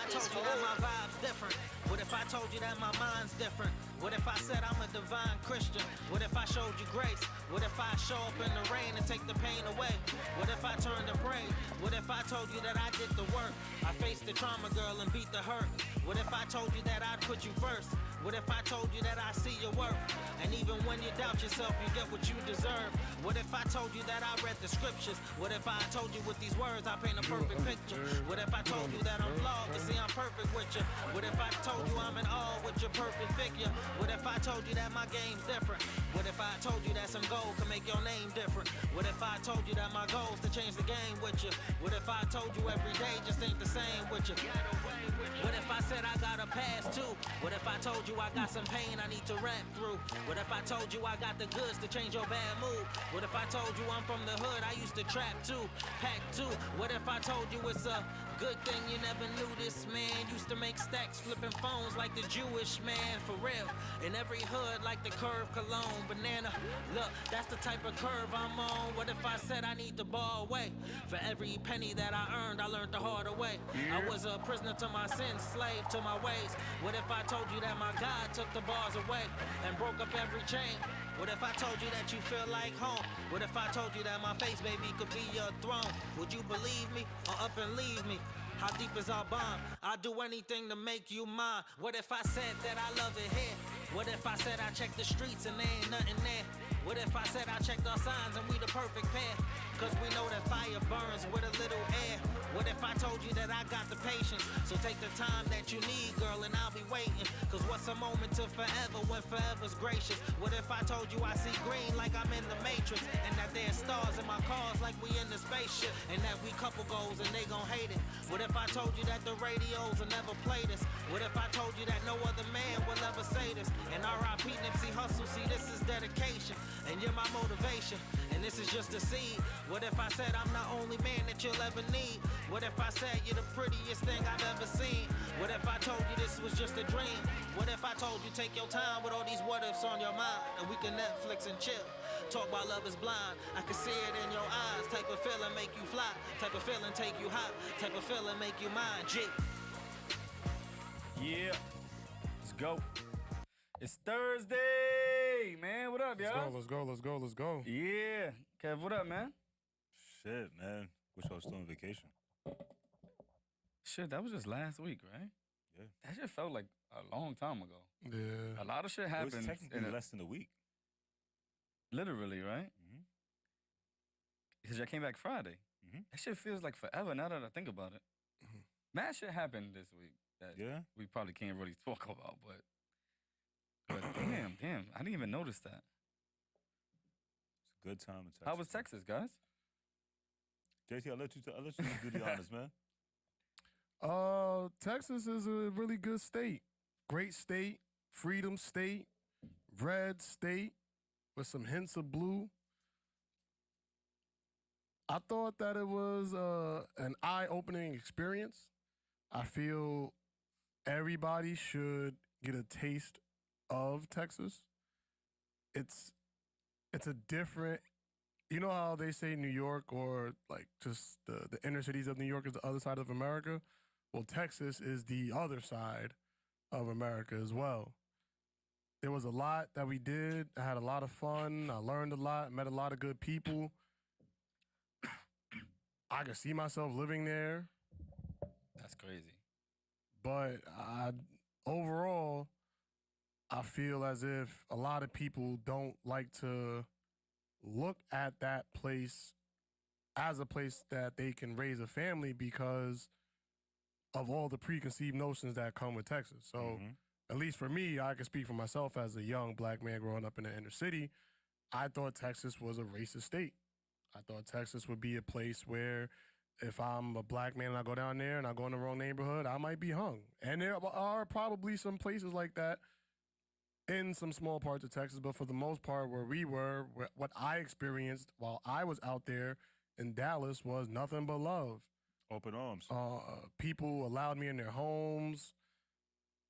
I told you that my vibe's different? What if I told you that my mind's different? What if I said I'm a divine Christian? What if I showed you grace? What if I show up in the rain and take the pain away? What if I turned to pray? What if I told you that I did the work? I faced the trauma, girl, and beat the hurt. What if I told you that I'd put you first? What if I told you that I see your worth? And even when you doubt yourself, you get what you deserve. What if I told you that I read the scriptures? What if I told you with these words I paint a perfect picture? What if I told you that I'm flawed, but see I'm perfect with you? What if I told you I'm in awe with your perfect figure? What if I told you that my game's different? What if I told you that some gold can make your name different? What if I told you that my goal's to change the game with you? What if I told you every day just ain't the same with you? What if I said I got a past too? What if I told you I got some pain I need to rap through? What if I told you I got the goods to change your bad mood? What if I told you I'm from the hood, I used to trap too, pack too? What if I told you it's a good thing you never knew this man used to make stacks flipping phones like the Jewish man, for real? In every hood like the curve cologne banana. Look, that's the type of curve I'm on. What if I said I need to borrow away? For every penny that I earned, I learned the harder way. I was a prisoner to my sins, slave to my ways. What if I told you that my God took the bars away and broke up every chain? What if I told you that you feel like home? What if I told you that my face, baby, could be your throne? Would you believe me or up and leave me? How deep is our bond? I'll do anything to make you mine. What if I said that I love it here? What if I said I checked the streets and there ain't nothing there? What if I said I checked our signs and we the perfect pair? Cause we know that fire burns with a little air. What if I told you that I got the patience? So take the time that you need, girl, and I'll be waiting. Cause what's a moment to forever when forever's gracious? What if I told you I see green like I'm in the Matrix? And that there's stars in my cars like we in the spaceship? And that we couple goals and they gon' hate it? What if I told you that the radios will never play this? What if I told you that no other man will ever say this? And R.I.P. Nipsey Hussle, see this is dedication. And you're my motivation, and this is just a seed. What if I said I'm the only man that you'll ever need? What if I said you're the prettiest thing I've ever seen? What if I told you this was just a dream? What if I told you take your time with all these what ifs on your mind, and we can Netflix and chill? Talk about love is blind, I can see it in your eyes. Type of feeling make you fly, type of feeling take you high, type of feeling make you mine. G. Yeah, let's go. It's Thursday, man. What up, y'all? Let's go. Yeah. Kev, what up, man? Shit, man. Wish I was still on vacation. Shit, that was just last week, right? Yeah. That shit felt like a long time ago. Yeah. A lot of shit It happened. was technically less than a week. Literally, right? Mm-hmm. Because I came back Friday. Mm-hmm. That shit feels like forever now that I think about it. Mm-hmm. Mad shit happened this week that we probably can't really talk about, but damn, I didn't even notice that. It's a good time in Texas. How was Texas, guys? JT, I'll let you do the honors, man. Texas is a really good state. Great state, freedom state, red state with some hints of blue. I thought that it was an eye-opening experience. I feel everybody should get a taste of Texas. It's a different, you know how they say New York or like just the inner cities of New York is the other side of America? Well, Texas is the other side of America as well. There was a lot that we did. I had a lot of fun. I learned a lot, met a lot of good people. I could see myself living there. That's crazy. But overall, I feel as if a lot of people don't like to look at that place as a place that they can raise a family because of all the preconceived notions that come with Texas. So at least for me, I can speak for myself as a young black man growing up in the inner city. I thought Texas was a racist state. I thought Texas would be a place where if I'm a black man and I go down there and I go in the wrong neighborhood, I might be hung. And there are probably some places like that in some small parts of Texas, but for the most part where we were, what I experienced while I was out there in Dallas was nothing but love. Open arms. People allowed me in their homes,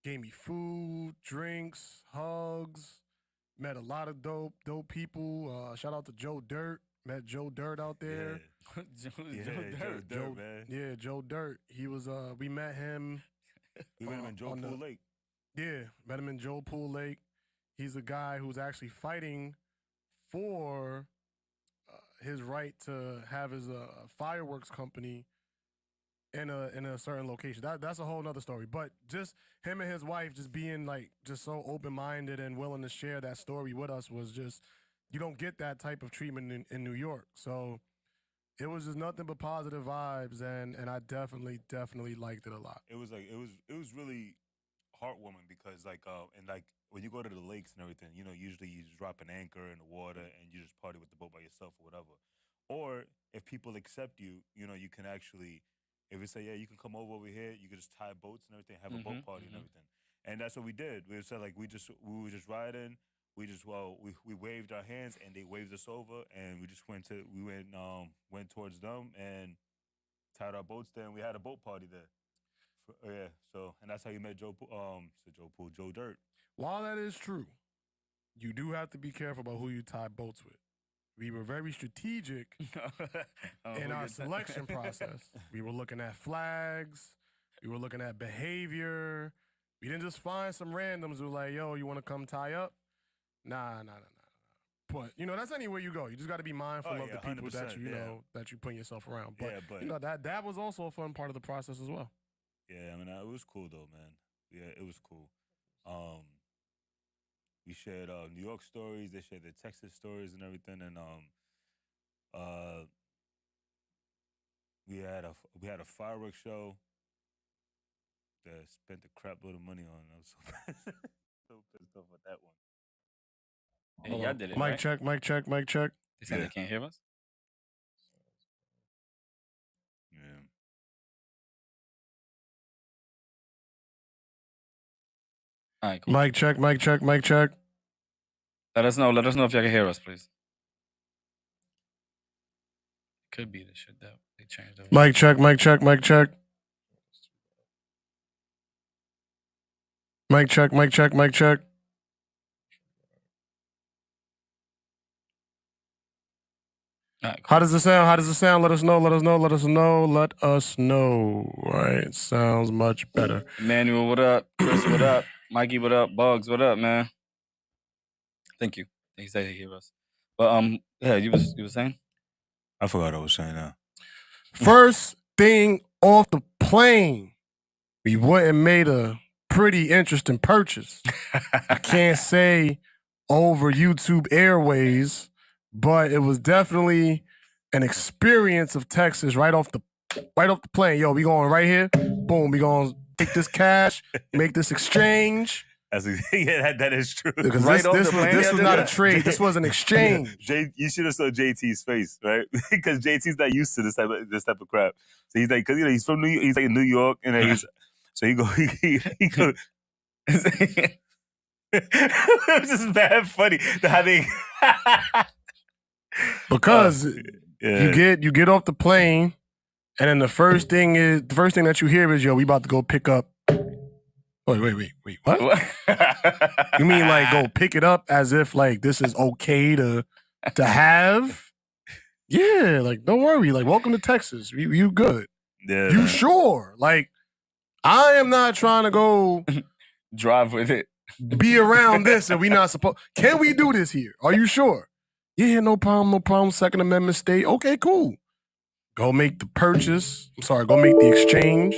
gave me food, drinks, hugs, met a lot of dope people. Shout out to Joe Dirt. Met Joe Dirt out there. Joe Dirt, man. Yeah, Joe Dirt. He was, we met him We met him in Joe Pool Lake. Yeah, met him in Joe Pool Lake. He's a guy who's actually fighting for his right to have his fireworks company in a certain location. That's a whole nother story. But just him and his wife just being like just so open-minded and willing to share that story with us was just, you don't get that type of treatment in New York. So it was just nothing but positive vibes, and I definitely liked it a lot. It was really heartwarming because and when you go to the lakes and everything, usually you just drop an anchor in the water and you just party with the boat by yourself or whatever. Or if people accept you, you can actually, if we say, yeah, you can come over here, you can just tie boats and everything, have a boat party and everything. And that's what we did. We said we were just riding. We waved our hands and they waved us over, and we just went towards them and tied our boats there, and we had a boat party there. Yeah, so, and that's how you met Joe Dirt. While that is true, you do have to be careful about who you tie boats with. We were very strategic in our selection process. We were looking at flags. We were looking at behavior. We didn't just find some randoms who were like, yo, you want to come tie up? Nah. But, that's anywhere you go. You just got to be mindful of the people that that you put yourself around. But, that was also a fun part of the process as well. Yeah, I mean, it was cool, though, man. Yeah, it was cool. We shared New York stories. They shared their Texas stories and everything. And we had a fireworks show that spent a crap load of money on. I was so pissed off with that one. Hey, y'all did it, Mic right? check. They said they can't hear us? Yeah. All right, cool. Mic check. Let us know if y'all can hear us, please. Could be the shit that they changed over. Mic check. Mic check. Right, cool. How does it sound? Let us know. All right, sounds much better. Emmanuel, what up? Chris, what up? Mikey, what up? Bugs, what up, man? Thank you. He said he hear us. But yeah, you was saying? I forgot what I was saying now. First thing off the plane, we went and made a pretty interesting purchase. I can't say over YouTube Airways, but it was definitely an experience of Texas right off the plane. Yo, we going right here. Boom, we going to take this cash, make this exchange. Yeah, that is true. Because this was not a trade. This was an exchange. You should have saw JT's face, right? Because JT's not used to this type of crap. So he's like, because he's from New York. He's like in New York, and then so he go. It was just bad funny how they. Because you get off the plane, and then the first thing that you hear is, yo, we about to go pick up. Wait, what? You mean like go pick it up as if like this is okay to have? Yeah, like don't worry, like welcome to Texas. You good. Yeah. You sure? Like I am not trying to go drive with it. Be around this and we not supposed. Can we do this here? Are you sure? Yeah, no problem. Second Amendment state. Okay, cool. Go make the purchase. Go make the exchange.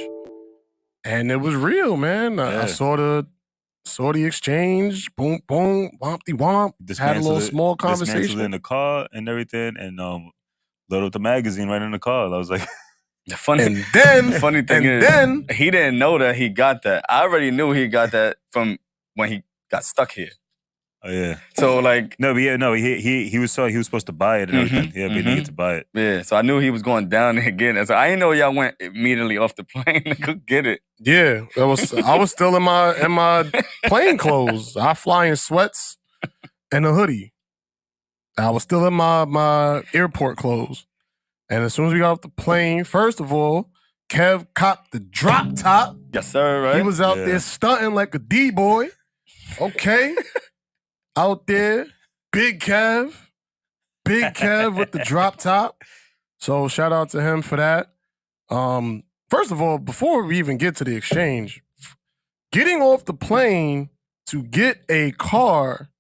And it was real, man. I saw the exchange. Boom, wompty womp. Had a little small conversation in the car and everything, and loaded up the magazine right in the car. I was like, the funny thing is, he didn't know that he got that. I already knew he got that from when he got stuck here. Oh yeah. So like he was supposed to buy it and everything. Yeah, but he needed to buy it. Yeah, so I knew he was going down there again. So I didn't know y'all went immediately off the plane to go get it. Yeah, I was still in my plane clothes. I fly in sweats and a hoodie. I was still in my airport clothes. And as soon as we got off the plane, first of all, Kev copped the drop top. Yes, sir, right? He was out there stunting like a D-boy. Okay. Out there, Big Kev with the drop top. So shout out to him for that. First of all, before we even get to the exchange, getting off the plane to get a car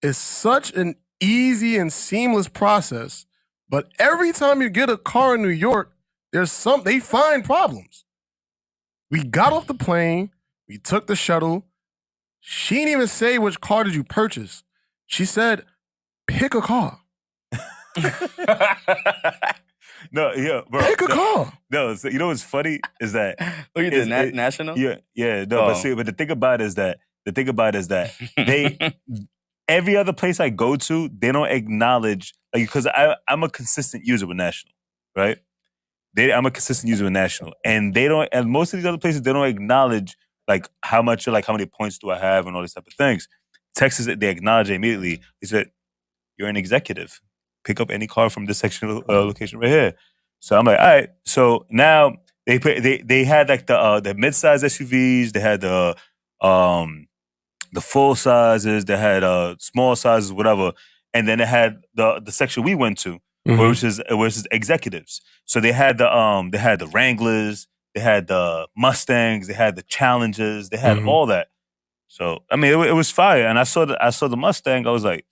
is such an easy and seamless process. But every time you get a car in New York, they find problems. We got off the plane. We took the shuttle. She didn't even say which car did you purchase. She said, pick a car. No, yeah, bro. Pick a car. No, so you know what's funny is that Look at the national. Yeah, no, but the thing about it is that they every other place I go to, they don't acknowledge, like, because I'm a consistent user with National, right? I'm a consistent user with National, and they don't, and most of these other places, they don't acknowledge like how many points do I have and all these type of things. Texas, they acknowledge it immediately. They said, you're an executive. Pick up any car from this section location right here. So I'm like, all right. So now they had like the mid-size SUVs, they had the full sizes, they had small sizes, whatever, and then they had the section we went to, which is executives. So they had the Wranglers, they had the Mustangs, they had the Challengers, they had all that. So I mean, it was fire. And I saw the Mustang. I was like,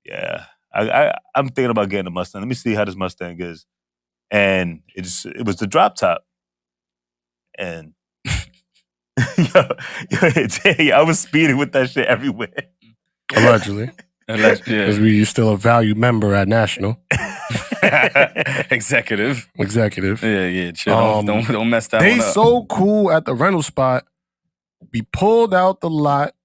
yeah, I'm thinking about getting a Mustang. Let me see how this Mustang is. And it was the drop top. And I was speeding with that shit everywhere. Allegedly. Because you're still a valued member at National. Executive. Yeah. Chill. Don't mess that one up. They so cool at the rental spot. We pulled out the lot.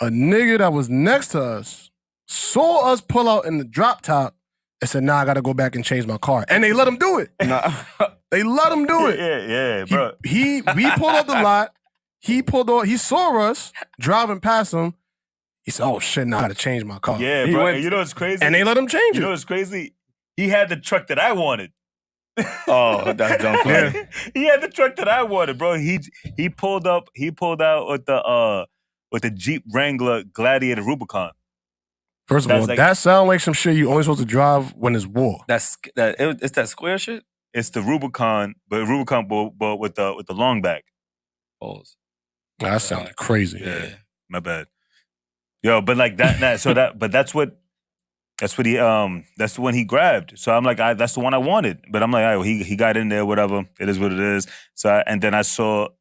A nigga that was next to us saw us pull out in the drop top and said, I gotta go back and change my car. And they let him do it. They let him do it. Yeah, bro. We pulled out the lot. He pulled out. He saw us driving past him. He said, oh shit, I gotta change my car. Yeah, bro. And you know what's crazy? And they let him change it. You know what's crazy? He had the truck that I wanted. Oh, that's dumb funny. Yeah. He had the truck that I wanted, bro. He pulled out with the Jeep Wrangler Gladiator Rubicon. First of all, that sounds like some shit you only supposed to drive when it's war. It's that square shit? It's the Rubicon, but with the long back. Balls. That sounds crazy. Yeah, my bad. Yo, but like that, but that's what he that's the one he grabbed. So I'm like, that's the one I wanted. But I'm like, all right, well, he got in there, whatever. It is what it is. So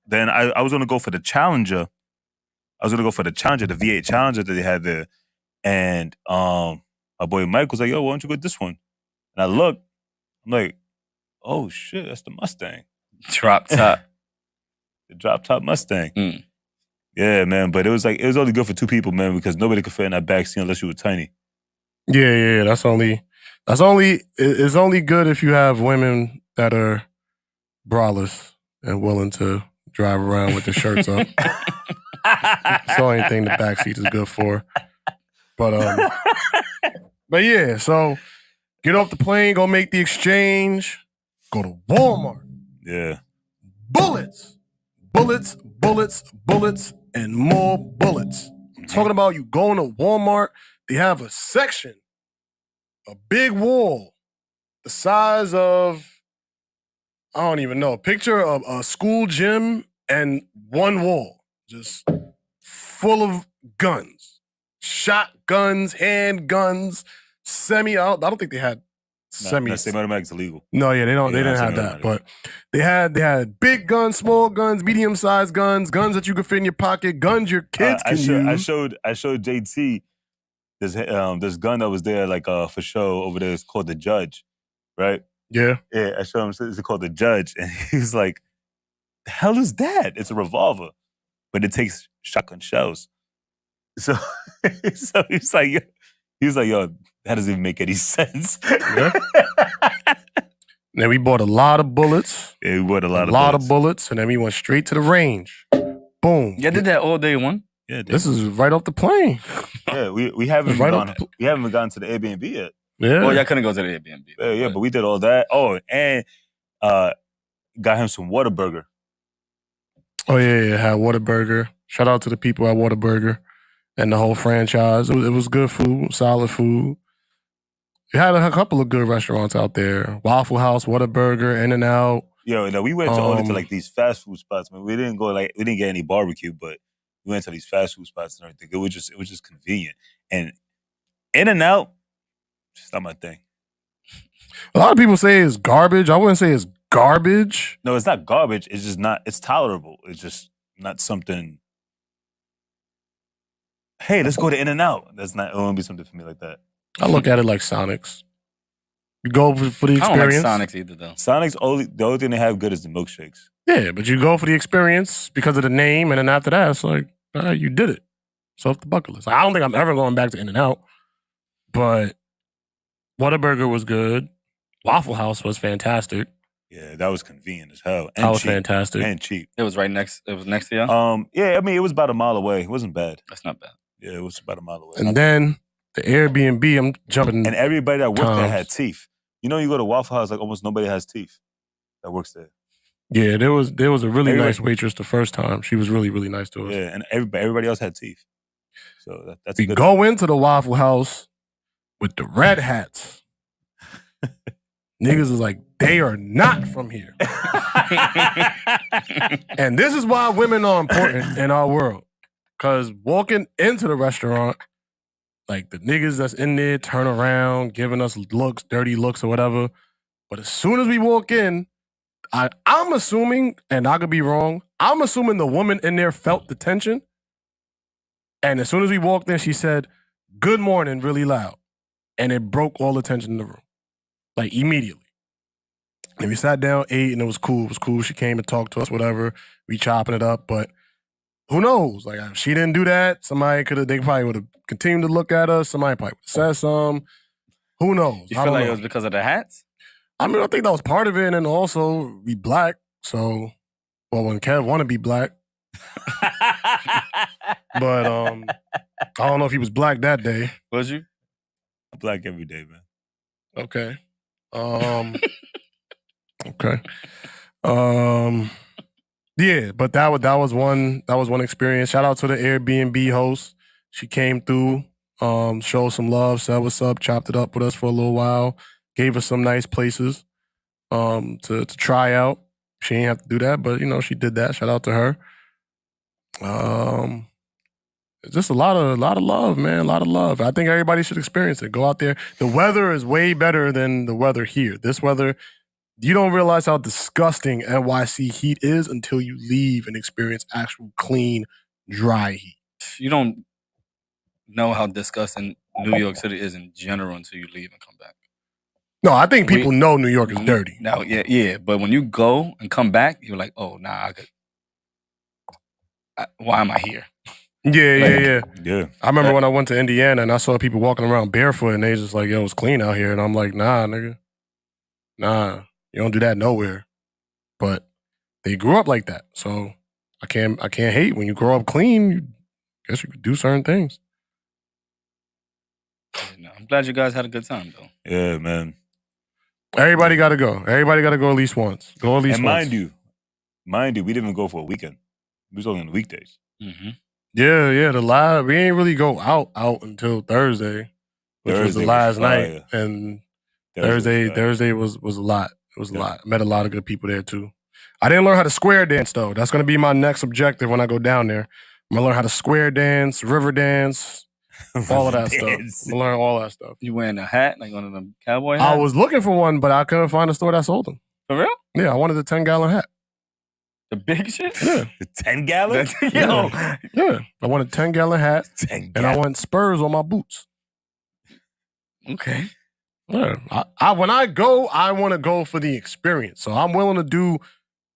then I was gonna go for the Challenger. The V8 Challenger that they had there. And my boy Mike was like, yo, why don't you go with this one? And I looked, I'm like, oh shit, that's the Mustang. Drop top. The drop top Mustang. Yeah, man. But it was only good for two people, man, because nobody could fit in that backseat unless you were tiny. Yeah. It's only good if you have women that are braless and willing to drive around with their shirts up. It's the only thing the backseat is good for. But yeah, so get off the plane, go make the exchange, go to Walmart. Yeah. Bullets, and more bullets. I'm talking about you going to Walmart, they have a section, a big wall, the size of, I don't even know, picture of a school gym and one wall, just full of guns. Shotguns, handguns, I don't think they had semi. Semi-automatic's illegal. No, yeah, they didn't have that. But they had big guns, small guns, medium-sized guns that you could fit in your pocket, guns your kids can use. I showed JT this gun that was there like for show over there. It's called the Judge, right? Yeah. Yeah, I showed him it's called the Judge, and he was like, "The hell is that?" It's a revolver, but it takes shotgun shells. So he's like, yo, that doesn't even make any sense. Yeah. Then we bought a lot of bullets. Yeah, we bought a lot of bullets, and then we went straight to the range. Boom. Yeah, I did that all day one. Yeah, this is right off the plane. Yeah, we haven't gone to the Airbnb yet. Yeah. Well, y'all couldn't go to the Airbnb. Yeah, but we did all that. Oh, and got him some Whataburger. Oh yeah, had Whataburger. Shout out to the people at Whataburger and the whole franchise. It was good food, solid food. We had a couple of good restaurants out there. Waffle House, Whataburger, In-N-Out. Yo, no, we went to only to like these fast food spots. Man, we didn't get any barbecue, but we went to these fast food spots and everything. It was just convenient. And In-N-Out, just not my thing. A lot of people say it's garbage. I wouldn't say it's garbage. No, it's not garbage. It's just not. It's tolerable. It's just not something. Hey, let's go to In-N-Out. That's not. It won't be something for me like that. I look at it like Sonics. You go for the experience. I don't like Sonics either, though. Sonics the only thing they have good is the milkshakes. Yeah, but you go for the experience because of the name, and then after that, it's like, all right, you did it. So off the bucket list. I don't think I'm ever going back to In-N-Out, but Whataburger was good. Waffle House was fantastic. Yeah, that was convenient as hell. And that was cheap. fantastic. And cheap. It was next to you? Yeah, I mean, it was about a mile away. It wasn't bad. That's not bad. Yeah, it was about a mile away. And then the Airbnb, I'm jumping. And everybody that worked there had teeth. You know, you go to Waffle House, like almost nobody has teeth that works there. Yeah, there was a really nice waitress the first time. She was really, really nice to us. Yeah, and everybody else had teeth. So that's we go into the Waffle House with the red hats. Niggas is like, they are not from here. And this is why women are important in our world. Because walking into the restaurant, like the niggas that's in there turn around, giving us looks, dirty looks or whatever. But as soon as we walk in, I'm assuming, and I could be wrong, I'm assuming the woman in there felt the tension. And as soon as we walked in, she said, "Good morning," really loud. And it broke all the tension in the room. Like immediately. And we sat down, ate, and it was cool. It was cool. She came and talked to us, whatever. We chopping it up, but who knows? Like, if she didn't do that, they probably would have continued to look at us. Somebody probably would have said something. Who knows? You feel like it was because of the hats? I mean, I think that was part of it, and also we black. So, well, when Kev want to be black, but I don't know if he was black that day. Was you? I'm black every day, man. Okay. Okay. Yeah, but that was one experience. Shout out to the Airbnb host. She came through, showed some love, said what's up, chopped it up with us for a little while, gave us some nice places to try out. She didn't have to do that, but she did that. Shout out to her. It's just a lot of love, man. A lot of love. I think everybody should experience it. Go out there. The weather is way better than the weather here. This weather, you don't realize how disgusting NYC heat is until you leave and experience actual clean, dry heat. You don't know how disgusting New York City is in general until you leave and come back. No, I think people know New York is dirty. No, yeah. But when you go and come back, you're like, oh, nah, why am I here? Yeah. Yeah. I remember when I went to Indiana and I saw people walking around barefoot and they just like, yo, it's clean out here. And I'm like, nah, nigga. Nah, you don't do that nowhere. But they grew up like that. So I can't hate. When you grow up clean, I guess you could do certain things. No, I'm glad you guys had a good time, though. Yeah, man. Everybody got to go. Everybody got to go at least once. Go at least once. And mind you, we didn't even go for a weekend. We was only on the weekdays. Mm-hmm. Yeah. We ain't really go out until Thursday, which was the last night. And Thursday was a lot. It was a lot. I met a lot of good people there too. I didn't learn how to square dance though. That's gonna be my next objective when I go down there. I'm gonna learn how to square dance, river dance, all of that stuff. I'm gonna learn all that stuff. You wearing a hat, like one of them cowboy hats? I was looking for one, but I couldn't find a store that sold them. For real? Yeah, I wanted the 10-gallon hat. The big shit? Yeah. The 10-gallon? Yeah. I want a 10-gallon hat, and I want spurs on my boots. Okay. Yeah. When I go, I want to go for the experience. So I'm willing to do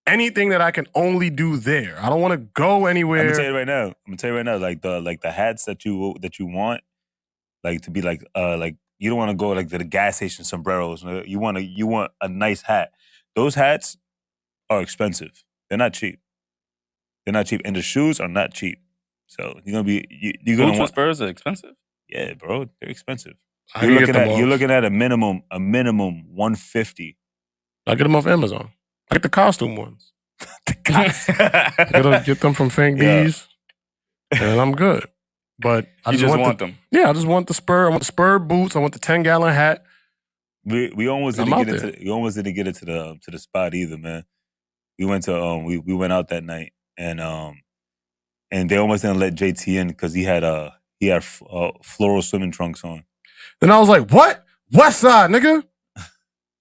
anything that I can only do there. I don't want to go anywhere. I'm gonna tell you right now, like the hats that you want, like to be like you don't want to go like to the gas station sombreros. You want a nice hat. Those hats are expensive. They're not cheap. And the shoes are not cheap. So you're gonna want spurs are expensive? Yeah, bro, they're expensive. You're looking at a minimum $150. I get them off Amazon. I get the costume ones. Get them from Fang Bees, and I'm good. But I just want them. Yeah, I just want the spur. I want the spur boots. I want the 10-gallon hat. We almost didn't get it to the spot either, man. We went to we went out that night, and they almost didn't let JT in because he had floral swimming trunks on. Then I was like, what? West Side, nigga.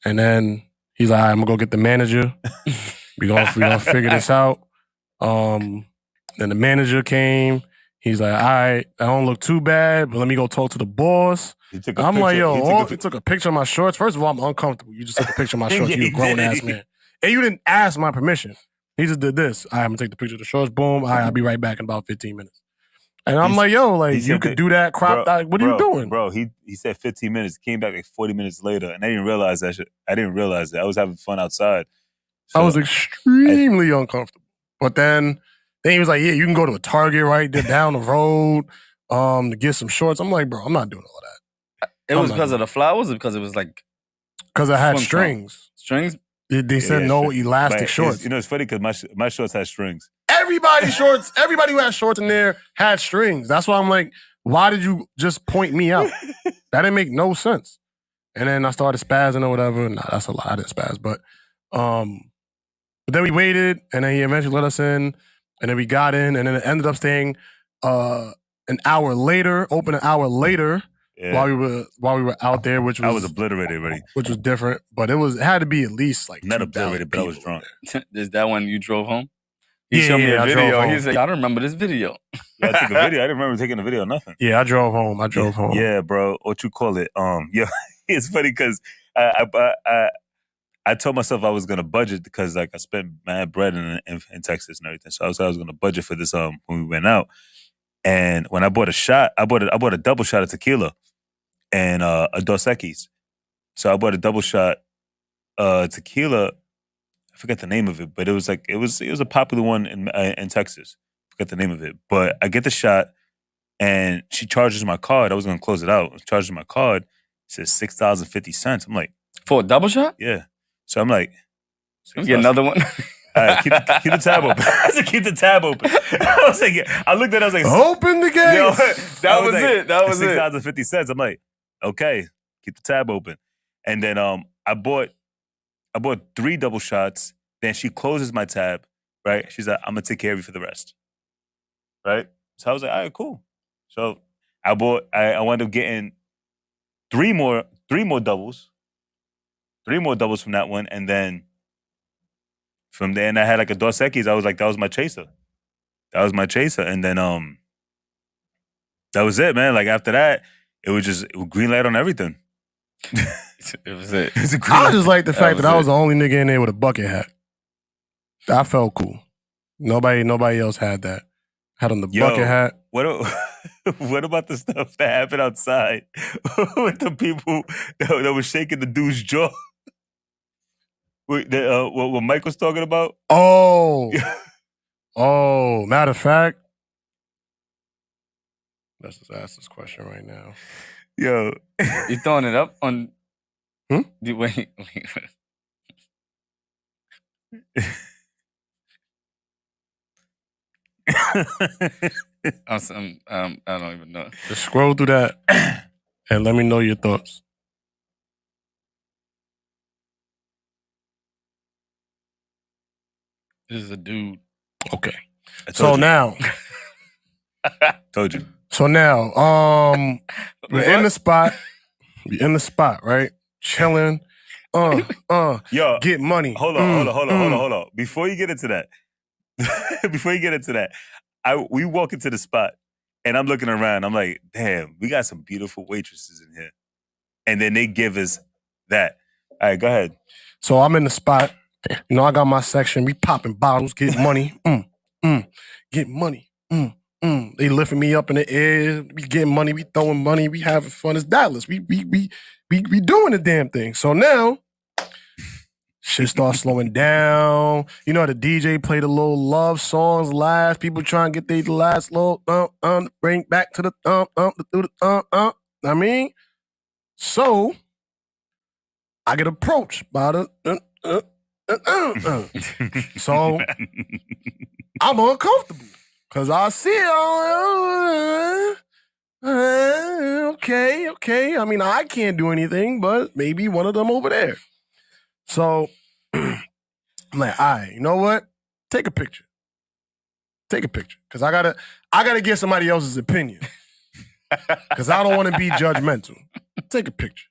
And then he's like, I'm gonna go get the manager. we gonna figure this out. Then the manager came. He's like, all right, I don't look too bad, but let me go talk to the boss. I'm like, yo, he took a picture of my shorts. First of all, I'm uncomfortable. You just took a picture of my shorts. You a grown-ass man. And you didn't ask my permission. He just did this. I'm going to take the picture of the shorts. Boom. I'll be right back in about 15 minutes. And I'm like, yo, like, you could do that, crop that. What are you doing? Bro, he said 15 minutes. Came back like 40 minutes later, and I didn't realize that shit. I didn't realize that. I was having fun outside. So I was extremely uncomfortable. But then he was like, yeah, you can go to a Target right there down the road to get some shorts. I'm like, bro, I'm not doing all that. It was because of the flowers or because it was like... Because I had strings. Strings? They said no elastic shorts. It's funny because my shorts had strings. Everybody who had shorts in there had strings. That's why I'm like, why did you just point me out? That didn't make no sense. And then I started spazzing or whatever. Nah, that's a lie. I didn't spaz. But then we waited, and then he eventually let us in. And then we got in, and then it ended up staying an hour later, open an hour later, while we were out there, which was I was obliterated already, which was different. But it had to be at least like not obliterated, but I was drunk. Is that when you drove home? He showed me a video. He said, "I don't remember this video." Yeah, I took a video. I didn't remember taking a video. Nothing. Yeah, I drove home. Yeah, bro. What you call it? Yeah, it's funny because I told myself I was gonna budget because like I spent mad bread in Texas and everything. So I was gonna budget for this when we went out. And when I bought a shot, I bought a double shot of tequila and a Dos Equis. So I bought a double shot tequila. I forget the name of it, but it was a popular one in Texas. I forget the name of it, but I get the shot and she charges my card. I was gonna close it out. Charges my card. It says $6.50. I'm like, for a double shot? Yeah. So I'm like, let me get another one. All right, keep the tab open. I said, keep the tab open. I was like, I looked at it, I was like, open the gates. That was it. That was it. $6.50. I'm like, okay, keep the tab open. And then I bought 3 double shots. Then she closes my tab, right? She's like, I'm gonna take care of you for the rest. Right? So I was like, all right, cool. So I wound up getting 3 more doubles. 3 more doubles from that one, and then from there, and I had like a Dos Equis. I was like, that was my chaser. And then that was it, man. Like after that, it was green light on everything. It was it. I just like the fact that I was the only nigga in there with a bucket hat. I felt cool. Nobody else had that. Had on the bucket hat. What about the stuff that happened outside with the people that was shaking the dude's jaw? What Mike was talking about? Oh, matter of fact, let's just ask this question right now. Yo, you throwing it up on? Wait. I don't even know. Just scroll through that and let me know your thoughts. This is a dude. Okay. Now. Told you. So now, we're in the spot. We in the spot, right? Chilling. Yo, get money. Hold on. Before you get into that, we walk into the spot and I'm looking around. I'm like, damn, we got some beautiful waitresses in here. And then they give us that. All right, go ahead. So I'm in the spot. You know, I got my section. We popping bottles, get money. Get money. They lifting me up in the air. We getting money. We throwing money. We having fun. It's Dallas. We doing the damn thing. So now, shit starts slowing down. You know, the DJ played the little love songs last. People trying to get their last little bring back to the I mean, so I get approached by the So I'm uncomfortable because I see okay. I mean, I can't do anything, but maybe one of them over there. So I'm like, all right, you know what? Take a picture. Take a picture. Because I gotta get somebody else's opinion. Because I don't want to be judgmental. Take a picture.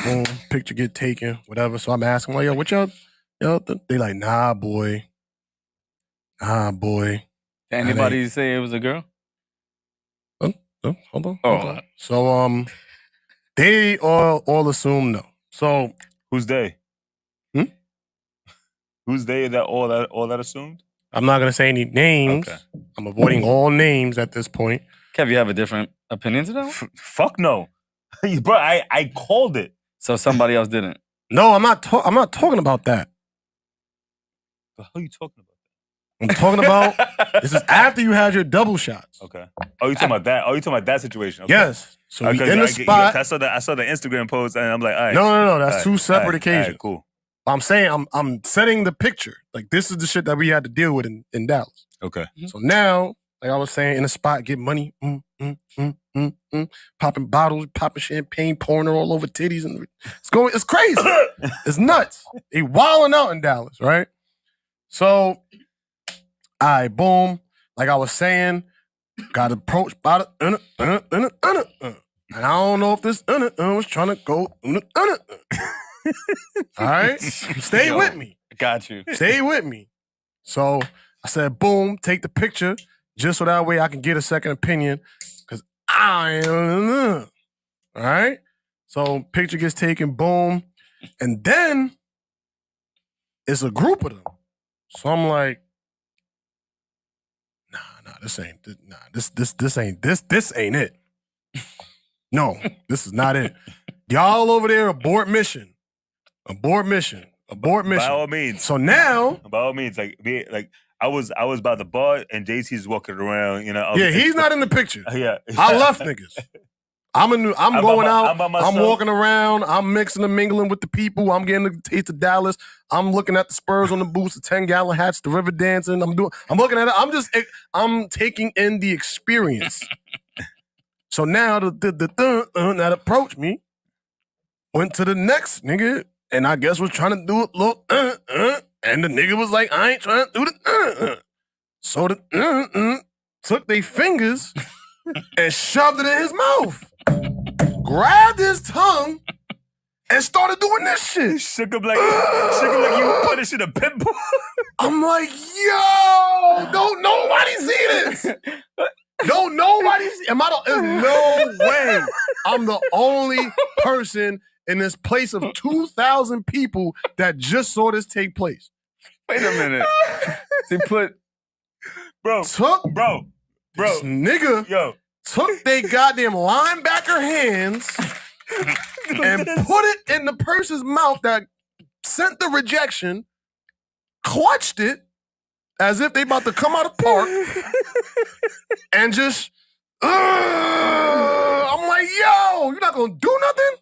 Boom, picture get taken, whatever. So I'm asking, like, yo, what y'all? They like, nah, boy. Did anybody say it was a girl? Hold on. So they all assume no. So who's they? Who's they that all that assumed? I'm not gonna say any names. Okay. I'm avoiding all names at this point. Kev, you have a different opinion to that? Fuck no, bro. I called it. So somebody else didn't. No, I'm not talking about that. The hell are you talking about? I'm talking about this is after you had your double shots. Okay. Oh, you talking about that? Oh, you talking about that situation? Okay. Yes. So we in the spot. I saw the Instagram post, and I'm like, all right. No. That's two separate occasions. All right, cool. I'm saying I'm setting the picture. Like, this is the shit that we had to deal with in Dallas. Okay. So now, like I was saying, in the spot, get money, popping bottles, popping champagne, pouring it all over titties, and it's crazy. It's nuts. They wilding out in Dallas, right? So, all right, boom. Like I was saying, got approached by the and I don't know if this was trying to go all right? Stay with me. Got you. Stay with me. So I said, boom, take the picture just so that way I can get a second opinion because all right? So picture gets taken, boom. And then it's a group of them. So I'm like, this ain't it. No, this is not it. Y'all over there abort mission. Abort mission. By all means. So now, by all means, like I was by the bar and JC's walking around. You know. Yeah, he's not in the picture. Yeah, I left niggas. I'm going out. I'm walking around. I'm mixing and mingling with the people. I'm getting a taste of Dallas. I'm looking at the Spurs on the boots, the 10-gallon hats, the river dancing. I'm looking at it. I'm taking in the experience. So now that approached me went to the next nigga, and I guess was trying to do a little and the nigga was like, I ain't trying to do the So the took their fingers and shoved it in his mouth, grabbed his tongue, and started doing this shit. Shook him like you punishing a pit bull. I'm like, yo, don't nobody see this. Don't nobody see. There's no way I'm the only person in this place of 2,000 people that just saw this take place. Wait a minute. He put, this nigga took they goddamn linebacker hands and put it in the person's mouth that sent the rejection, clutched it as if they about to come out of park, and just, I'm like, yo, you're not gonna do nothing?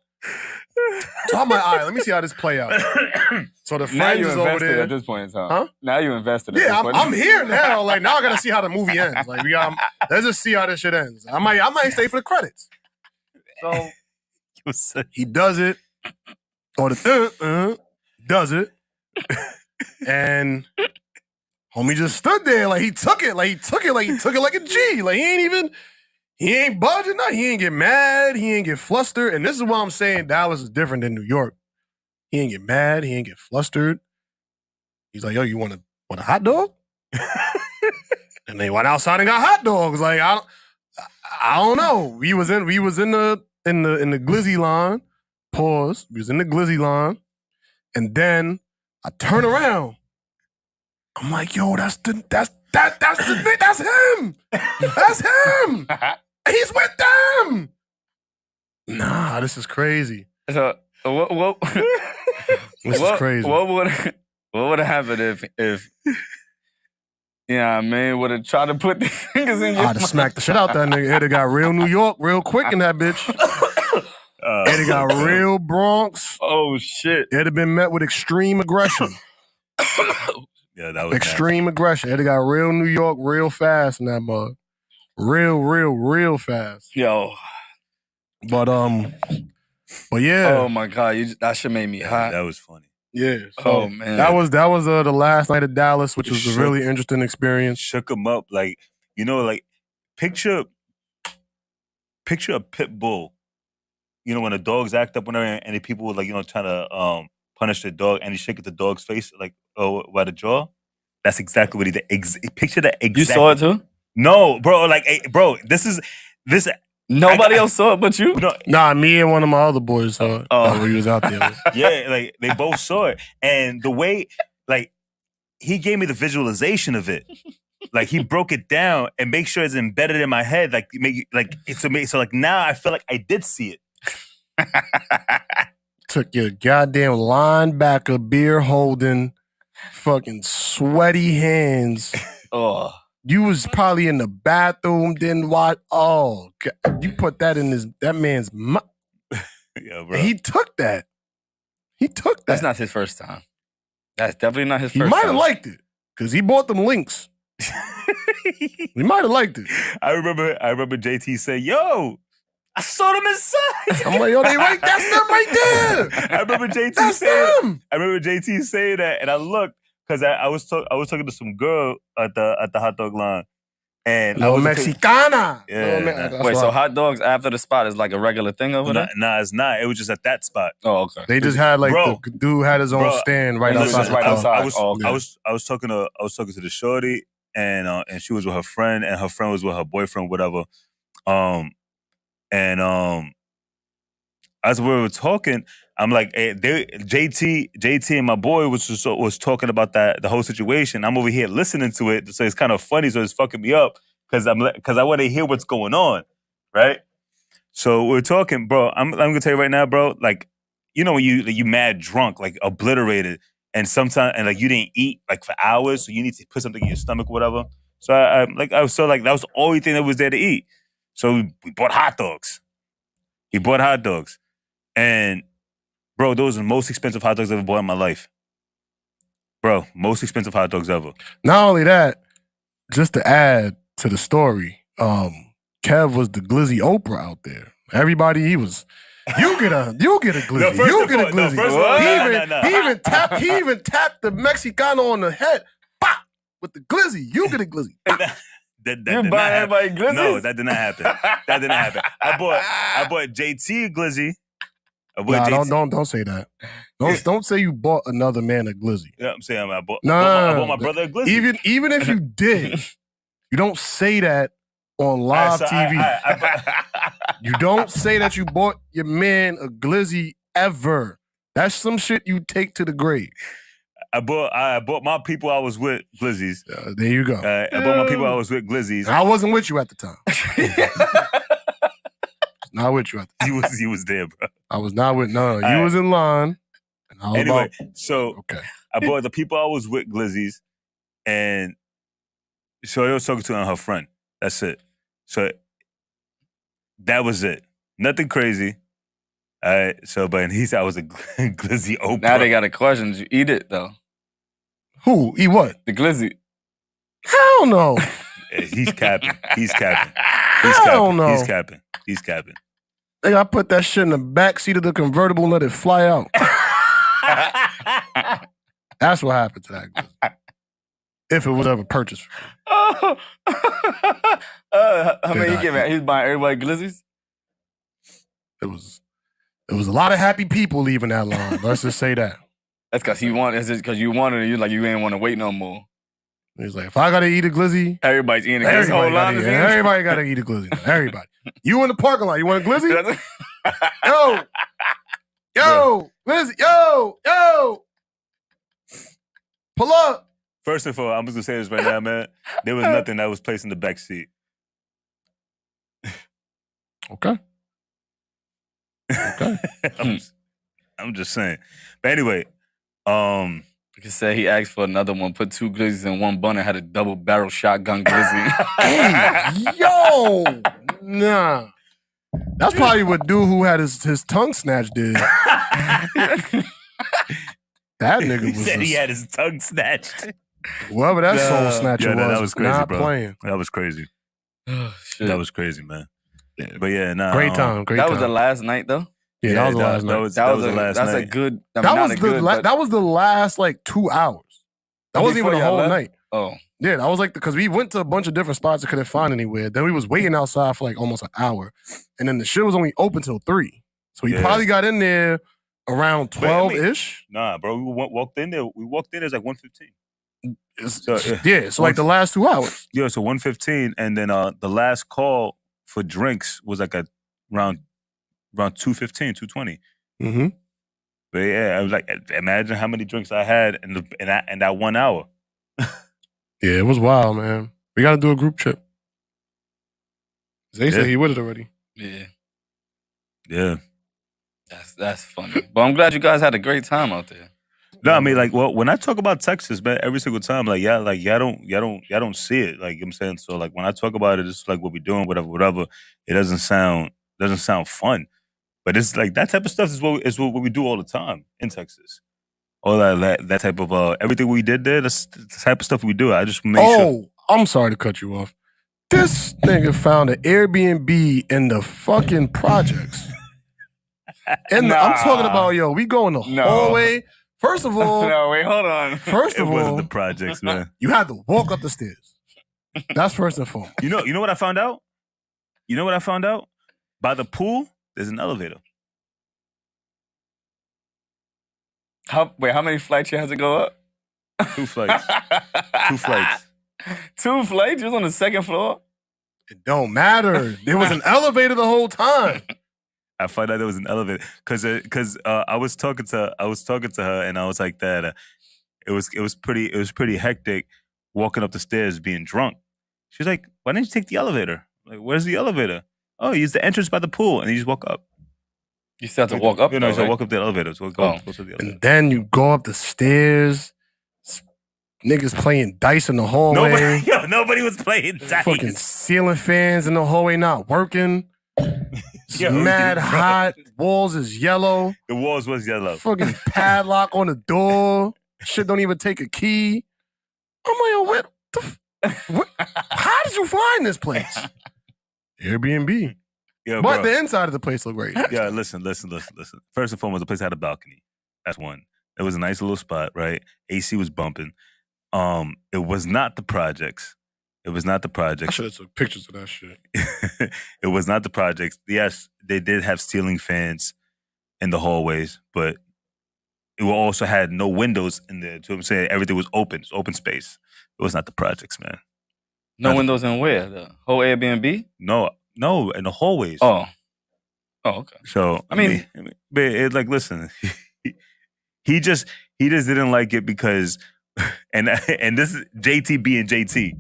So I'm like, all right, let me see how this play out. So the friend is over there at this point in time. Huh? Now you invested. Yeah, I'm here now. Like, now I gotta see how the movie ends. Like, let's just see how this shit ends. I might stay for the credits. So he does it, or the does it, and homie just stood there like he took it like a G. Like he ain't budging, nothing. He ain't get mad, he ain't get flustered. And this is why I'm saying Dallas is different than New York. He ain't get mad, he ain't get flustered. He's like, yo, you want a hot dog? And they went outside and got hot dogs. Like, I don't know. We was in the glizzy line. Pause. We was in the glizzy line. And then I turn around. I'm like, yo, that's him. That's him. He's with them. Nah, this is crazy. So what this is crazy. What would have happened if yeah, man, would have tried to put the fingers in your I'd have smacked the shit out that nigga. It'd have got real New York real quick in that bitch. It'd have got real Bronx. Oh shit. It'd have been met with extreme aggression. Yeah, that was extreme aggression. It'd have got real New York real fast in that mug. Real fast. Yo. But yeah. Oh my God, that shit made me hot. That was funny. Yeah. So Oh man, that was the last night at Dallas, which was a really interesting experience. Shook him up, like like picture a pit bull. When the dogs act up whenever, and the people were like trying to punish the dog, and he shook at the dog's face like by the jaw. That's exactly what he did. Picture that exactly. You saw it too? No, bro. Like, bro, this. Nobody else saw it but you? No, Nah, me and one of my other boys saw it. When he was out there. Yeah, like they both saw it, and the way, like, he gave me the visualization of it. Like he broke it down and make sure it's embedded in my head. Like it's amazing. So like now I feel like I did see it. Took your goddamn linebacker, beer holding, fucking sweaty hands. Oh, you was probably in the bathroom, didn't watch. Oh, God. You put that in that man's mouth. Yeah, bro. He took that. That's not his first time. That's definitely not his first time. He might have liked it because he bought them links. He might have liked it. I remember JT say, "Yo, I saw them inside." I'm like, yo, they right. That's them right there. I remember JT that's saying them. I remember JT saying that, and I looked because I was talking to some girl at the hot dog line, and Little Mexicana. Yeah. Wait, so hot dogs after the spot is like a regular thing over there? Nah, it's not. It was just at that spot. Oh, okay. They just had like the dude had his own stand right outside. I was talking to the shorty, and she was with her friend, and her friend was with her boyfriend, whatever. As we were talking, I'm like, hey, JT and my boy was talking about the whole situation. I'm over here listening to it, so it's kind of funny. So it's fucking me up because I want to hear what's going on, right? So we're talking, bro. I'm gonna tell you right now, bro. Like, when you mad drunk, like obliterated, and sometimes like you didn't eat like for hours, so you need to put something in your stomach, or whatever. So I was that was the only thing that was there to eat. So we bought hot dogs. He bought hot dogs. And, bro, those are the most expensive hot dogs I've ever bought in my life. Bro, most expensive hot dogs ever. Not only that, just to add to the story, Kev was the glizzy Oprah out there. Everybody, he was, you get a glizzy. You get a glizzy. He even tapped the Mexicano on the head. Pop! With the glizzy. You get a glizzy. You buy everybody glizzes? No, that did not happen. I bought JT a glizzy. Nah, don't say that. Don't say you bought another man a glizzy. Yeah, I'm saying I bought my brother a glizzy. Even if you did, you don't say that on live TV. You don't say that you bought your man a glizzy ever. That's some shit you take to the grave. I bought my people I was with glizzies. There you go. I bought my people I was with glizzies. I wasn't with you at the time. Not with you at the time. You was there, bro. I was not with. No, you was in line. Anyway, I bought the people I was with glizzies, and so I was talking to her and her friend. That's it. So that was it. Nothing crazy. All right. So, but he said I was a glizzy Oprah. Now they got a question. Did you eat it though? Who? Eat what? The glizzy. Hell no. He's capping. Hell no. He's capping. Nigga, I put that shit in the back seat of the convertible and let it fly out. That's what happened to that glizzy. If it was ever purchased. How many you giving? He's buying everybody glizzies? It was a lot of happy people leaving that line. Let's just say that. That's because you wanted it. You like you ain't want to wait no more. He's like, if I gotta eat a glizzy, everybody's eating it. Everybody gotta eat a glizzy. Everybody. You in the parking lot, you want a glizzy? Yo, glizzy, yo. Pull up. First of all, I'm just gonna say this right now, man. There was nothing that was placed in the back seat. Okay. I'm just saying. But anyway, you can say he asked for another one, put 2 glizzies in one bun and had a double barrel shotgun glizzy. Hey, yo, nah. That's probably what dude who had his tongue snatched did. That nigga was. He had his tongue snatched. Whoever that soul snatcher that was crazy, not bro. Playing. That was crazy. Oh, shit. That was crazy, man. Yeah. But yeah, nah. Great time. That was the last night, though? Yeah, that was the last night. That was the last that's night. a good. That was the last like 2 hours. That wasn't even the whole night. Oh. Yeah, that was like because we went to a bunch of different spots and couldn't find anywhere. Then we was waiting outside for like almost an hour, and then the shit was only open till 3. So we probably got in there around 12-ish. Nah, bro, we walked in there. We walked in there, it's like 1:15. So like the last 2 hours. Yeah, so 1:15, and then the last call for drinks was like around 2:15, 2:20. Mm-hmm. But yeah, I was like, imagine how many drinks I had in that 1 hour. Yeah, it was wild, man. We got to do a group trip. Zay said he would it already. Yeah. Yeah. That's funny. But I'm glad you guys had a great time out there. No, I mean, like, well, when I talk about Texas, man, every single time, like, y'all don't see it. Like, you know what I'm saying? So, like, when I talk about it, it's like what we're doing, whatever. It doesn't sound fun. But it's like that type of stuff is what we do all the time in Texas. All that type of everything we did there, that's the type of stuff we do. I just make sure. I'm sorry to cut you off. This nigga found an Airbnb in the fucking projects. I'm talking about, we go in the hallway. First of all, no, wait, hold on. First of it all, wasn't the projects, man. You had to walk up the stairs. That's first and foremost. You know what I found out? By the pool, there's an elevator. How many flights you had to go up? 2 flights. 2 flights. 2 flights? You was on the second floor? It don't matter. There was an elevator the whole time. I found out there was an elevator because I was talking to her and I was like that. It was pretty hectic walking up the stairs being drunk. She was like, "Why didn't you take the elevator? Like, where's the elevator? Oh, use the entrance by the pool, and you just walk up." You still have to walk up. You know, walk up the elevator. So go to the elevator. And then you go up the stairs. Niggas playing dice in the hallway. Nobody was playing dice. Fucking ceiling fans in the hallway not working. Mad hot. Walls is yellow. The walls was yellow. Fucking padlock on the door. Shit don't even take a key. I'm like, how did you find this place? Airbnb. Yeah, but bro. the inside of the place looked great. Yeah, listen. First and foremost, the place had a balcony. That's one. It was a nice little spot, right? AC was bumping. It was not the projects. I should have took pictures of that shit. It was not the projects. Yes, they did have ceiling fans in the hallways, but it also had no windows in there. So I'm saying everything was open. It's open space. It was not the projects, man. No windows in where? The whole Airbnb? No, in the hallways. Oh, okay. So I mean, but it's like, listen, he just didn't like it because, and this is JT being JT.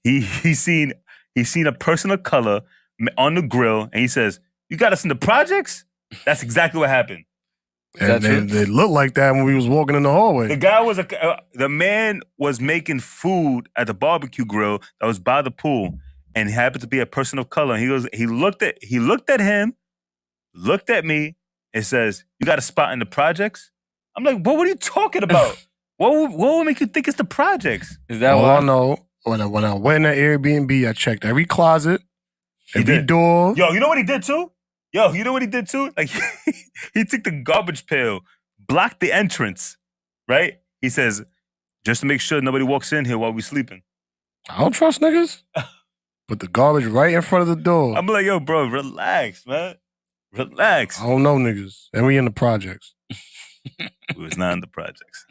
He seen a person of color on the grill, and he says, "You got us in the projects?" That's exactly what happened. And they looked like that when we was walking in the hallway. The man was making food at the barbecue grill that was by the pool, and he happened to be a person of color. And he looked at him, looked at me, and says, "You got a spot in the projects?" I'm like, "What are you talking about? What would make you think it's the projects?" Is that all why? I know? When I went in that Airbnb, I checked every closet, every door. Yo, you know what he did too? Like, he took the garbage pail, blocked the entrance, right? He says, just to make sure nobody walks in here while we sleeping. I don't trust niggas. Put the garbage right in front of the door. I'm like, yo, bro, relax, man. Relax. I don't know niggas. And we in the projects. It was not in the projects.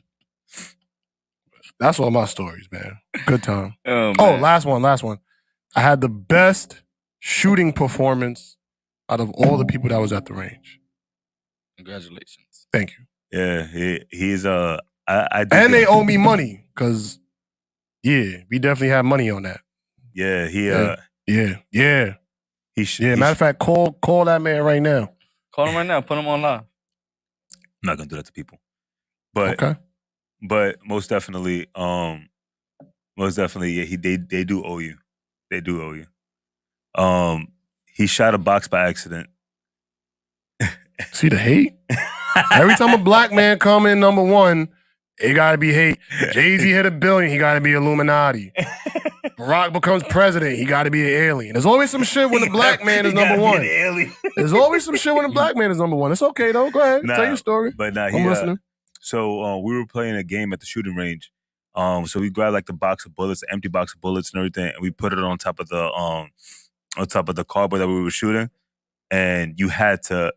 That's all my stories, man. Good time. Oh, last one. I had the best shooting performance out of all the people that was at the range. Congratulations. Thank you. Yeah, he's and they owe me money because we definitely have money on that. Yeah, Matter of fact, call that man right now. Call him right now. Put him on live. I'm not gonna do that to people, but okay. But most definitely, yeah, they do owe you. They do owe you. He shot a box by accident. See the hate? Every time a black man come in #1, it gotta be hate. Jay-Z hit $1 billion, he gotta be Illuminati. Barack becomes president, he got to be an alien. There's always some shit when the black man is number one. There's always some shit when the black man is number one. It's okay though. Go ahead, tell your story. But I'm listening. So we were playing a game at the shooting range. So we grabbed like the box of bullets, the empty box of bullets and everything, and we put it on top of the cardboard that we were shooting, and you had to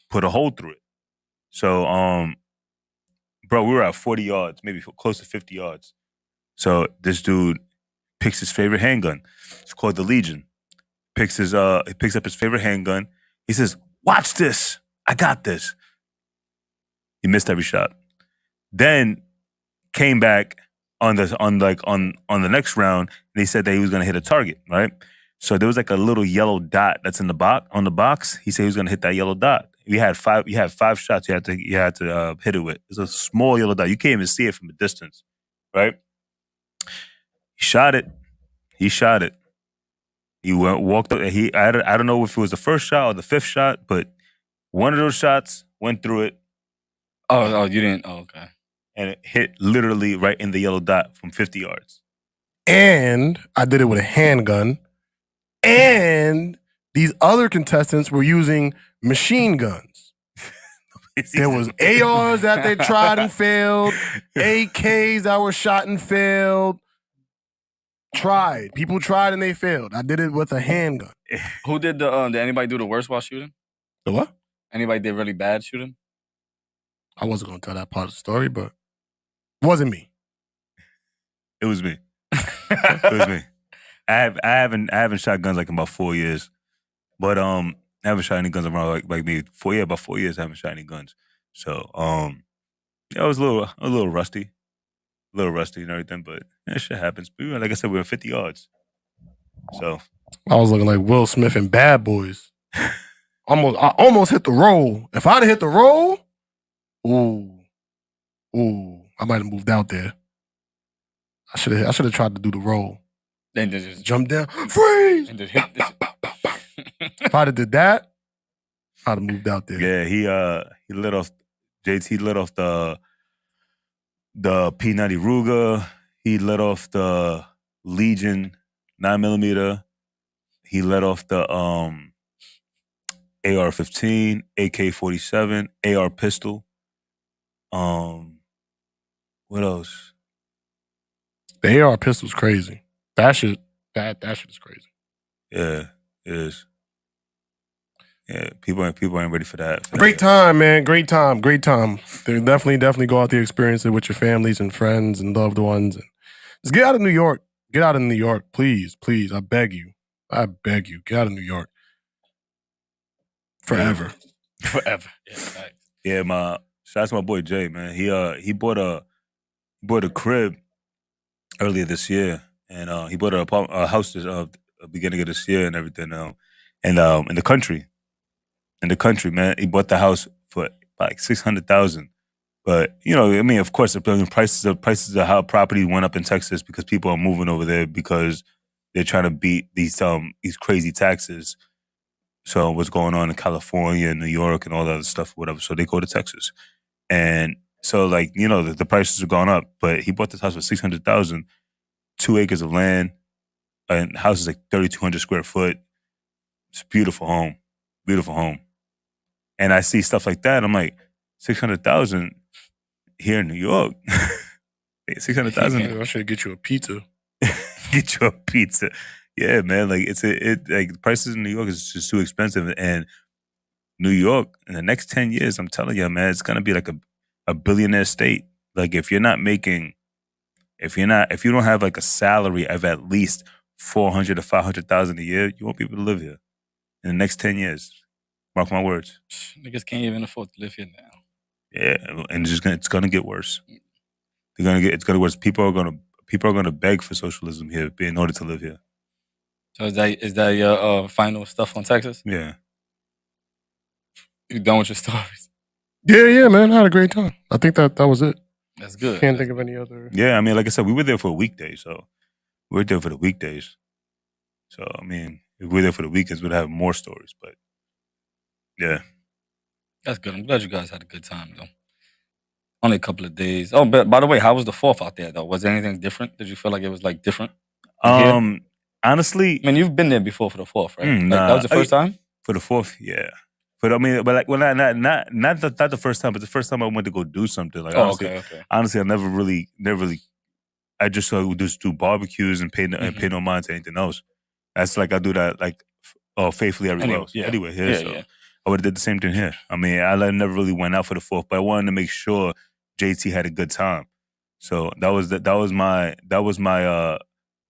put a hole through it. So bro, we were at 40 yards, maybe close to 50 yards. So this dude picks his favorite handgun. It's called the Legion. He picks up his favorite handgun. He says, "Watch this. I got this." He missed every shot. Then came back on the next round, and he said that he was gonna hit a target, right? So there was like a little yellow dot that's in the box on the box. He said he was gonna hit that yellow dot. You had 5 shots you had to hit it with. It's a small yellow dot. You can't even see it from a distance, right? He shot it. He walked up. I don't know if it was the first shot or the 5th shot, but one of those shots went through it. Oh, you didn't. Oh, okay. And it hit literally right in the yellow dot from 50 yards. And I did it with a handgun. And these other contestants were using machine guns. There was ARs that they tried and failed, AKs that were shot and failed. People tried and they failed. I did it with a handgun. Who did did anybody do the worst while shooting? The what? Anybody did really bad shooting? I wasn't going to tell that part of the story, but it wasn't me. It was me. It was me. I haven't shot guns like in about 4 years, but I haven't shot any guns around like me. About 4 years I haven't shot any guns. So I was a little rusty, and everything, but yeah, shit happens. But like I said, we were 50 yards. So I was looking like Will Smith in Bad Boys. I almost hit the roll. If I'd have hit the roll, I might have moved out there. I should have tried to do the roll. Then just jump down, freeze, and just hit this. If I'd have did that, I'd have moved out there. Yeah, he lit off. JT lit off the P90 Ruger. He lit off the Legion 9mm. He lit off the AR-15, AK-47, AR pistol. What else? The AR pistol's crazy. That shit is crazy. Yeah, it is. Yeah, people ain't ready for that. Great time, man. Great time. They definitely go out there, experience it with your families and friends and loved ones. And just get out of New York. Get out of New York, please. I beg you. Get out of New York. Forever. Forever. Yeah, right. Yeah, shout out to my boy Jay, man. He bought a crib earlier this year, and he bought a house this beginning of this year and everything. In the country, man, he bought the house for like $600,000. But of course, the prices of how property went up in Texas because people are moving over there because they're trying to beat these crazy taxes. So what's going on in California and New York and all that other stuff, whatever. So they go to Texas, and so the prices have gone up. But he bought this house for $600,000, 2 acres of land, and the house is like 3,200 square foot. It's a beautiful home. And I see stuff like that. I'm like, $600,000 here in New York. $600,000. I should get you a pizza. Get you a pizza. Yeah, man. Like the prices in New York is just too expensive. And New York in the next 10 years, I'm telling you, man, it's gonna be like a billionaire state. Like if you don't have like a salary of at least $400,000 to $500,000 a year, you won't be able to live here in the next 10 years. Mark my words. Niggas can't even afford to live here now. Yeah, and it's gonna get worse. It's gonna get worse. People are gonna beg for socialism here in order to live here. So is that your final stuff on Texas? Yeah. You done with your stories? Yeah, man. I had a great time. I think that was it. That's good. Can't think of any other. Yeah, I mean, like I said, we were there for a weekday, so we were there for the weekdays. So I mean, if we were there for the weekends, we'd have more stories. But yeah, that's good. I'm glad you guys had a good time, though. Only a couple of days. Oh, but by the way, how was the 4th out there, though? Was there anything different? Did you feel like it was like different? Honestly, I mean, you've been there before for the 4th, right? Like, nah. that was the first time? For the 4th, yeah. But I mean, but like, well, not the first time, but the first time I went to go do something. Like, honestly, honestly, I never really. I just just do barbecues and pay no mind to anything else. That's like I do that like faithfully everywhere else. Yeah. Anyway, here, Yeah, so yeah. I would have did the same thing here. I mean, I never really went out for the 4th, but I wanted to make sure JT had a good time. So that was my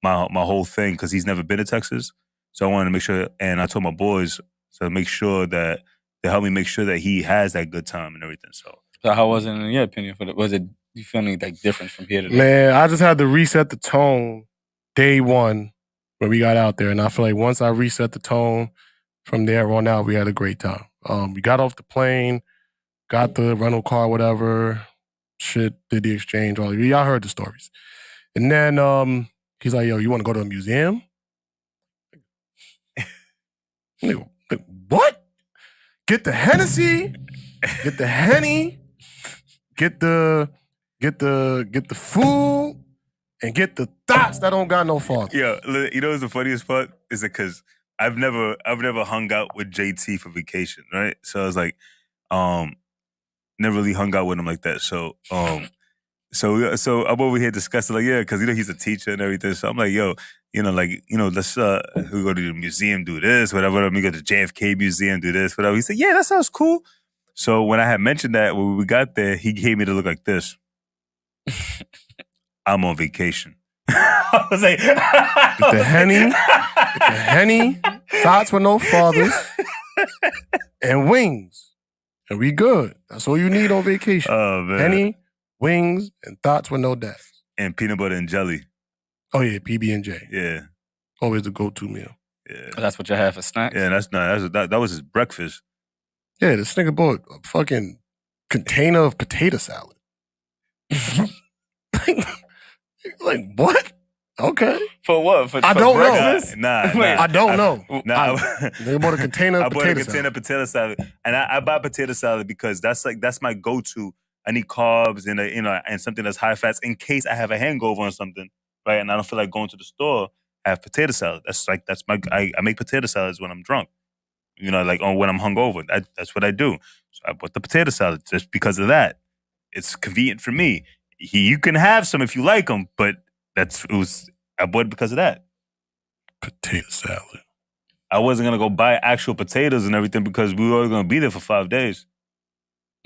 whole thing because he's never been to Texas. So I wanted to make sure, and I told my boys to make sure that they help me make sure that he has that good time and everything. So how was it in your opinion? Was it you feeling like different from here to there? Man, I just had to reset the tone day one when we got out there, and I feel like once I reset the tone from there on out, we had a great time. We got off the plane, got the rental car, whatever. Shit, did the exchange. All y'all heard the stories, and then he's like, "Yo, you want to go to a museum?" Like, what? Get the Hennessy, get the Henny, get the food, and get the thoughts that don't got no father. Yeah, you know what's the funniest part is that because I've never hung out with JT for vacation, right? So I was like, never really hung out with him like that. So so I'm over here discussing like, yeah, because he's a teacher and everything. So I'm like, yo, let's we go to the museum, do this, whatever. Let me go to the JFK museum, do this, whatever. He said, yeah, that sounds cool. So when I had mentioned that when we got there, he gave me to look like this. I'm on vacation. I was like, get the Henny, thoughts with no fathers, and wings. And we good. That's all you need on vacation. Oh, man. Henny, wings, and thoughts with no dads. And peanut butter and jelly. Oh, yeah, PB&J. Yeah. Always the go-to meal. Yeah. That's what you have for snacks? Yeah, that was his breakfast. Yeah, this nigga bought a fucking container of potato salad. Like, what? Okay. For what? I don't breakfast? know. I don't know. They bought a container of potato salad. I bought a container of potato salad. And I buy potato salad because that's my go-to. I need carbs and and something that's high fats in case I have a hangover or something, right? And I don't feel like going to the store. I have potato salad. I make potato salads when I'm drunk. Like when I'm hungover. That's what I do. So I bought the potato salad just because of that. It's convenient for me. You can have some if you like them, but I bought it because of that. Potato salad. I wasn't gonna go buy actual potatoes and everything because we were gonna be there for 5 days.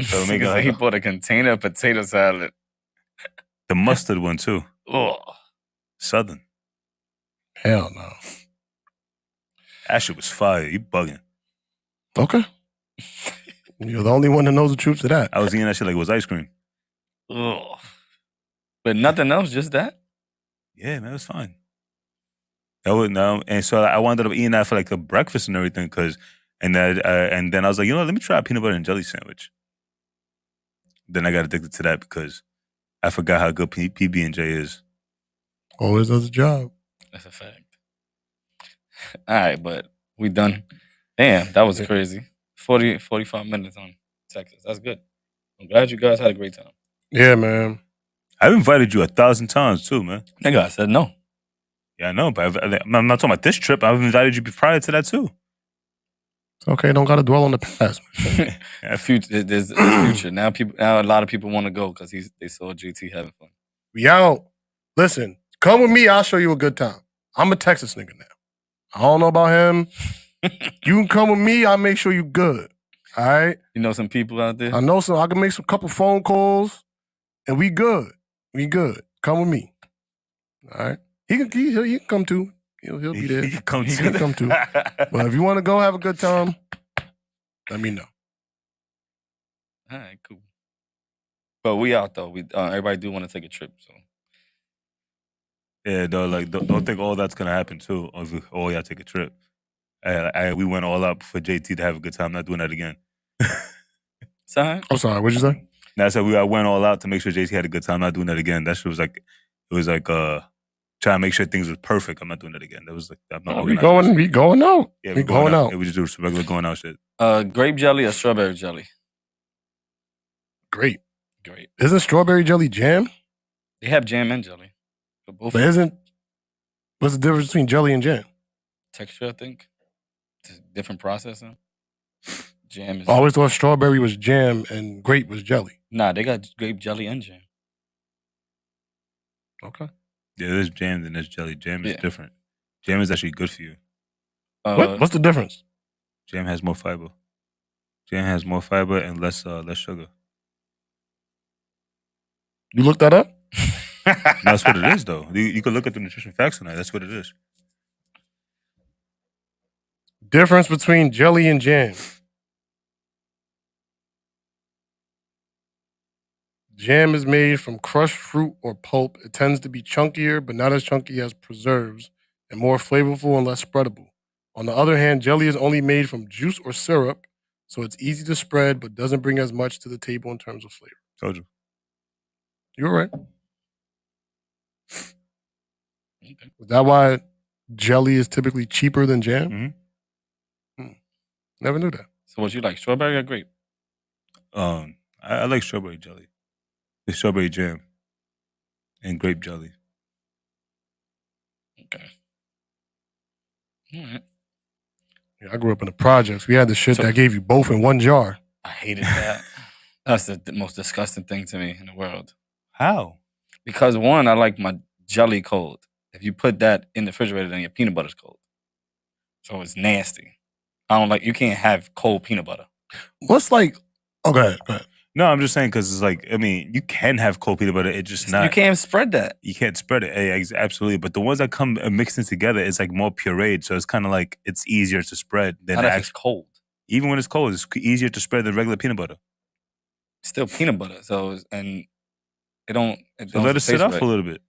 So he bought a container of potato salad. The mustard one too. Oh, Southern. Hell no. That shit was fire. You bugging. Okay. You're the only one that knows the truth to that. I was eating that shit like it was ice cream. ugh. But nothing else, just that? Yeah, man, it was fine. And so I wound up eating that for like a breakfast and everything, and then I was like, let me try a peanut butter and jelly sandwich. Then I got addicted to that because I forgot how good PB&J is. Always does a job. That's a fact. All right, but we done. Damn, that was crazy. 45 minutes on Texas. That's good. I'm glad you guys had a great time. Yeah, man. I've invited you 1,000 times too, man. Nigga, I said no. Yeah, I know, but I'm not talking about this trip. I've invited you prior to that too. It's okay, don't gotta dwell on the past. There's a future. Now a lot of people want to go because they saw JT having fun. We out. Listen, come with me, I'll show you a good time. I'm a Texas nigga now. I don't know about him. You can come with me, I'll make sure you good. All right? You know some people out there? I know some. I can make some couple phone calls, and we good. We good. Come with me. All right? He can come too. He'll be there. He can come too. But if you want to go have a good time, let me know. All right, cool. But we out though. We everybody do want to take a trip, so. Yeah, though, like don't think all that's gonna happen too. Oh, y'all take a trip. We went all out for JT to have a good time. Not doing that again. Sorry? I'm sorry. What'd you say? No, I said I went all out to make sure JT had a good time. Not doing that again. That shit was like trying to make sure things was perfect. I'm not doing that again. That was like I'm not. We going out. Yeah, we going out. Yeah, we just do some regular going out shit. Grape jelly or strawberry jelly? Great. Isn't strawberry jelly jam? They have jam and jelly. But isn't What's the difference between jelly and jam? Texture, I think. It's different processing. Jam is... I always thought strawberry was jam and grape was jelly. Nah, they got grape jelly and jam. Okay. Yeah, there's jam and there's jelly. Jam is different. Jam is actually good for you. What's the difference? Jam has more fiber. Jam has more fiber and less sugar. You looked that up? No, that's what it is, though. You can look at the nutrition facts on that. That's what it is. Difference between jelly and jam. Jam is made from crushed fruit or pulp. It tends to be chunkier, but not as chunky as preserves, and more flavorful and less spreadable. On the other hand, jelly is only made from juice or syrup, so it's easy to spread, but doesn't bring as much to the table in terms of flavor. Told you. You're right. Okay. Is that why jelly is typically cheaper than jam? Mm-hmm. Never knew that. So what you like, strawberry or grape? I like strawberry jelly. The strawberry jam and grape jelly. Okay. All right. Yeah, I grew up in the projects. We had the shit that gave you both in one jar. I hated that. That's the most disgusting thing to me in the world. How? Because one, I like my jelly cold. If you put that in the refrigerator, then your peanut butter's cold. So it's nasty. I don't like, you can't have cold peanut butter. What's like, okay, go ahead. No, I'm just saying because it's like, I mean, you can have cold peanut butter. It's just not. You can't spread that. You can't spread it. Absolutely. But the ones that come mixed in together, it's like more pureed. So it's kind of like, it's easier to spread than it's cold. Even when it's cold, it's easier to spread than regular peanut butter. Still peanut butter. So, and it don't. So let it sit off a little bit.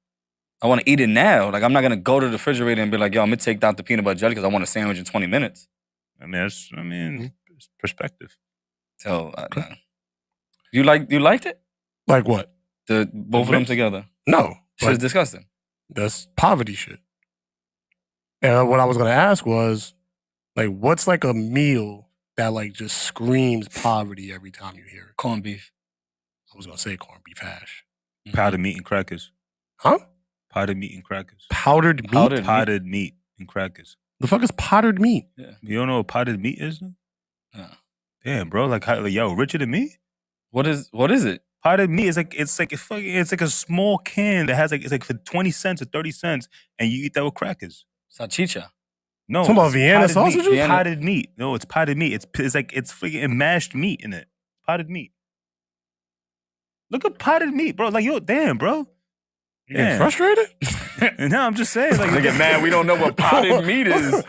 I want to eat it now. Like, I'm not going to go to the refrigerator and be like, yo, I'm going to take out the peanut butter jelly because I want a sandwich in 20 minutes. I mean, it's perspective. So, you liked it? Like what? Both of them together? No. It's disgusting. That's poverty shit. And what I was going to ask was, like, what's like a meal that like just screams poverty every time you hear it? Corned beef. I was going to say corned beef hash. Powdered meat and crackers. Huh? Powdered meat and crackers. Powdered meat? Potted meat and crackers. The fuck is powdered meat? Yeah. You don't know what potted meat is? No. Damn, bro. Like yo, richer than me? What is it? Potted meat is it's like a small can that has it's like for 20 cents or 30 cents, and you eat that with crackers. Salchicha. No, talking about Vienna sausages? Potted meat. No, it's potted meat. It's like it's freaking mashed meat in it. Potted meat. Look at potted meat, bro. Like yo, damn, bro. Yeah, frustrated? No, I'm just saying. Like, nigga, man, we don't know what potted meat is.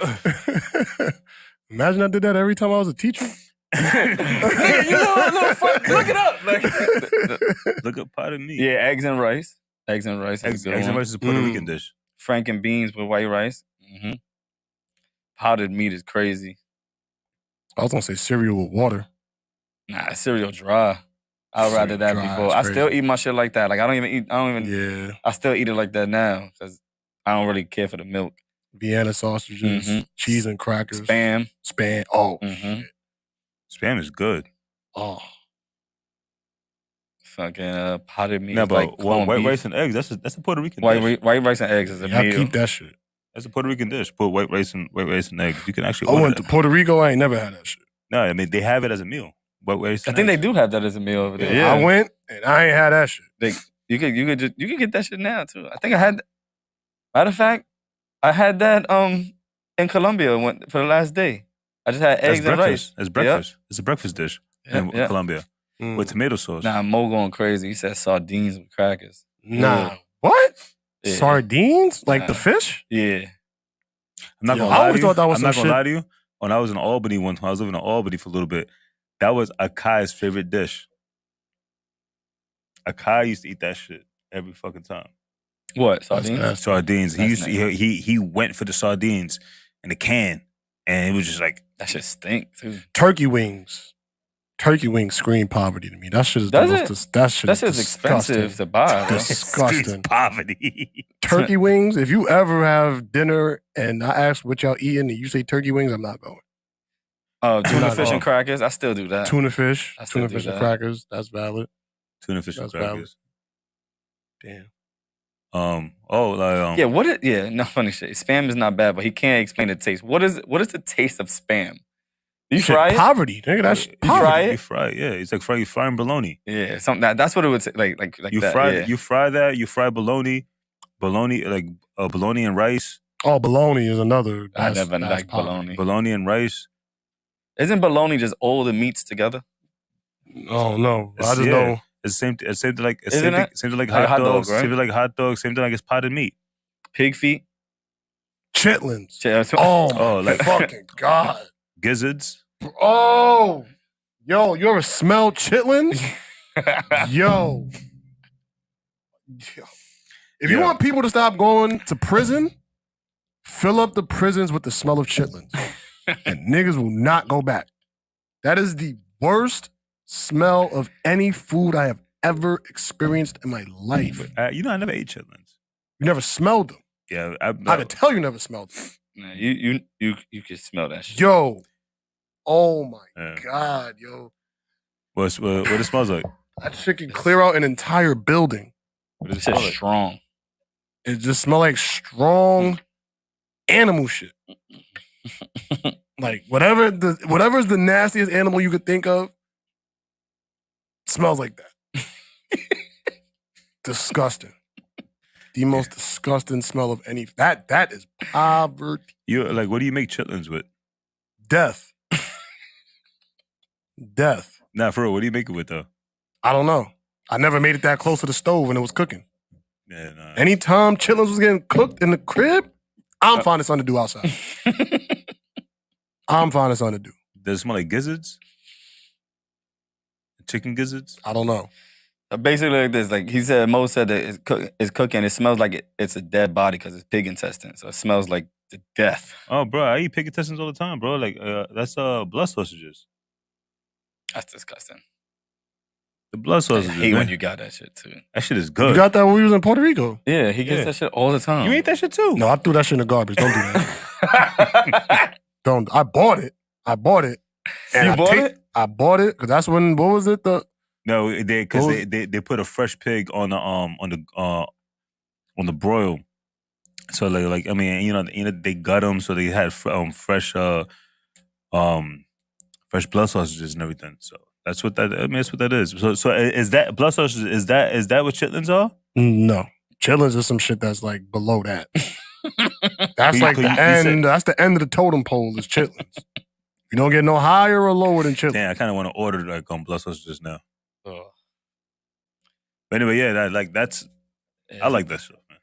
Imagine I did that every time I was a teacher. Nigga, you know, look it up. Like, look at potted meat. Yeah, eggs and rice. Eggs and rice. Eggs and rice is a Puerto Rican dish. Frank and beans with white rice. Mm-hmm. Powdered meat is crazy. I was gonna say cereal with water. Nah, cereal dry. I'd rather that before. I still eat my shit like that. Like I don't even. Yeah. I still eat it like that now because I don't really care for the milk. Vienna sausages, cheese and crackers, Spam. Oh, shit. Spam is good. Oh, fucking potted meat. No, but like white rice and eggs. That's a Puerto Rican dish. White rice and eggs is a meal. I keep that shit. That's a Puerto Rican dish. Put white rice and eggs. You can actually. I went to Puerto Rico. I ain't never had that shit. No, I mean they have it as a meal. I think they do have that as a meal over there. Yeah. I went and I ain't had that shit. You could get that shit now too. I think I had. Matter of fact, I had that in Colombia for the last day. I just had eggs and rice. That's breakfast. Yep. It's a breakfast dish in Colombia with tomato sauce. Nah, Mo going crazy. He said sardines with crackers. Nah, what? Yeah. Sardines like the fish? Yeah. I'm not gonna lie. I always thought that was some shit. I'm not gonna lie to you. When I was in Albany one time, I was living in Albany for a little bit. That was Akai's favorite dish. Akai used to eat that shit every fucking time. What? Sardines? Sardines. He went for the sardines in a can, and it was just like that shit stink too. Turkey wings. Turkey wings scream poverty to me. That shit is that shit is expensive to buy. Disgusting. Poverty. Turkey wings. If you ever have dinner and I ask what y'all eating and you say turkey wings, I'm not going. Tuna fish and crackers. I still do that. Tuna fish and crackers. That's valid. Tuna fish and crackers. Damn. Yeah, no funny shit. Spam is not bad, but he can't explain the taste. What is the taste of spam? You Shit, fry it? poverty, nigga. That's You poverty. fry it? You fry it, yeah. It's like frying bologna. Yeah, something that's what it would say, like You that. fry Yeah. you fry that. You fry bologna like bologna and rice. Oh, bologna is another. I That's, never that's liked poverty. bologna. Bologna and rice. Isn't bologna just all the meats together? Oh no, I just Yeah. know. It's the same thing like Isn't it? same thing like Like hot hot dog, dogs. right? Same thing like hot dogs. Same thing like it's potted meat. Pig feet. Chitlins. Oh, Oh my like- fucking god. Gizzards. Oh, yo, you ever smell chitlins? Yo. If you Yeah. want people to stop going to prison, fill up the prisons with the smell of chitlins. And niggas will not go back. That is the worst smell of any food I have ever experienced in my life. I never ate chitlins. You never smelled them. Yeah, I can tell you never smelled them. Nah, you can smell that shit. Yo. Oh my Yeah. God, yo. What it smells like? That shit can clear out an entire building. What does This it smell shit's like? strong. It just smell like strong animal shit. Like whatever's the nastiest animal you could think of, smells like that. Disgusting. The most disgusting smell of any. That is poverty. What do you make chitlins with? Death. Death. Nah, for real. What do you make it with though? I don't know. I never made it that close to the stove when it was cooking. Yeah, nah. Anytime chitlins was getting cooked in the crib, I'm finding something to do outside. I'm finding something to do. Does it smell like gizzards? Chicken gizzards? I don't know. Basically like this. Like he said, Mo said that it's cooking. It smells like it's a dead body because it's pig intestine. So it smells like the death. Oh, bro, I eat pig intestines all the time, bro. Like, that's blood sausages. That's disgusting. The blood I sausages. hate man. when you got that shit too. That shit is You good. got that when we was in Puerto Rico? Yeah, he gets Yeah. that shit all the time. You ate that shit too? No, I threw that shit in the garbage. Don't do that. Don't. I bought it. You I bought it? I bought it because that's when. What was it? No, they What they put a fresh pig on the broil. So like I mean they gut them, so they had fresh blood sausages and everything. So that's what that's what that is. So is that blood sausages? Is that what chitlins are? No, chitlins is some shit that's like below that. That's You- like you the said- end. That's the end of the totem pole. Is chitlins. You don't get no higher or lower than chitlins. Damn, I kind of want to order like blood sausages now. Ugh. But anyway, yeah, that's I like that shit, man.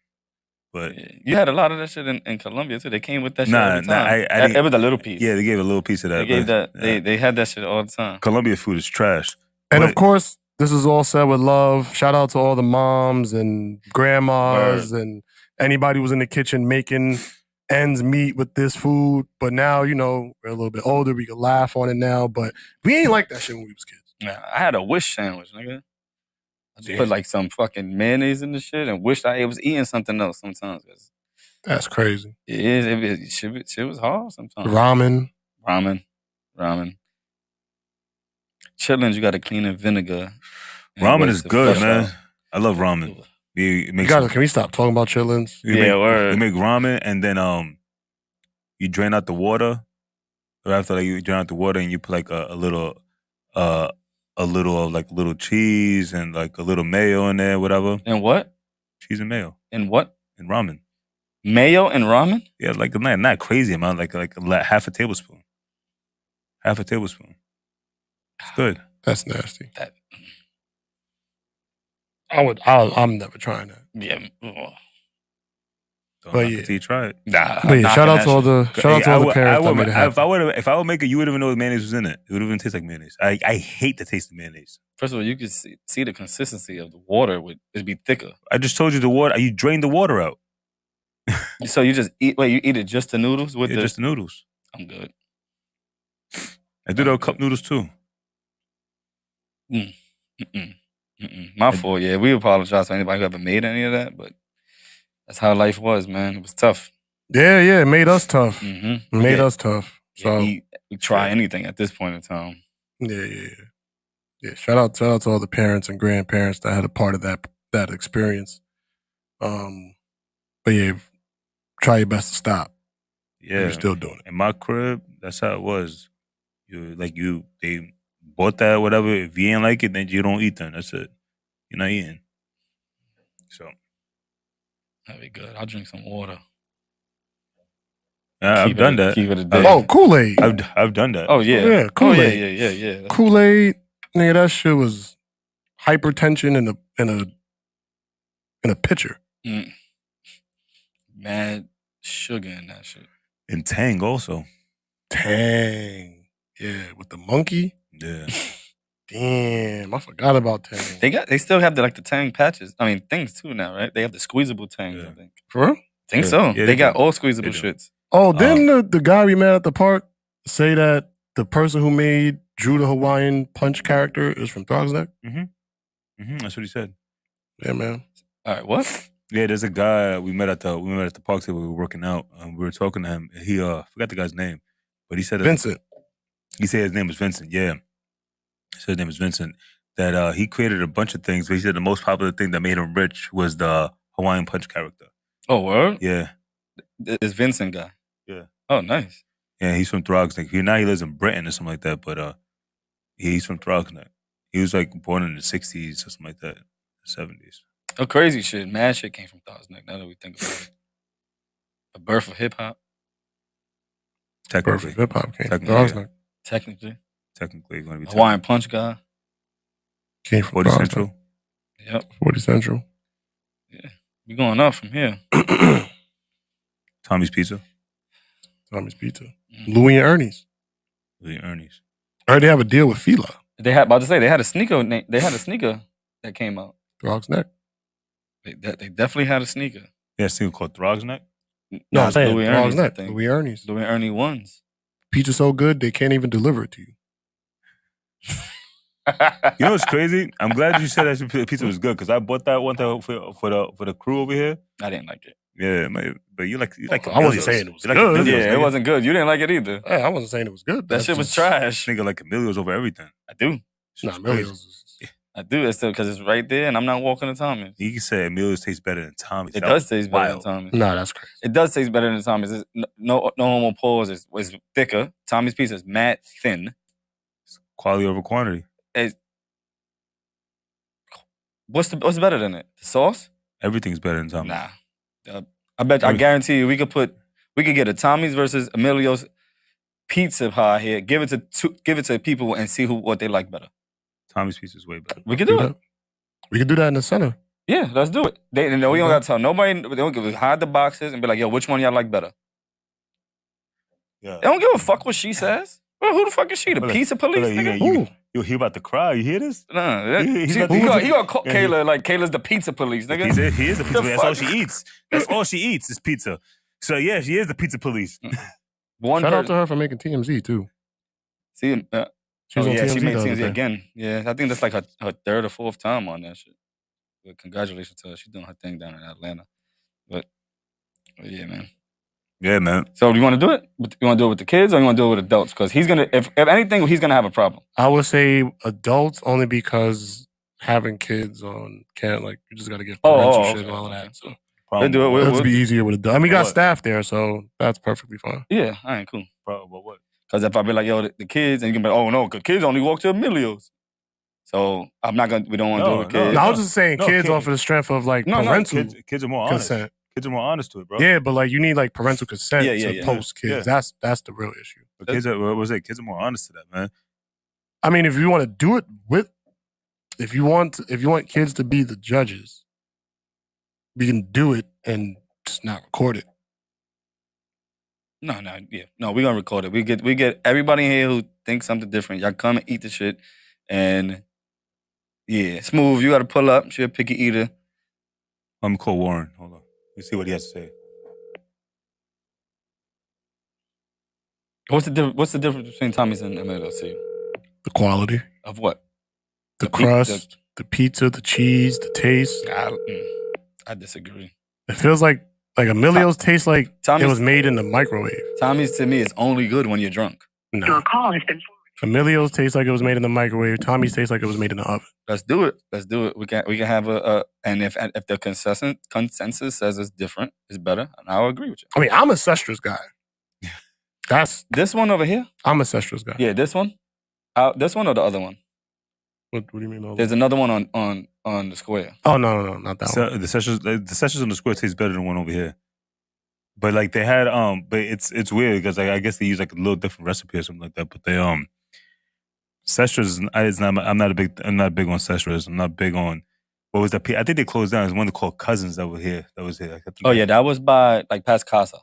But Yeah. You had a lot of that shit in Colombia too. They came with that shit Nah, all the nah, time. I didn't- It was a little piece. yeah, they gave a little piece of that. they gave but, that. yeah. They had that shit all the time. Colombia food is trash. And But- of course, this is all said with love. Shout out to all the moms and grandmas and anybody who's in the kitchen making ends meet with this food. But now, we're a little bit older. We can laugh on it now. But we ain't like that shit when we was kids. Yeah, I had a wish sandwich, nigga. I just Damn. put like some fucking mayonnaise in the shit and wished I was eating something else sometimes. 'Cause That's crazy. shit was hard sometimes. Ramen. Ramen. Chitlins, you got to clean in vinegar. and Ramen wait is to good, flush man. out. I love ramen. We make Can we stop talking about chitlins? word. we make ramen and then you drain out the water. Or after you drain out the water and you put like a little of like little cheese and like a little mayo in there, whatever. And what? Cheese and mayo And what? and ramen. Mayo and ramen? Yeah, like not crazy amount, like half a tablespoon. Half a tablespoon. It's good. That's nasty. That- I'm never trying that. Yeah. Don't But knock yeah. it till you try it. Nah. But yeah, knocking shout out that to all shit. the parents that made it happen. If I would make it, you wouldn't even know the mayonnaise was in it. It would even taste like mayonnaise. I hate the taste of mayonnaise. First of all, you can see the consistency of the water. It'd be thicker. I just told you the water. You drain the water out. So you just eat. Wait, you eat it just the noodles with Yeah, the? just the noodles. I'm good. I do the cup noodles too. My fault. Yeah, we apologize to anybody who ever made any of that, but that's how life was, man. It was tough. Yeah, it made us tough. Mm-hmm. It made us tough. So we try anything at this point in time. yeah. Shout out to all the parents and grandparents that had a part of that experience. But yeah, try your best to stop. Yeah, You're still doing it. In my crib, that's how it was. They bought that whatever. If you ain't like it, then you don't eat them. That's it. You're not eating. So That'd be good. I'll drink some water. I've done that. Keep it a day. Oh, Kool-Aid. I've done that. Oh yeah. Yeah, Kool-Aid. Oh, yeah. Kool-Aid, nigga, that shit was hypertension in a pitcher. Mm. Mad sugar in that shit. And Tang also. Tang. Yeah, with the monkey. Yeah. Damn, I forgot about Tang. They still have the Tang patches. I mean things too now, right? They have the squeezable Tangs, Yeah. I think. For real? Think Yeah. so. Yeah, they got do. all squeezable They do. shits. Oh, didn't the guy we met at the park say that the person who made Drew the Hawaiian Punch character is from Throg's Neck? That's what he said. Yeah, man. All right, what? Yeah, there's a guy we met at the park table. We were working out. We were talking to him. He forgot the guy's name, but he said Vincent. He said his name was Vincent. Yeah, he said his name was Vincent. That he created a bunch of things, but he said the most popular thing that made him rich was the Hawaiian Punch character. Oh, word? Yeah, It's Vincent guy. Yeah. Oh, nice. yeah, he's from Throg's Neck. Now he lives in Britain or something like that. But he's from Throg's Neck. He was like born in the '60s or something like that, '70s. Oh, crazy shit. Mad shit came from Thoughts Neck, now that we think about it. The birth of hip hop, Technically, Perfect hip hop came from Technically, Throg's yeah. Neck. technically going to be Hawaiian Punch guy. Came from 40 Throg's Central. Neck. Yep. 40 Central. We going up from here. Tommy's Pizza. Tommy's Pizza. Mm. Louis and Ernie's. Louis Ernie's. I heard they have a deal with Fila. They had about to say they had a sneaker. They had a sneaker that came out. Throg's Neck. They definitely had a sneaker. Yeah, it's called Throg's Neck. No, I'm it's saying Louis Throg's Ernie's, I Neck. think. Louis Ernie's. Louis Ernie ones. Pizza's so good they can't even deliver it to you. You know what's crazy? I'm glad you said that your pizza was good because I bought that one time for the crew over here. I didn't like it. Yeah, but you like I wasn't saying it was good. Emilio's, Yeah, it nigga. wasn't good. You didn't like it either. Hey, I wasn't saying it was good. That shit was trash. Nigga like Emilio's over everything. I do. Nah, Emilio's. I do. It's still because it's right there, and I'm not walking to Tommy's. You can say Emilio's tastes better than Tommy's. It That does was taste better wild. than Tommy's. Nah, that's crazy. It does taste better than Tommy's. It's no homo pause. It's thicker. Tommy's pizza is mad thin. Quality over quantity. What's better than it? The sauce? Everything's better than Tommy's. Nah. I guarantee you, we could get a Tommy's versus Emilio's pizza pie here. Give it to people and see what they like better. Tommy's pizza is way better. We could do it. We could do that in the center. Yeah, let's do it. We don't got to tell nobody. They don't give hide the boxes and be like, yo, which one y'all like better? Yeah. They don't give a fuck what she says. Well, who the fuck is she? The Look, pizza police, look, nigga? He about to cry. You hear this? Nah, He he about to- gonna call Yeah, Kayla like Kayla's the pizza police, nigga. He is the pizza The police. That's all fuck? she eats. That's all she eats is pizza. So yeah, she is the pizza police. One Shout out person. to her for making TMZ too. See, She was on she TMZ made the other TMZ day. again. Yeah, I think that's like her third or fourth time on that shit. But congratulations to her. She's doing her thing down in Atlanta. But yeah, man. Yeah, man. So do you want to do it? You want to do it with the kids or you want to do it with adults? Because he's gonna, if anything, he's gonna have a problem. I would say adults only because having kids on can't like you just gotta get parental shit and all that. So We'll do it. it'll We'll- be easier with adults. I mean, we got What? staff there, so that's perfectly fine. Yeah, all right, cool. Bro, but what? Because if I be like, yo, the kids, and you can be like, oh no, because kids only walk to Emilio's. So we don't want to do it with No, kids. No, I was just saying No, kids kid- off of the strength of like No, parental Kids are more honest. consent. Kids are more honest to it, bro. Yeah, but like you need like parental consent Yeah, to yeah. post kids. Yeah. That's the real issue. But kids are, what was it? Kids are more honest to that, man. I mean, if you want to do it with, if you want kids to be the judges, we can do it and just not record it. No, we're gonna record it. We get everybody in here who thinks something different. Y'all come and eat the shit. And yeah, Smooth, you gotta pull up. She a picky eater. Let me call Warren. Hold on. Let's see what he has to say. What's the difference between Tommy's and Emilio's to you? The quality, Of what? the The pi- crust, the pizza, the cheese, the taste. I disagree. It feels like Emilio's tastes like Tommy's- it was made in the microwave. Tommy's to me is only good when you're drunk. No, Your call has been Familio's tastes like it was made in the microwave. Tommy's tastes like it was made in the oven. Let's do it. We can have and if the consensus says it's different, it's better, and I'll agree with you. I mean, I'm a Cestra's guy. That's This one over here. I'm a Cestra's guy. Yeah, this one. This one or the other one? What do you mean? There's another one on the square. Oh no, not that one. The sessions on the square tastes better than one over here. But like they had but it's weird because I guess they use like a little different recipe or something like that. But they Cestra's I'm not big on Cestra's. I'm not big on what was that? I think they closed down. There's one called Cousins that was here. Oh yeah, that was by like past Casa.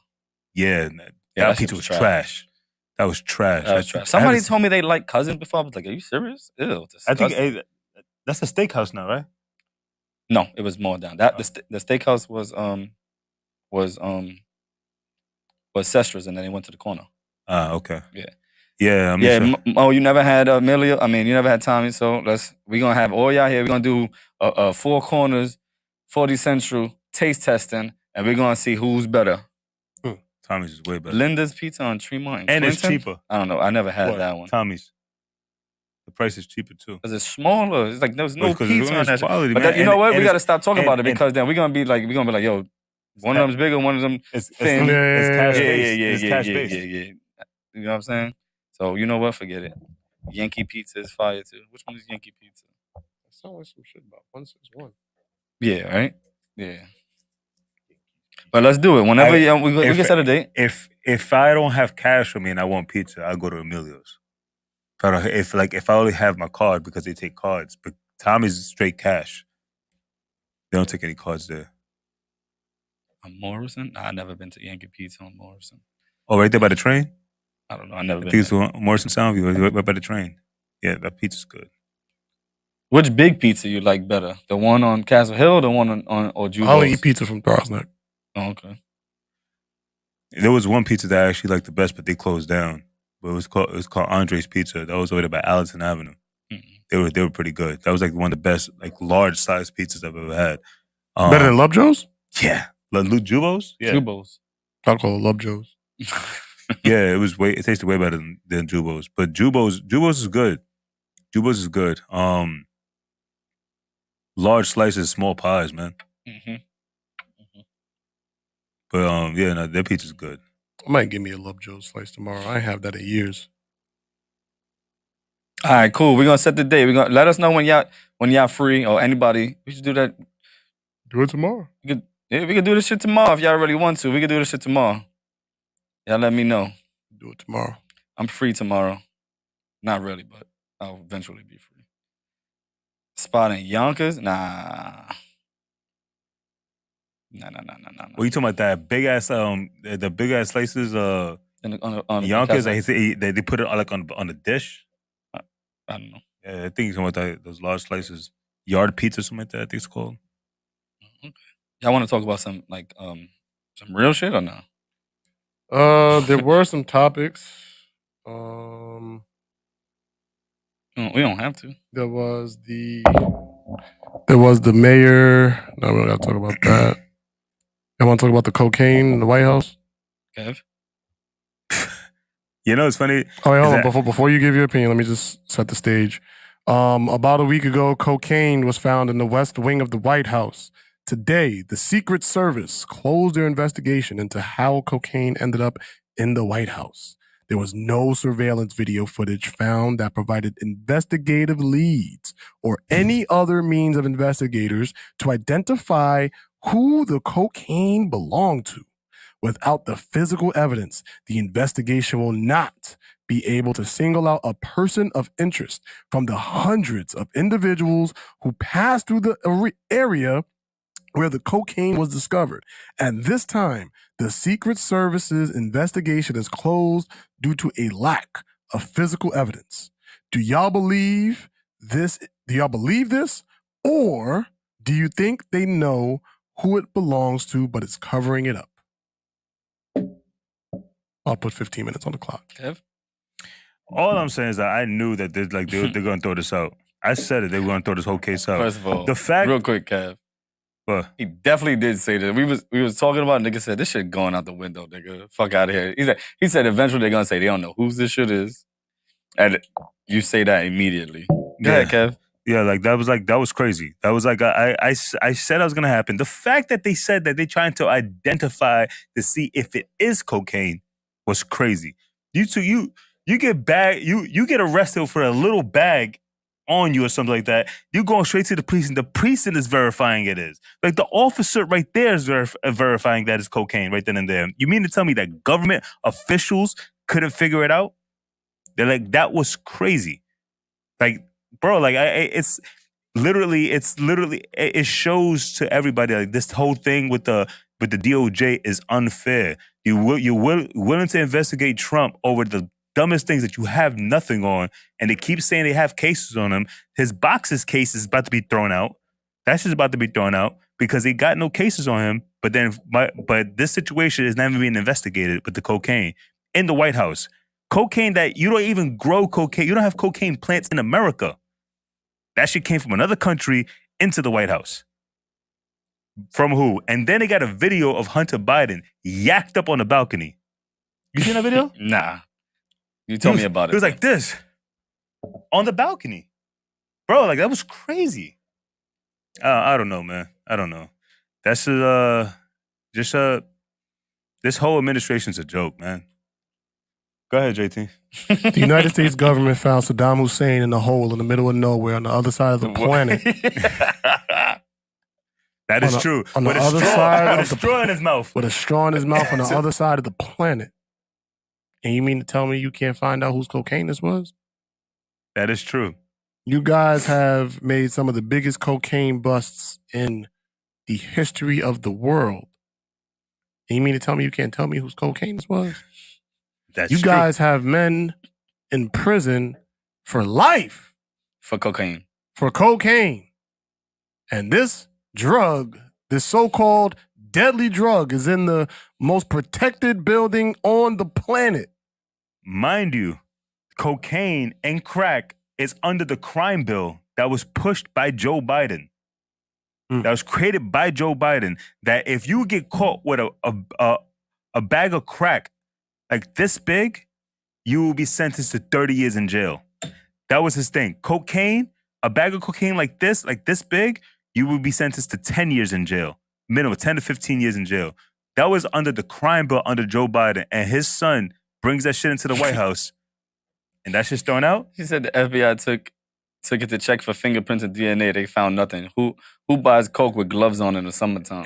Yeah, that pizza was trash. That was trash. Somebody told me they like Cousins before. I was like, are you serious? Ew, I think that's a steakhouse now, right? No, it was more down. That the steakhouse was Cestra's, and then they went to the corner. Okay. Yeah. Yeah, you never had Emilio. I mean, you never had Tommy. So we're gonna have all y'all here. We're gonna do a 4 corners, 40 Central taste testing, and we're gonna see who's better. Tommy's is way better. Linda's Pizza on Tremont, and it's cheaper. I don't know. I never had that one. Tommy's. The price is cheaper too. Because it's smaller. It's like there's no pizza on that. Quality, but you know what? We got to stop talking about it because then we're gonna be like, yo, one of them's bigger, one of them thin. It's cash based. Yeah. It's cash based. You know what I'm saying? So you know what? Forget it. Yankee Pizza is fire too. Which one is Yankee Pizza? I saw some shit about 161. Yeah, right. Yeah. But let's do it. Whenever we can set a date. If I don't have cash with me and I want pizza, I'll go to Emilio's. If I only have my card because they take cards, but Tommy's straight cash. They don't take any cards there. On Morrison? Nah, I've never been to Yankee Pizza on Morrison. Oh, right there by the train? I don't know. I never been. I think it's Morrison Soundview, right by the train. Yeah, that pizza's good. Which big pizza you like better? The one on Castle Hill, or the one on or Jubo's? I only eat pizza from Throw's Neck. Oh, okay. There was one pizza that I actually liked the best, but they closed down. But it was called Andre's Pizza. That was over there by Allison Avenue. Mm-hmm. They were pretty good. That was like one of the best like large size pizzas I've ever had. Better than Love Joe's? Yeah, Jubo's. Yeah, Jubo's. I'll call it Love Joe's. Yeah, it tasted way better than Jubo's. But Jubo's is good. Jubo's is good. Large slices, small pies, man. Mm-hmm. But their pizza's good. I might give me a Love Joe's slice tomorrow. I ain't have that in years. All right, cool. We're gonna set the date. We're gonna let us know when y'all free or anybody. We should do that. Do it tomorrow. We could do this shit tomorrow if y'all really want to. We could do this shit tomorrow. Y'all let me know. Do it tomorrow. I'm free tomorrow. Not really, but I'll eventually be free. Spot in Yonkers? Nah. Nah. What you talking about? That big ass the big ass slices on Yonkers? They put it like on the dish. I don't know. Yeah, I think you're talking about those large slices, yard pizza, or something like that. I think it's called. Okay. Y'all want to talk about some real shit or no? There were some topics. We don't have to. There was the mayor. No, we don't got to talk about that. I want to talk about the cocaine in the White House. Kev? You know, it's funny. Oh, wait, hold on. Before you give your opinion, let me just set the stage. About a week ago, cocaine was found in the West Wing of the White House. Today, the Secret Service closed their investigation into how cocaine ended up in the White House. There was no surveillance video footage found that provided investigative leads or any other means of investigators to identify who the cocaine belonged to. Without the physical evidence, the investigation will not be able to single out a person of interest from the hundreds of individuals who passed through the area where the cocaine was discovered. At this time, the Secret Service's investigation is closed due to a lack of physical evidence. Do y'all believe this? Or do you think they know who it belongs to, but it's covering it up? I'll put 15 minutes on the clock. Kev? All I'm saying is that I knew that they're going to throw this out. I said it. They were going to throw this whole case out. First of all, the fact, real quick, Kev. What? He definitely did say that. We was talking about it, nigga said, this shit going out the window, nigga. Fuck out of here. He said eventually they're going to say they don't know whose this shit is. And you say that immediately. Go ahead, Kev. Yeah, that was crazy. That was like I said that was gonna happen. The fact that they said that they're trying to identify to see if it is cocaine was crazy. You get arrested for a little bag on you or something like that. You going straight to the police and the precinct is verifying it is. Like the officer right there is verifying that it's cocaine right then and there. You mean to tell me that government officials couldn't figure it out? They're like, that was crazy. Like, bro, like it's literally it shows to everybody like this whole thing with the DOJ is unfair. You're willing to investigate Trump over the dumbest things that you have nothing on, and they keep saying they have cases on him. His boxes case is about to be thrown out. That's just about to be thrown out because they got no cases on him. But this situation is never being investigated with the cocaine in the White House. Cocaine that you don't even grow cocaine. You don't have cocaine plants in America. That shit came from another country into the White House. From who? And then they got a video of Hunter Biden yacked up on the balcony. You seen that video? Nah. You told me about it. It was like this. On the balcony. Bro, like that was crazy. I don't know, man. I don't know. That's this whole administration's a joke, man. Go ahead, JT. The United States government found Saddam Hussein in a hole in the middle of nowhere on the other side of the planet. That is true. On the other side with a straw in his mouth. With a straw in his mouth on the other side of the planet. And you mean to tell me you can't find out whose cocaine this was? That is true. You guys have made some of the biggest cocaine busts in the history of the world. And you mean to tell me you can't tell me whose cocaine this was? That's you true. guys have men in prison for life. For cocaine. For cocaine. And this drug, this so-called deadly drug, is in the most protected building on the planet. Mind you, cocaine and crack is under the crime bill that was pushed by Joe Biden. That was created by Joe Biden. That if you get caught with a bag of crack like this big, you will be sentenced to 30 years in jail. That was his thing. Cocaine, a bag of cocaine like this big, you will be sentenced to 10 years in jail. Minimum, 10 to 15 years in jail. That was under the crime bill under Joe Biden. And his son brings that shit into the White House. And that shit's thrown out? He said the FBI took it to check for fingerprints and DNA. They found nothing. Who buys coke with gloves on in the summertime?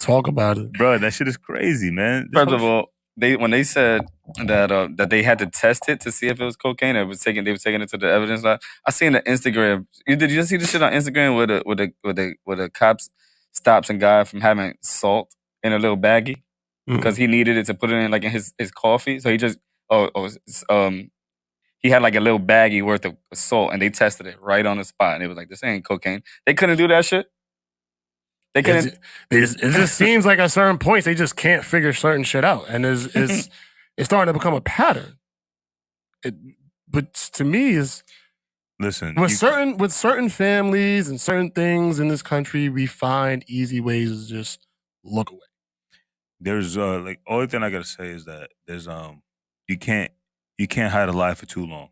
Talk about it. Bro, that shit is crazy, man. First of all, when they said that they had to test it to see if it was cocaine, they were taking it to the evidence lab. I seen the Instagram. Did you see the shit on Instagram where the cops stops a guy from having salt in a little baggie because he needed it to put it in like in his coffee. So he just he had like a little baggie worth of salt, and they tested it right on the spot, and they was like, "This ain't cocaine." They couldn't do that shit. They couldn't. It just seems like at certain points they just can't figure certain shit out, and it's starting to become a pattern. But to me, is listen with certain families and certain things in this country, we find easy ways to just look away. There's like only thing I gotta say is that there's you can't hide a lie for too long.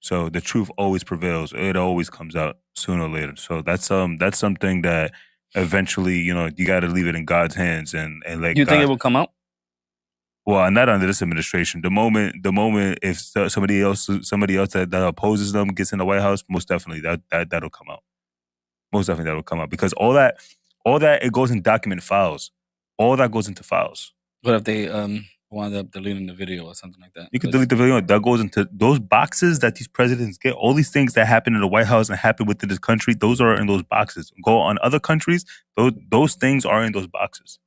So the truth always prevails. It always comes out sooner or later. So that's something that eventually, you got to leave it in God's hands and let You God, think it will come out? Well, not under this administration. The moment if somebody else that opposes them gets in the White House, most definitely that'll come out. Most definitely that'll come out because all that it goes in document files. All that goes into files. What if they wind up deleting the video or something like that? You can delete the video. That goes into those boxes that these presidents get. All these things that happen in the White House and happen within this country, those are in those boxes. Go on other countries, those things are in those boxes.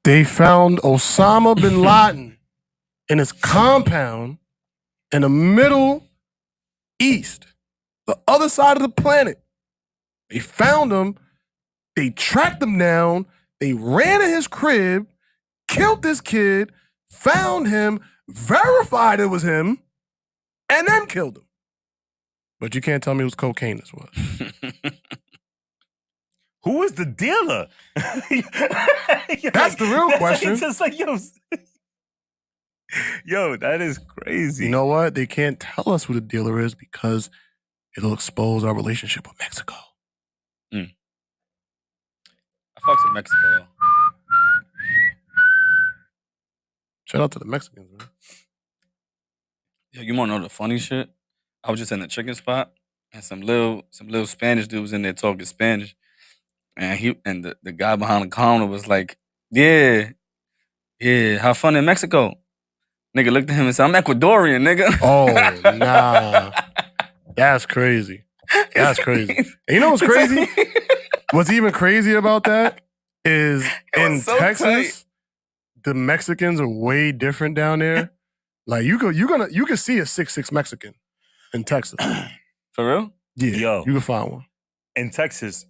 They found Osama bin Laden in his compound in the Middle East, the other side of the planet. They found him. They tracked him down. They ran to his crib, killed this kid, found him, verified it was him, and then killed him. But you can't tell me it was cocaine this was. Who is the dealer? That's the real question. It's just like, Yo, that is crazy. You know what? They can't tell us who the dealer is because it'll expose our relationship with Mexico. I fucks with Mexico, though. Shout out to the Mexicans, man. Yo, you wanna know the funny shit? I was just in the chicken spot, and some little Spanish dude was in there talking Spanish, and the guy behind the counter was like, "Yeah, have fun in Mexico." Nigga looked at him and said, "I'm Ecuadorian, nigga." Oh, nah. That's crazy. That's crazy. And you know what's crazy? What's even crazier about that is in so Texas, tight. the Mexicans are way different down there. Like you can see a 6'6" Mexican in Texas. For real? Yeah, Yo. you can find one In Texas,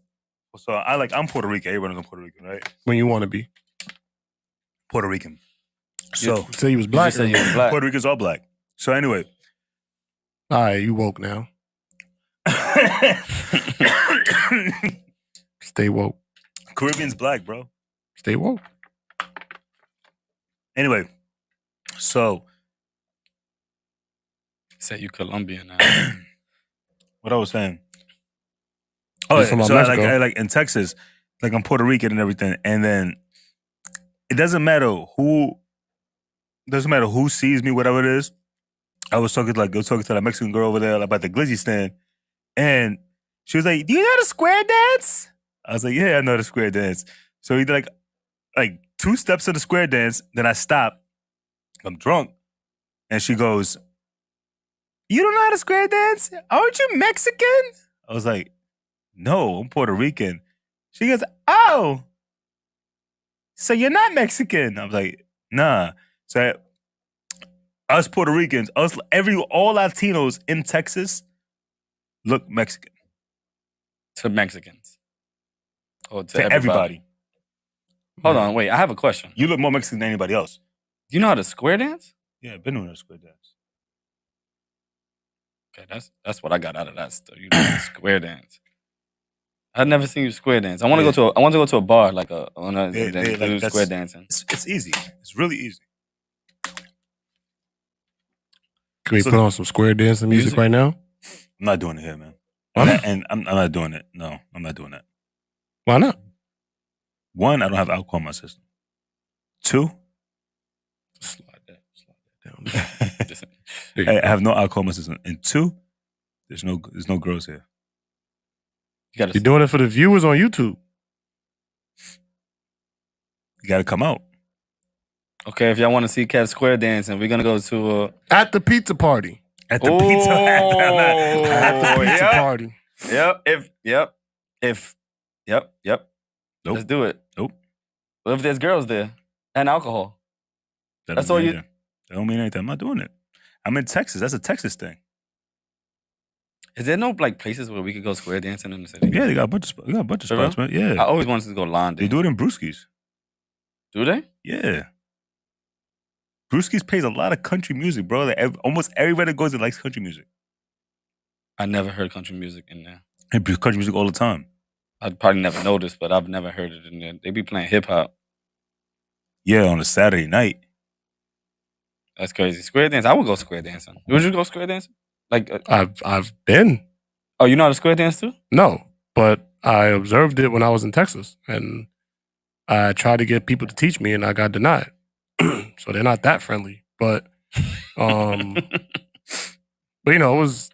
so I'm Puerto Rican. Everyone knows I'm Puerto Rican, right? when you want to be. Puerto Rican. So Say you was black. You was black. Puerto Ricans are black. So anyway. All right, you woke now. Stay woke. Caribbean's black, bro. Stay woke. Anyway, so Say you Colombian now. what I was saying. Oh, You're from so Mexico. I like in Texas, like I'm Puerto Rican and everything, and then it doesn't matter who sees me, whatever it is. I was talking to that Mexican girl over there about the glizzy stand, and she was like, "Do you know how to square dance?" I was like, "Yeah, I know how to square dance." So he did like 2 steps of the square dance, then I stop. I'm drunk, and she goes, "You don't know how to square dance? Aren't you Mexican?" I was like, "No, I'm Puerto Rican." She goes, "Oh, so you're not Mexican?" I was like, "Nah." So us Puerto Ricans, all Latinos in Texas look Mexican. To Mexicans. Or to To everybody. Hold on, wait. I have a question. You look more Mexican than anybody else. Do you know how to square dance? Yeah, I've been doing a square dance. Okay, that's what I got out of that stuff. You know how to square dance. I've never seen you square dance. I want to go to a bar like square dancing. It's easy. It's really easy. Can we put on some square dancing music right now? I'm not doing it here, man. And I'm not doing it. No, I'm not doing that. Why not? 1, I don't have alcohol in my system. 2, Slide that down. I have no alcohol in my system. And 2, there's no girls here. You're doing it for the viewers on YouTube. You gotta come out. Okay, if y'all want to see Kev square dancing, we're gonna go to at the pizza party. At the pizza party. Yep. Nope. Let's do it. Nope. What if there's girls there and alcohol? That's all you. That don't mean anything. I'm not doing it. I'm in Texas. That's a Texas thing. Is there no like places where we could go square dancing in the city? Yeah, they got a bunch of spots, man. Yeah. I always wanted to go line dancing. They do it in Brewskis. Do they? Yeah. Brewskis plays a lot of country music, bro. Like, almost everybody that goes there likes country music. I never heard country music in there. They play country music all the time. I'd probably never noticed, but I've never heard it in there. They be playing hip hop. Yeah, on a Saturday night. That's crazy. Square dance. I would go square dancing. Would you go square dancing? Like I've been. Oh, you know how to square dance too? No, but I observed it when I was in Texas, and I tried to get people to teach me, and I got denied. So they're not that friendly, but but you know, it was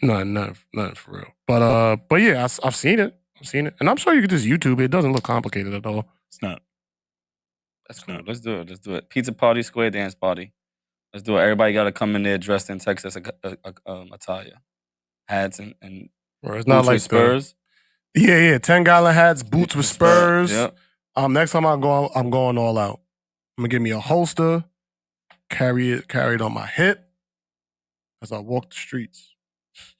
nothing for real. But yeah, I've seen it. And I'm sure you could just YouTube it. It doesn't look complicated at all. It's not. That's cool. Let's do it. Pizza party, square dance party. Let's do it. Everybody got to come in there dressed in Texas attire, hats and Or it's not like Spurs. 10-gallon hats, boots with Spurs. Yep. Next time I'm going all out. I'm gonna give me a holster, carry it on my hip as I walk the streets.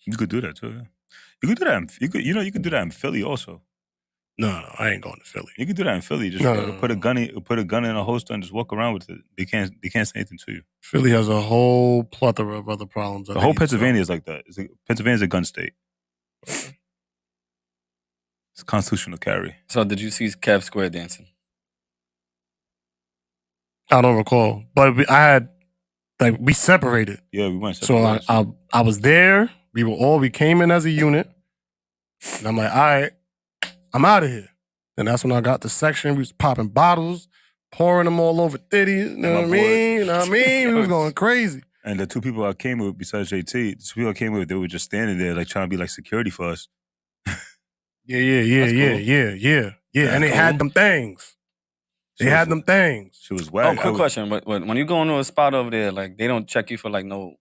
You could do that too. Yeah. You could do that. You could do that in Philly also. No, I ain't going to Philly. You could do that in Philly. Just put a gun in a holster and just walk around with it. They can't say anything to you. Philly has a whole plethora of other problems. The whole Pennsylvania is like that. Pennsylvania's a gun state. It's a constitutional carry. So did you see Kev square dancing? I don't recall, but I had we separated. Yeah, we went So I was there. We came in as a unit, and I'm like, all right, I'm out of here. And that's when I got the section. We was popping bottles, pouring them all over titties. You know what I mean? You know what I mean? We was going crazy. And the two people I came with, besides JT, the two people I came with, they were just standing there, like trying to be like security for us. Yeah. That's And they had cool. them things. They had them things. She was whack. Oh, quick question. But when you go into a spot over there, like they don't check you for like no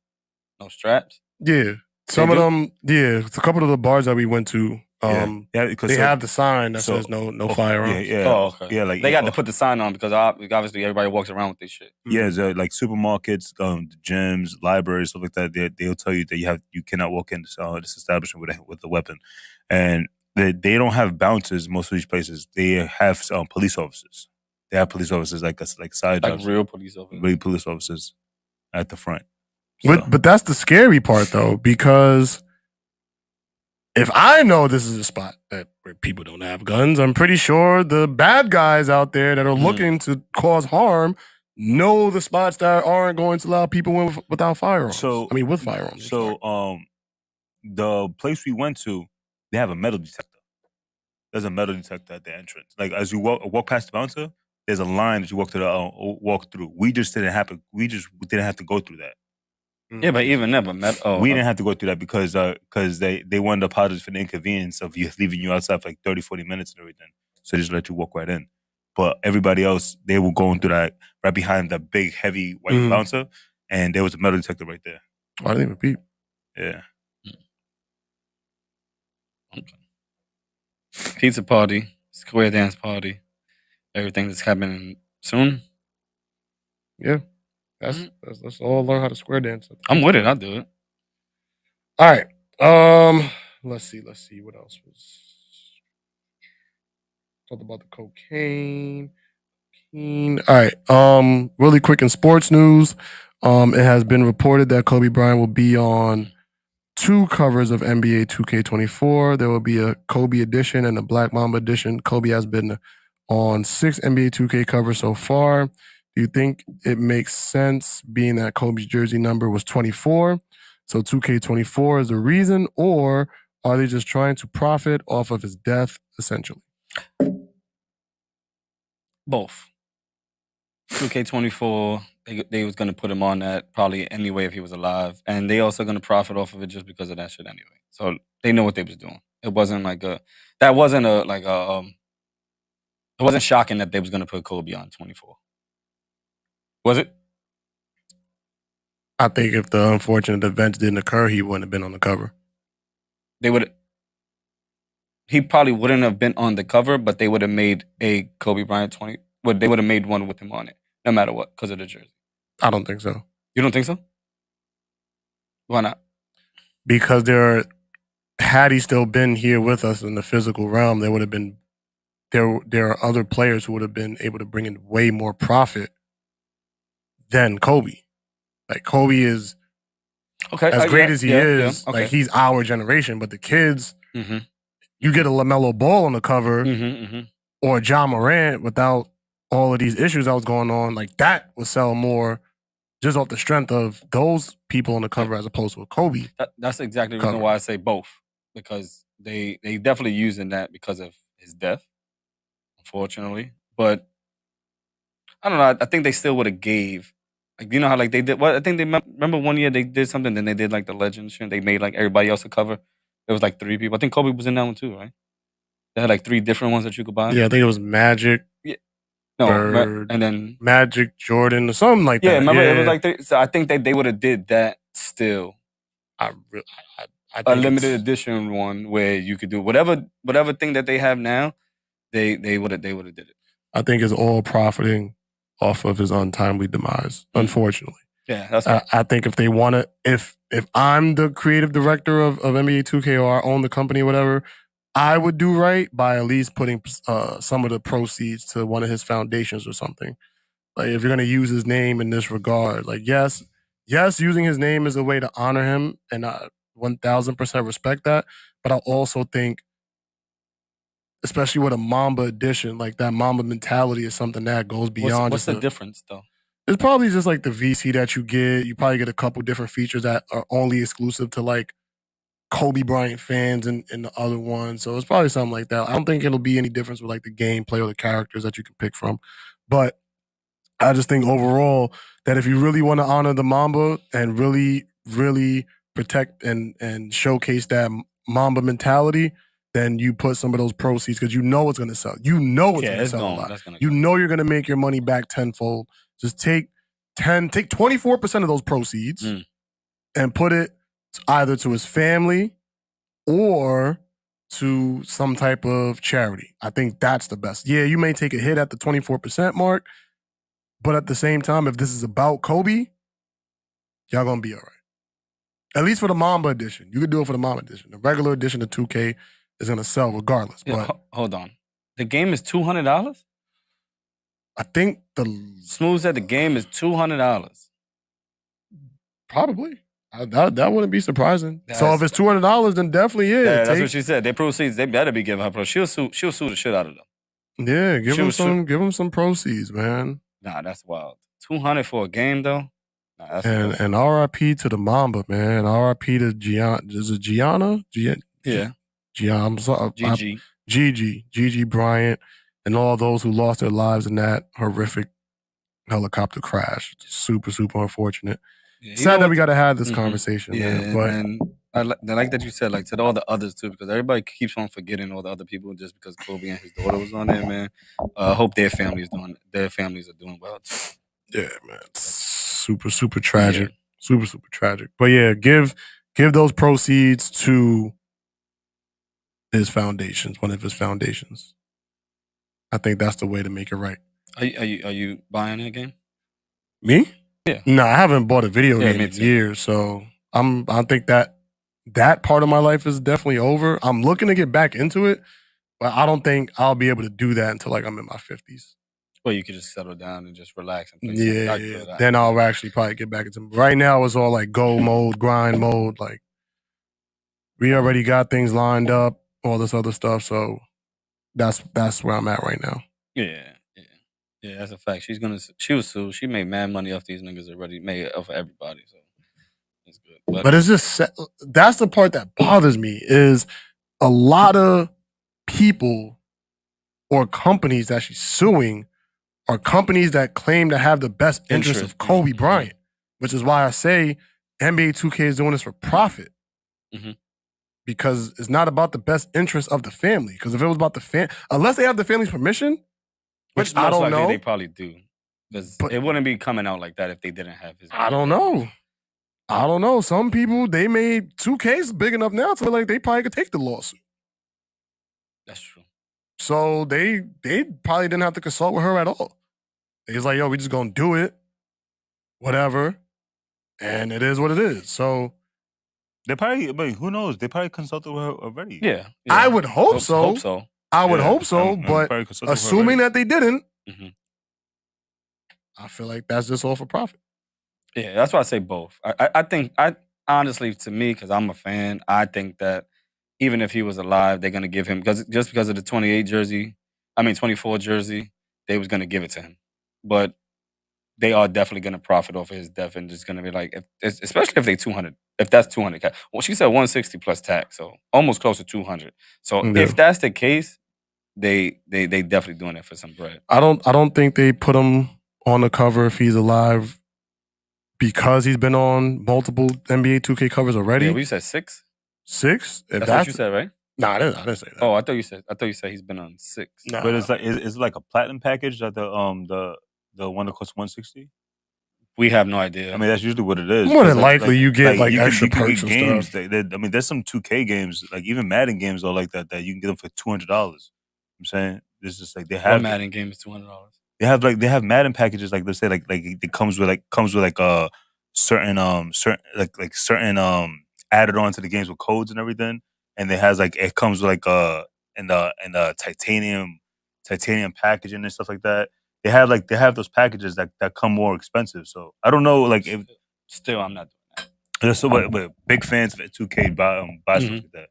straps? Yeah. Some of them, it's a couple of the bars that we went to. They have the sign that says no firearms. Yeah. Oh, okay. Yeah, like they got to put the sign on because obviously everybody walks around with this shit. Yeah, so like supermarkets, gyms, libraries, stuff like that. They'll tell you that you cannot walk into this establishment with a weapon, and they don't have bouncers. Most of these places they have police officers. They have police officers like side jobs, real police officers at the front. But that's the scary part though, because if I know this is a spot where people don't have guns, I'm pretty sure the bad guys out there that are looking to cause harm know the spots that aren't going to allow people in without firearms. With firearms. So, the place we went to, they have a metal detector. There's a metal detector at the entrance. Like as you walk past the bouncer, there's a line that you walk through. We just didn't have to go through that. Yeah, but even never we didn't have to go through that because they wanted to apologize for the inconvenience of leaving you outside for like 30, 40 minutes and everything. So they just let you walk right in. But everybody else, they were going through that right behind the big, heavy white bouncer, and there was a metal detector right there. I didn't even peep. Yeah. Okay. Pizza party, square dance party, everything that's happening soon. Yeah. Let's all learn how to square dance. I'm with it. I'll do it. All right. Let's see. What else was talked about? The cocaine. All right. Really quick in sports news. It has been reported that Kobe Bryant will be on 2 covers of NBA 2K24. There will be a Kobe edition and a Black Mamba edition. Kobe has been on 6 NBA 2K covers so far. Do you think it makes sense, being that Kobe's jersey number was 24? So 2K24 is the reason, or are they just trying to profit off of his death, essentially? Both. 2K24, they was gonna put him on that probably anyway if he was alive, and they also gonna profit off of it just because of that shit anyway. So they know what they was doing. It wasn't like it wasn't shocking that they was gonna put Kobe on 24. Was it? I think if the unfortunate events didn't occur, he wouldn't have been on the cover. He probably wouldn't have been on the cover, but they would have made a Kobe Bryant 20. They would have made one with him on it, no matter what, because of the jersey. I don't think so. You don't think so? Why not? Because had he still been here with us in the physical realm, there would have been there are other players who would have been able to bring in way more profit than Kobe. Like Kobe is as great as he is. Like he's our generation, but the kids, you get a LaMelo Ball on the cover or a Ja Morant without all of these issues that was going on. Like that would sell more just off the strength of those people on the cover as opposed to a Kobe. That's exactly the reason why I say both, because they definitely using that because of his death, unfortunately. But I don't know. I think they still would have gave, like, you know how like they did. What I think they remember one year they did something. Then they did like the Legends shit. They made like everybody else a cover. It was like 3 people. I think Kobe was in that one too, right? They had like 3 different ones that you could buy. Yeah, I think it was Magic. Yeah. Bird, and then Magic, Jordan, or something like that. Yeah, remember it was like 3. So I think that they would have did that still. I think a limited edition one where you could do whatever thing that they have now. They would have did it. I think it's all profiting off of his untimely demise, unfortunately. Yeah, that's right. I think if they want to, if I'm the creative director of NBA 2K or I own the company or whatever, I would do right by at least putting some of the proceeds to one of his foundations or something. Like if you're going to use his name in this regard, like yes, using his name is a way to honor him, and I 1000% respect that. But I also think, especially with a Mamba edition, like that Mamba mentality is something that goes beyond. What's the difference though? It's probably just like the VC that you get. You probably get a couple different features that are only exclusive to like Kobe Bryant fans and the other ones. So it's probably something like that. I don't think it'll be any difference with like the gameplay or the characters that you can pick from. But I just think overall that if you really want to honor the Mamba and really, really protect and showcase that Mamba mentality, then you put some of those proceeds because you know it's going to sell. You know it's going to sell a lot. You know you're going to make your money back tenfold. Just take 24% of those proceeds and put it either to his family or to some type of charity. I think that's the best. Yeah, you may take a hit at the 24% mark, but at the same time, if this is about Kobe, y'all gonna be all right. At least for the Mamba edition. You could do it for the Mamba edition. The regular edition of 2K is gonna sell regardless. Yeah, but hold on. The game is $200? I think Smooth said the game is $200. Probably. That wouldn't be surprising. So if it's $200, then definitely yeah. That's what she said. Their proceeds, they better be giving her proceeds. She'll sue the shit out of them. Yeah, give them some proceeds, man. Nah, that's wild. $200 for a game though. Nah, that's and R.I.P. to the Mamba, man. R.I.P. to Gianna. Is it Gianna? Yeah. Gianna. I'm sorry. Gigi Bryant, and all those who lost their lives in that horrific helicopter crash. Super, super unfortunate. Yeah, sad that we got to have this conversation, man. But and I like that you said, like, to all the others too, because everybody keeps on forgetting all the other people just because Kobe and his daughter was on there, man. I hope their families are doing well too. Yeah, man. Super, super tragic. Yeah. Super, super tragic. But yeah, give those proceeds to his foundations, one of his foundations. I think that's the way to make it right. Are you buying that game? Me? Yeah. No, I haven't bought a video game in years, so I think that part of my life is definitely over. I'm looking to get back into it, but I don't think I'll be able to do that until like I'm in my 50s. Well, you could just settle down and just relax and play yeah. Then I'll actually probably get back into it. Right now it's all like go mode, grind mode. Like we already got things lined up, all this other stuff. So that's where I'm at right now. Yeah, that's a fact. She was sued. She made mad money off these niggas already. Made it off of everybody. So it's good. But it's just that's the part that bothers me is a lot of people or companies that she's suing are companies that claim to have the best interest of Kobe Bryant, which is why I say NBA 2K is doing this for profit. Because it's not about the best interest of the family. Because if it was about the unless they have the family's permission, which I don't know. They probably do. Because it wouldn't be coming out like that if they didn't have his. I don't know. Some people, they made 2Ks big enough now to like they probably could take the lawsuit. That's true. So they probably didn't have to consult with her at all. They was like, yo, we just gonna do it. Whatever. And it is what it is. So they probably, but who knows? They probably consulted with her already. Yeah. I would hope so. I would hope so, but assuming that they didn't, I feel like that's just all for profit. Yeah, that's why I say both. I think, honestly, to me, because I'm a fan, I think that even if he was alive, they're going to give him, just because of the 24 jersey, they was going to give it to him. But they are definitely going to profit off of his death and just going to be like, especially if they 200, if that's 200. Well, she said 160 plus tax, so almost close to 200. So if that's the case, they definitely doing it for some bread. I don't think they put him on the cover if he's alive because he's been on multiple NBA 2K covers already. Yeah, you said 6? 6? That's what you said, right? Nah, I didn't say that. Oh, I thought you said he's been on 6. Nah. But it's like a platinum package that the one that costs 160. We have no idea. I mean, that's usually what it is. More than likely, you get like extra perks and games. stuff. I mean, there's some 2K games, like even Madden games, are like that you can get them for $200. I'm saying this is like they have. What Madden game is $200? They have Madden packages, like let's say like it comes with certain added on to the games with codes and everything, and it comes with like in the titanium packaging and stuff like that. They have those packages that come more expensive. So I don't know, like if still I'm not doing that. So but big fans of 2K buy stuff like that.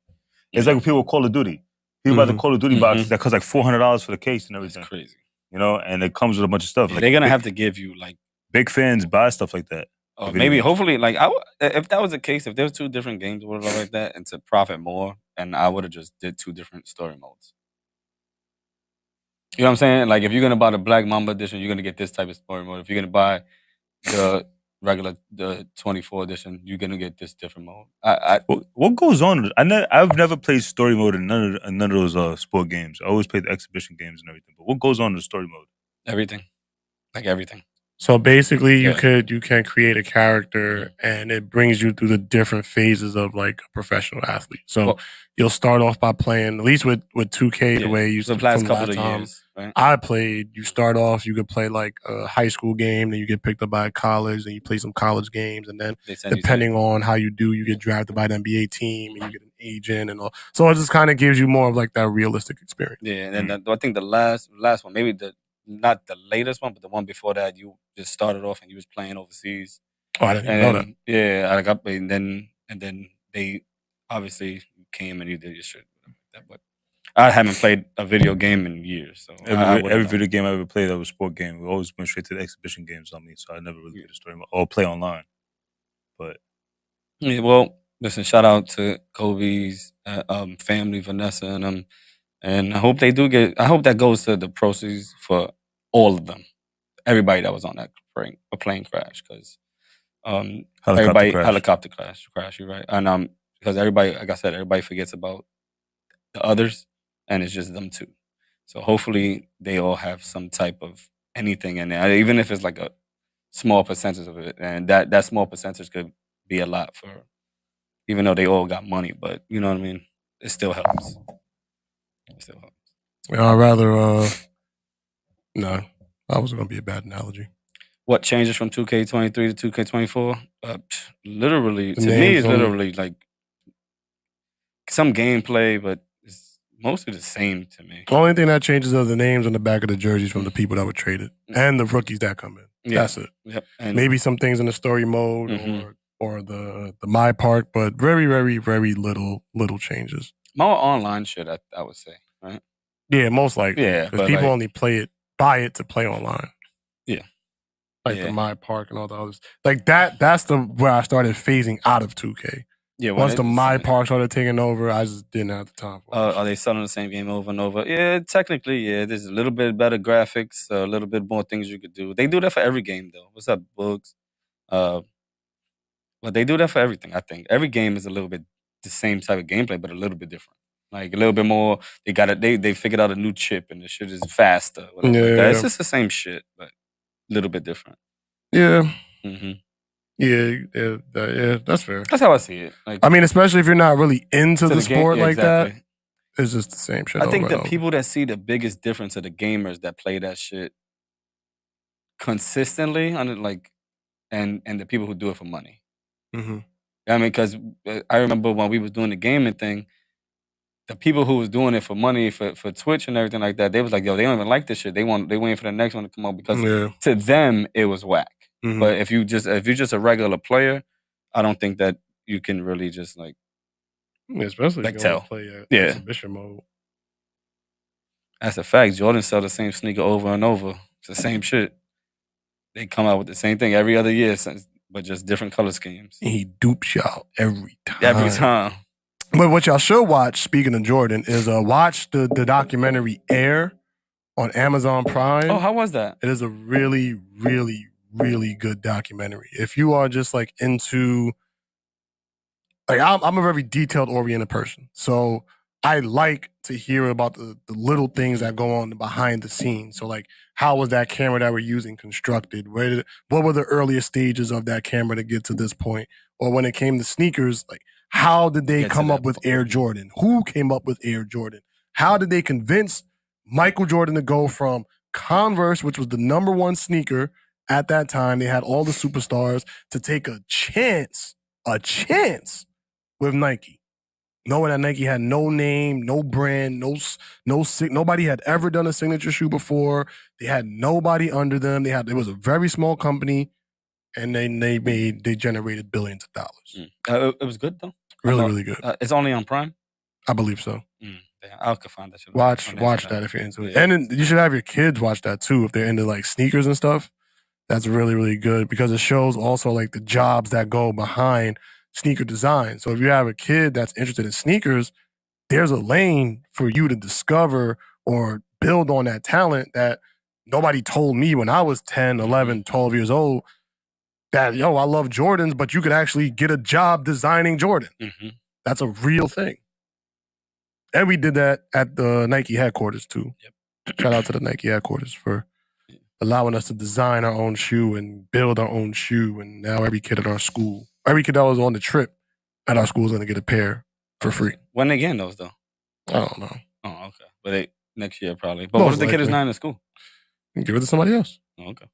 It's like with people with Call of Duty. People buy the Call of Duty boxes that cost like $400 for the case and everything. That's crazy. You know, and it comes with a bunch of stuff. Like, they're gonna have to give you like big fans buy stuff like that. Or maybe, hopefully, like if that was the case, if there was 2 different games or whatever like that, and to profit more, and I would have just did 2 different story modes. You know what I'm saying? Like if you're gonna buy the Black Mamba edition, you're gonna get this type of story mode. If you're gonna buy the the 24 edition, you're gonna get this different mode. What goes on? I've never played story mode in none of those sport games. I always played the exhibition games and everything. But what goes on in the story mode? Everything, like everything. So basically, you Yeah. can create a character, and it brings you through the different phases of like a professional athlete. So Well- you'll start off by playing, at least with 2K, the way you used the to last from couple last of time years, right? I played. You start off, you could play like a high school game, then you get picked up by a college, then you play some college games, and then They send you depending on how you do, you get drafted by an NBA team, and you get an agent and all. So it just kind of gives you more of like that realistic experience. Yeah, and then I think the last one, maybe not the latest one, but the one before that, you just started off and you was playing overseas. Oh, I didn't even know that. Yeah, I got and then they obviously came and you did your shit. But I haven't played a video game in years, so Every video game I ever played that was a sport game, we always went straight to the exhibition games on me. So I never really did a story mode or play online. But yeah, well, listen, shout out to Kobe's family, Vanessa, and them. And I hope they do get. I hope that goes to the proceeds for all of them, everybody that was on that plane crash, because helicopter crash. You're right, and because everybody, like I said, everybody forgets about the others, and it's just them two. So hopefully they all have some type of anything in there, even if it's like a small percentage of it, and that small percentage could be a lot for, even though they all got money, but you know what I mean. It still helps. It still helps. I'd rather no, that was going to be a bad analogy. What changes from 2K23 to 2K24? Literally, The to me, names it's on the- literally like some gameplay, but it's mostly the same to me. The only thing that changes are the names on the back of the jerseys from the people that were traded and the rookies that come in. Yeah. That's it. Yep. And Maybe some things in the story mode or the My Park, but very, very, very little changes. more online shit, I would say, right? Yeah, most likely. Yeah, because but people like- only buy it to play online. Yeah. Like Yeah. the My Park and all the others. Like that's where I started phasing out of 2K. Yeah. Once the My Park started taking over, I just didn't have the time for it. Are they selling the same game over and over? Yeah, technically, yeah. There's a little bit better graphics, a little bit more things you could do. They do that for every game, though. What's up, Bugs? But they do that for everything, I think. Every game is a little bit the same type of gameplay, but a little bit different. Like a little bit more. They got it. They figured out a new chip, and the shit is faster. Whatever like that. It's just the same shit, but a little bit different. Yeah. Mm-hmm. Yeah, that's fair. That's how I see it. Like, I mean, especially if you're not really into the game- sport yeah, like exactly. that, it's just the same shit. I think over the and people that see the biggest difference are the gamers that play that shit consistently, and the people who do it for money. over. Mm-hmm. I mean, because I remember when we was doing the gaming thing, the people who was doing it for money for Twitch and everything like that, they was like, yo, they don't even like this shit. They waiting for the next one to come out because to them it was whack. Mhm. But if you're just a regular player, I don't think that you can really just like Especially like if you tell. want to play Yeah. exhibition mode. That's a fact. Jordan sell the same sneaker over and over. It's the same shit. They come out with the same thing every other year, but just different color schemes. And he dupes y'all every time. Every time. But what y'all should watch, speaking of Jordan, is watch the documentary Air on Amazon Prime. Oh, how was that? It is a really, really, really good documentary. If you are just like into, like I'm a very detailed oriented person. So I like to hear about the little things that go on behind the scenes. So like, how was that camera that we're using constructed? What were the earliest stages of that camera to get to this point? Or when it came to sneakers, like how did they come up with Air Jordan? Who came up with Air Jordan? How did they convince Michael Jordan to go from Converse, which was the number one sneaker at that time, they had all the superstars, to take a chance with Nike? Knowing that Nike had no name, no brand, nobody had ever done a signature shoe before. They had nobody under them. It was a very small company, and they generated billions of dollars. It was good though. Really, really good. It's only on Prime. I believe so. Damn, I could find that shit. Watch that if you're into it, Yeah. and then you should have your kids watch that too if they're into like sneakers and stuff. That's really, really good because it shows also like the jobs that go behind sneaker design. So if you have a kid that's interested in sneakers, there's a lane for you to discover or build on that talent that nobody told me when I was 10, 11, 12 years old that, yo, I love Jordans, but you could actually get a job designing Jordan. That's a real thing. And we did that at the Nike headquarters too. Shout out to the Nike headquarters for allowing us to design our own shoe and build our own shoe. And now every kid at our school, every kid that was on the trip at our school is going to get a pair for free. When they getting those though? I don't know. Oh, okay. But next year probably. But what if the kid is not in school? Give it to somebody else. Oh, okay.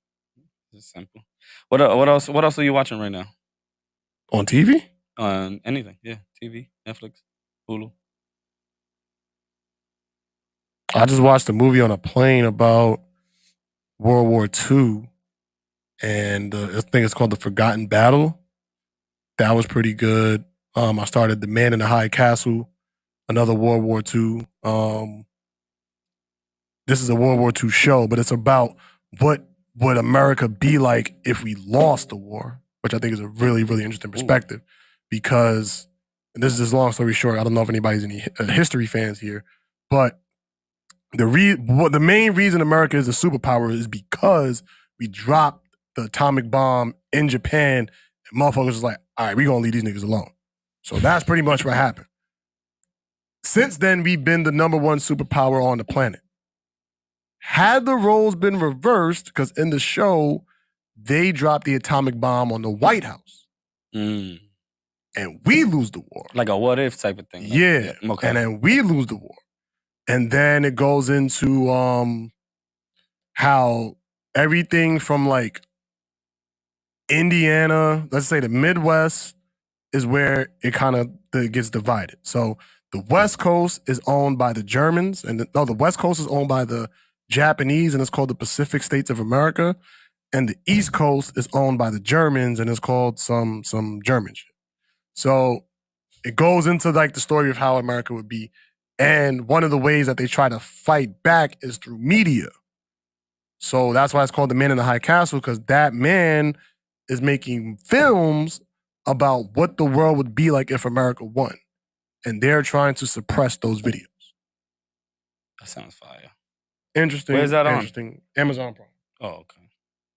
It's simple. What else? What else are you watching right now? On TV? On anything? Yeah, TV, Netflix, Hulu. I just watched a movie on a plane about World War II, and I think it's called The Forgotten Battle. That was pretty good. I started The Man in the High Castle, another World War II. This is a World War II show, but it's about what would America be like if we lost the war, which I think is a really, really interesting perspective. Because, and this is just long story short, I don't know if anybody's any history fans here, but the main reason America is a superpower is because we dropped the atomic bomb in Japan, and motherfuckers was like, all right, we're going to leave these niggas alone. So that's pretty much what happened. Since then, we've been the number one superpower on the planet. Had the roles been reversed, because in the show, they dropped the atomic bomb on the White House. And we lose the war. Like a what if type of thing. Yeah. Okay. And then we lose the war. And then it goes into how everything from like Indiana, let's say the Midwest, is where it kind of gets divided. So the West Coast is owned by the Germans, and the West Coast is owned by the Japanese, and it's called the Pacific States of America. And the East Coast is owned by the Germans, and it's called some German shit. So it goes into like the story of how America would be. And one of the ways that they try to fight back is through media. So that's why it's called The Man in the High Castle, because that man is making films about what the world would be like if America won. And they're trying to suppress those videos. That sounds fire. Interesting. Where's that on? Amazon Prime. Oh, okay.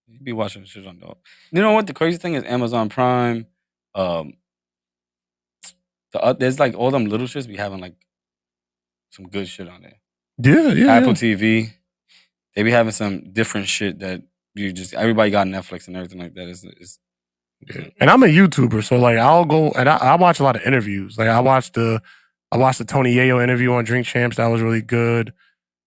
You be watching shit on that. You know what? The crazy thing is Amazon Prime, there's like all them little shits be having like some good shit on there. Yeah. Apple TV, they be having some different shit that everybody got Netflix and everything like that. And I'm a YouTuber, so like I'll go and I watch a lot of interviews. Like I watched the Tony Yayo interview on Drink Champs. That was really good.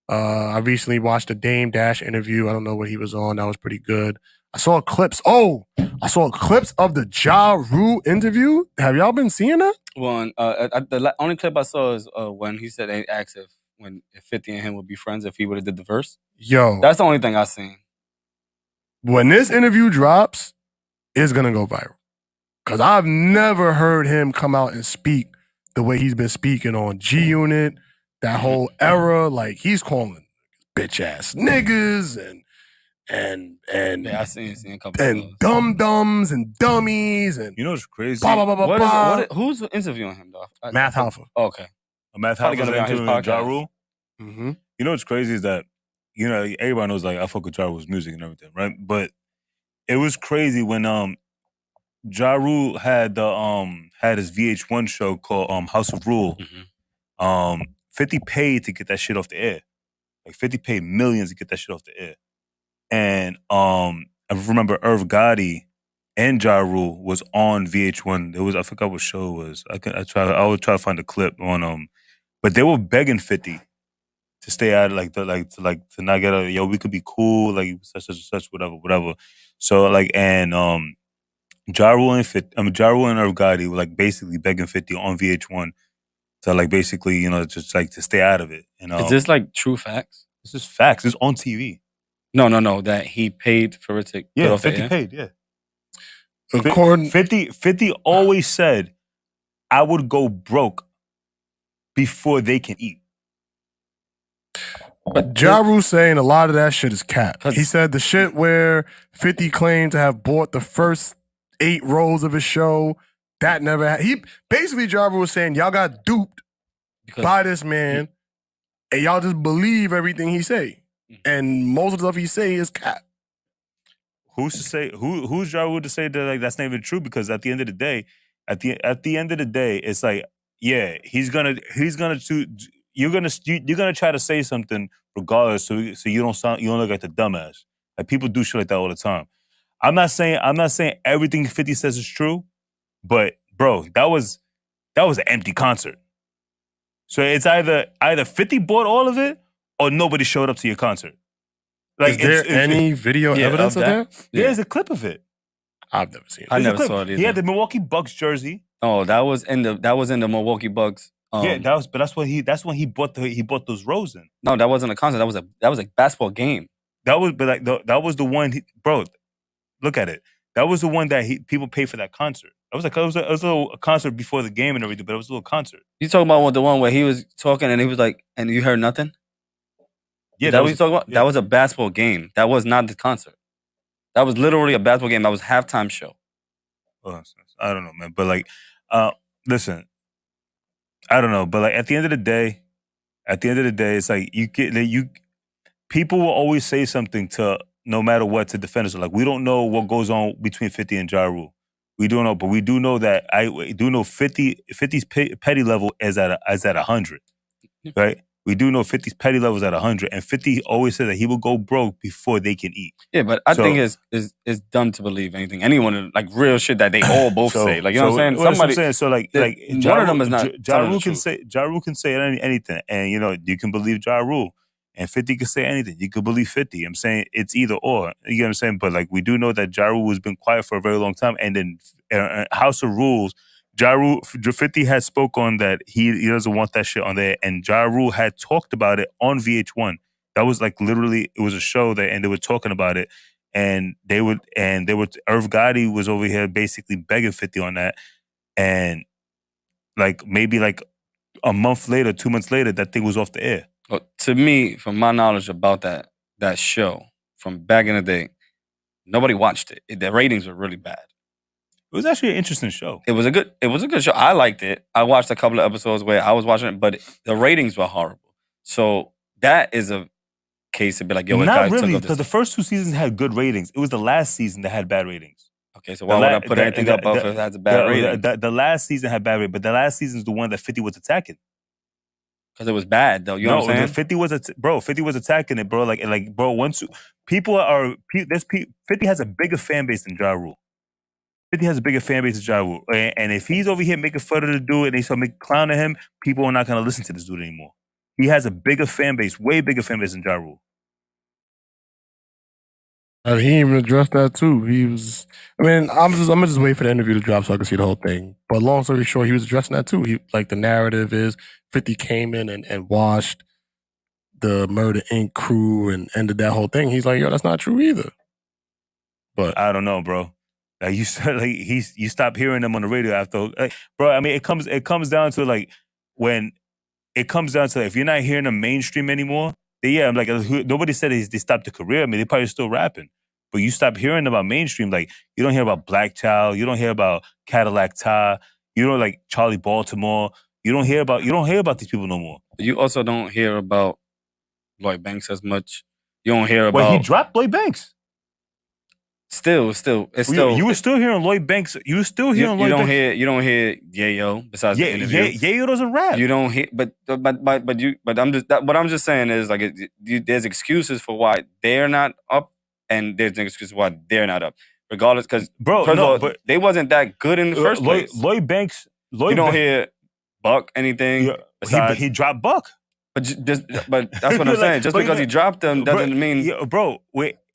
I recently watched the Dame Dash interview. I don't know what he was on. That was pretty good. I saw clips of the Ja Rule interview. Have y'all been seeing that? Well, the only clip I saw is when he said they asked if 50 and him would be friends if he would have did the verse. Yo. That's the only thing I seen. When this interview drops, it's going to go viral. Because I've never heard him come out and speak the way he's been speaking on G-Unit, that whole era. Like, he's calling bitch-ass niggas and yeah, I seen a couple and of those. dum-dums and dummies and You know what's crazy? blah, blah, blah, blah. Who's interviewing him, though? Math Alpha. Oh, okay. Math Probably Alpha's gonna be on his interviewing Ja podcast. Rule. Mm-hmm. You know what's crazy is that, you know, everybody knows like I fuck with Ja Rule's music and everything, right? But it was crazy when Ja Rule had his VH1 show called House of Rule. 50 paid to get that shit off the air. Like 50 paid millions to get that shit off the air. And I remember Irv Gotti and Ja Rule was on VH1. I forgot what show it was. I would try to find a clip on but they were begging 50 to stay out of to not get a we could be cool, like such whatever. So like and Ja Rule and Irv Gotti were like basically begging 50 on VH1 to like basically, you know, just like to stay out of it. And is this like true facts? This is facts. It's on TV. No, that he paid for it to get off 50 the air? paid, yeah. According 50 always said, I would go broke before they can eat. But Ja Rule saying a lot of that shit is cap. 'Cause- He said the shit where 50 claimed to have bought the first 8 rows of his show, that never happened. He basically, Ja Rule was saying y'all got duped because by this man, and y'all just believe everything he say. And most of the stuff he say is cap. Who's to say who's Ja Rule to say that like that's not even true? Because at the end of the day, at the end of the day, it's like, yeah, he's gonna you're gonna try to say something regardless, so you don't look like the dumbass. Like people do shit like that all the time. I'm not saying everything 50 says is true, but bro, that was an empty concert. So it's either 50 bought all of it or nobody showed up to your concert. Like, is there any video evidence of that? There's a clip of it. I've never seen it. I never saw it either. He had the Milwaukee Bucks jersey. Oh, that was in the Milwaukee Bucks. Yeah, that's when he bought those rows in. No, that wasn't a concert. That was a basketball game. That was the one, bro. Look at it. That was the one that people paid for that concert. It was a little concert before the game and everything, but it was a little concert. You talking about the one where he was talking and he was like, and you heard nothing? Yeah, that what you talking about? Yeah. That was a basketball game. That was not the concert. That was literally a basketball game. That was halftime show. Oh, I don't know, man. But like, listen, I don't know. But like, at the end of the day, it's like people will always say something to no matter what to defend us. Like, we don't know what goes on between 50 and Ja Rule. We don't know, but we do know that I do know 50's petty level is at 100, right? We do know 50's petty level is at 100, and 50 always said that he will go broke before they can eat. Yeah, but I think it's dumb to believe anything. Anyone, like real shit that they all both say. Like, you know what I'm saying? Somebody saying, so like one of them is not. Ja Rule can say anything, and you know you can believe Ja Rule, and 50 can say anything. You could believe 50. I'm saying it's either or. You know what I'm saying? But like we do know that Ja Rule has been quiet for a very long time, and then House of Rules. Ja Rule, 50 had spoke on that he doesn't want that shit on there, and Ja Rule had talked about it on VH1. That was like literally, it was a show that, and they were talking about it, and Irv Gotti was over here basically begging 50 on that, and like maybe like a month later, 2 months later, that thing was off the air. Well, to me, from my knowledge about that show from back in the day, nobody watched it. The ratings were really bad. It was actually an interesting show. It was a good show. I liked it. I watched a couple of episodes where I was watching it, but the ratings were horrible. So that is a case to be like, yo, not really, because the first 2 seasons had good ratings. It was the last season that had bad ratings. Okay, so why would I put anything up if it has a bad rating? The last season had bad rating, but the last season is the one that 50 was attacking. Because it was bad, though. You know what I'm saying? 50 was attacking it, bro. Like bro, once people are 50 has a bigger fan base than Ja Rule. 50 has a bigger fan base than Ja Rule. And if he's over here making fun of the dude and they start making clown of him, people are not going to listen to this dude anymore. He has a bigger fan base, way bigger fan base than Ja Rule. He even addressed that too. He was. I mean, I'm gonna just wait for the interview to drop so I can see the whole thing. But long story short, he was addressing that too. He like the narrative is 50 came in and washed the Murder Inc. crew and ended that whole thing. He's like, yo, that's not true either. But I don't know, bro. Like you said, like you stop hearing them on the radio after, like, bro. I mean, it comes down to like when it comes down to like, if you're not hearing them mainstream anymore. Yeah, I'm like, nobody said they stopped their career. I mean, they probably still rapping. But you stop hearing about mainstream. Like, you don't hear about Black Child. You don't hear about Cadillac Ty. You don't like Charlie Baltimore. You don't hear about these people no more. You also don't hear about Lloyd Banks as much. You don't hear about... Well, he dropped Lloyd Banks. Still, it's still... You were still hearing Lloyd Banks. You were still hearing Lloyd Banks. You don't hear Yayo besides the interview. Yayo doesn't rap. You don't hear... But what I'm just saying is like there's excuses for why they're not up and there's an excuse why they're not up. Regardless, because but they wasn't that good in the first place. Lloyd Banks... You don't hear Buck anything. Yeah, besides, he dropped Buck. But that's what I'm saying. Just because he dropped them doesn't mean... Yeah, bro,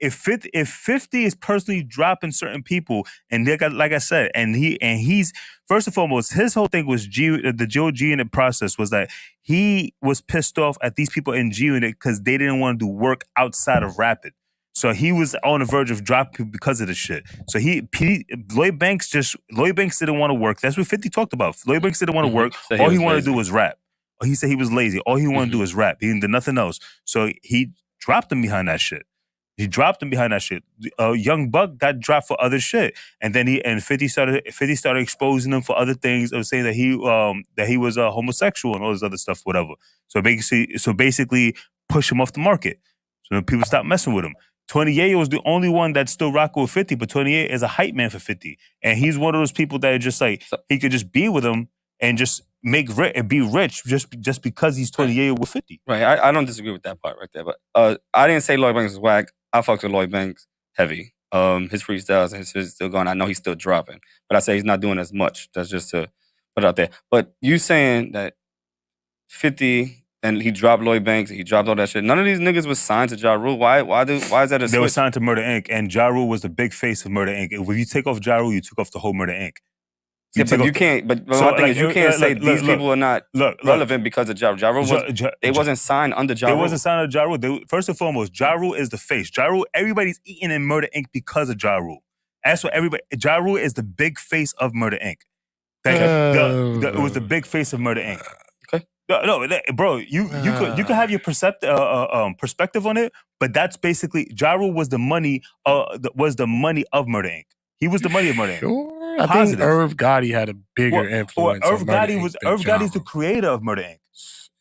if 50 is personally dropping certain people, and they got, like I said, and he's first and foremost, his whole thing was the Joe G Unit process was that he was pissed off at these people in G Unit because they didn't want to do work outside of rapping. So he was on the verge of dropping because of the shit. So Lloyd Banks didn't want to work. That's what 50 talked about. Lloyd Banks didn't want to work. So all he wanted to do was rap. He said he was lazy. All he wanted to do is rap. He didn't do nothing else. So he dropped him behind that shit. Young Buck got dropped for other shit, and then 50 started exposing him for other things, of saying that he was homosexual and all this other stuff, whatever. So basically, push him off the market. So people stopped messing with him. 28 was the only one that's still rocking with 50, but 28 is a hype man for 50, and he's one of those people that are just like he could just be with him and just be rich just because he's 28 with 50. Right. I don't disagree with that part right there, but I didn't say Lloyd Banks was whack. I fucked with Lloyd Banks heavy. His freestyles and his shit is still going. I know he's still dropping, but I say he's not doing as much. That's just to put it out there. But you saying that 50 and he dropped Lloyd Banks, he dropped all that shit. None of these niggas was signed to Ja Rule. Why is that a switch? They were signed to Murder Inc. and Ja Rule was the big face of Murder Inc. If you take off Ja Rule, you took off the whole Murder Inc. But you can't. But my thing is, you can't say these people are not relevant because of Ja Rule. Ja Rule they wasn't signed under Ja Rule. They wasn't signed under Ja Rule. First and foremost, Ja Rule is the face. Ja Rule, everybody's eating in Murder Inc. because of Ja Rule. That's what everybody. Ja Rule is the big face of Murder Inc. It was the big face of Murder Inc. Okay. No, bro, you could have your perspective on it, but that's basically Ja Rule was the money of Murder Inc. He was the money of Murder Inc. Sure. I think Irv Gotti had a bigger influence. Irv Gotti's the creator of Murder Inc.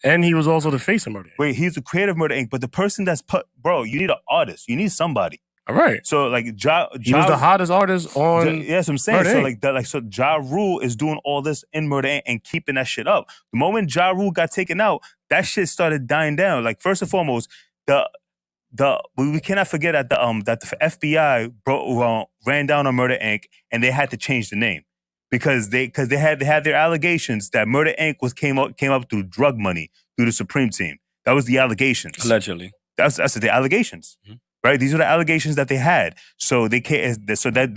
And he was also the face of Murder Inc. Wait, he's the creator of Murder Inc. But the person that's bro, you need an artist. You need somebody. All right. So like he was the hottest artist on. Yes, I'm saying. Murder So Inc. like that, so Ja Rule is doing all this in Murder Inc. and keeping that shit up. The moment Ja Rule got taken out, that shit started dying down. Like first and foremost, we cannot forget that the FBI ran down on Murder Inc. and they had to change the name because they had their allegations that Murder Inc. came up through drug money through the Supreme Team. That was the allegations. Allegedly. That's the allegations. Mm-hmm. Right? These are the allegations that they had. So they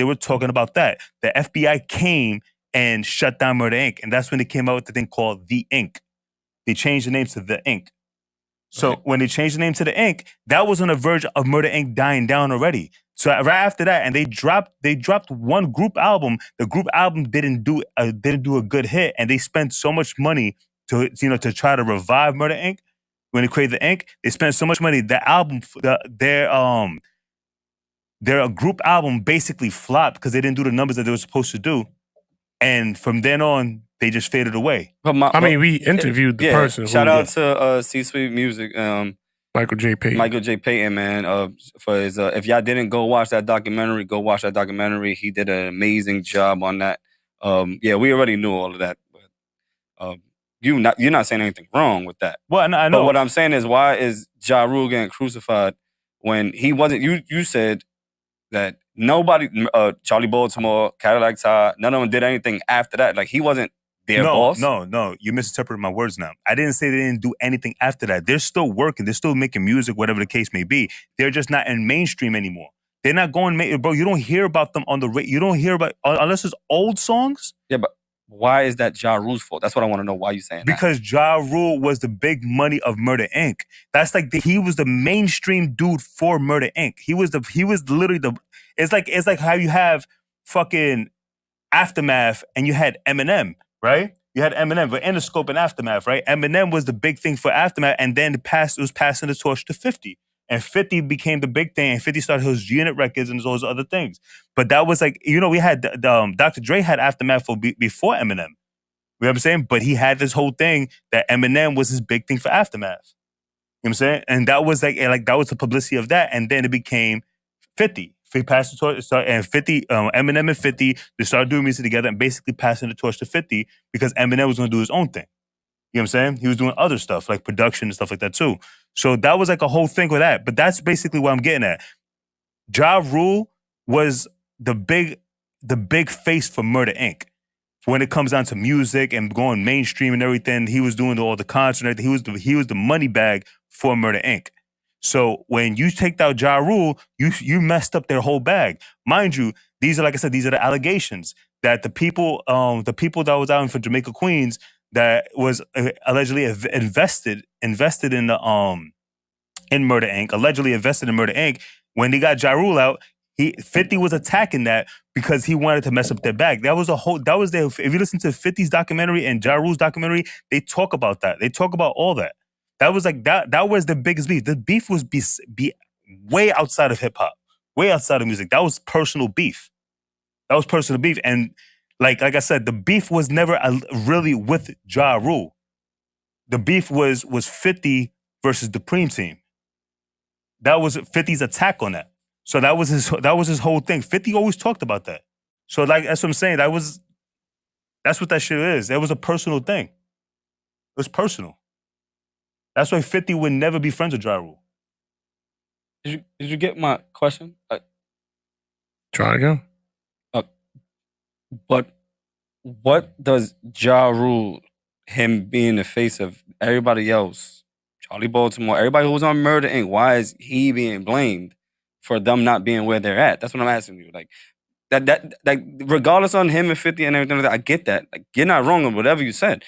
were talking about that. The FBI came and shut down Murder Inc. And that's when they came out with the thing called The Inc. They changed the name to The Inc. So when they changed the name to The Inc., that was on the verge of Murder Inc. dying down already. So right after that, and they dropped one group album. The group album didn't do a good hit, and they spent so much money to try to revive Murder Inc. When they created The Inc., they spent so much money. The album, their group album basically flopped because they didn't do the numbers that they were supposed to do, and from then on, they just faded away. We interviewed the person. Shout out to C-Suite Music, Michael J. Payton, man, for his. If y'all didn't go watch that documentary, go watch that documentary. He did an amazing job on that. We already knew all of that, but you're not saying anything wrong with that. Well, I know. But what I'm saying is, why is Ja Rule getting crucified when he wasn't? You said that nobody, Charlie Baltimore, Cadillac Ty, none of them did anything after that. Like he wasn't their boss. No, you misinterpreted my words now. I didn't say they didn't do anything after that. They're still working. They're still making music, whatever the case may be. They're just not in mainstream anymore. They're not going, bro. You don't hear about them on the radio. You don't hear about unless it's old songs. Yeah, but why is that Ja Rule's fault? That's what I want to know. Why you saying that? Because Ja Rule was the big money of Murder Inc. That's like he was the mainstream dude for Murder Inc. He was literally the. It's like how you have fucking Aftermath and you had Eminem, right? You had Eminem, but Interscope and Aftermath, right? Eminem was the big thing for Aftermath, and then it was passing the torch to 50. And 50 became the big thing, and 50 started his unit records and those other things. But that was like, we had, Dr. Dre had Aftermath before Eminem. You know what I'm saying? But he had this whole thing that Eminem was his big thing for Aftermath. You know what I'm saying? And that was like that was the publicity of that, and then it became 50. He passed the torch, and 50, Eminem and 50, they started doing music together and basically passing the torch to 50 because Eminem was going to do his own thing. You know what I'm saying? He was doing other stuff like production and stuff like that too. So that was like a whole thing with that. But that's basically what I'm getting at. Ja Rule was the big face for Murder Inc. When it comes down to music and going mainstream and everything, he was doing all the concerts and everything. He was the money bag for Murder Inc. So when you take out Ja Rule, you messed up their whole bag. Mind you, these are, like I said, these are the allegations that the people that was out in Jamaica, Queens, that was allegedly invested in the in Murder Inc. Allegedly invested in Murder Inc. When they got Ja Rule out, 50 was attacking that because he wanted to mess up their bag. That was their. If you listen to 50's documentary and Ja Rule's documentary, they talk about that. They talk about all that. That was like that was the biggest beef. The beef was be way outside of hip hop, way outside of music. That was personal beef. That was personal beef. And like I said, the beef was never really with Ja Rule. The beef was 50 versus the Preem team. That was 50's attack on that. So that was his whole thing. 50 always talked about that. So like that's what I'm saying. That's what that shit is. It was a personal thing. It was personal. That's why 50 would never be friends with Ja Rule. Did you get my question? Try again. But what does Ja Rule, him being the face of everybody else, Charlie Baltimore, everybody who was on Murder Inc., why is he being blamed for them not being where they're at? That's what I'm asking you. Like that regardless on him and 50 and everything like that, I get that. Like, you're not wrong on whatever you said.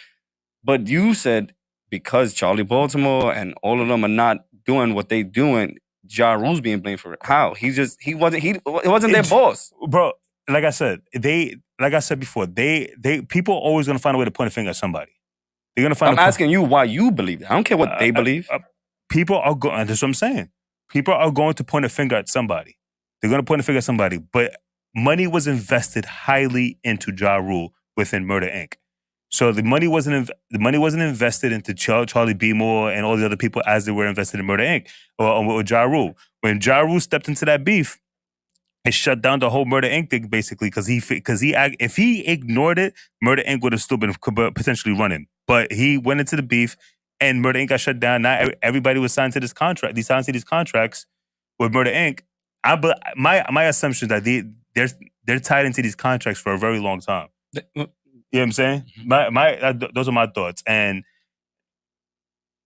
But you said because Charlie Baltimore and all of them are not doing what they doing, Ja Rule's being blamed for it. How? It wasn't their boss. Bro, like I said before, people are always gonna find a way to point a finger at somebody. They're gonna find. I'm asking you why you believe that. I don't care what they believe. People are going. That's what I'm saying. People are going to point a finger at somebody. They're gonna point a finger at somebody. But money was invested highly into Ja Rule within Murder Inc. So the money wasn't invested into Charlie B. Moore and all the other people as they were invested in Murder Inc. or Ja Rule. When Ja Rule stepped into that beef, it shut down the whole Murder Inc. thing basically because if he ignored it, Murder Inc. would have still been potentially running. But he went into the beef, and Murder Inc. got shut down. Now everybody was signed to this contract. They signed to these contracts with Murder Inc. My assumption is that they're tied into these contracts for a very long time. You know what I'm saying? Those are my thoughts. And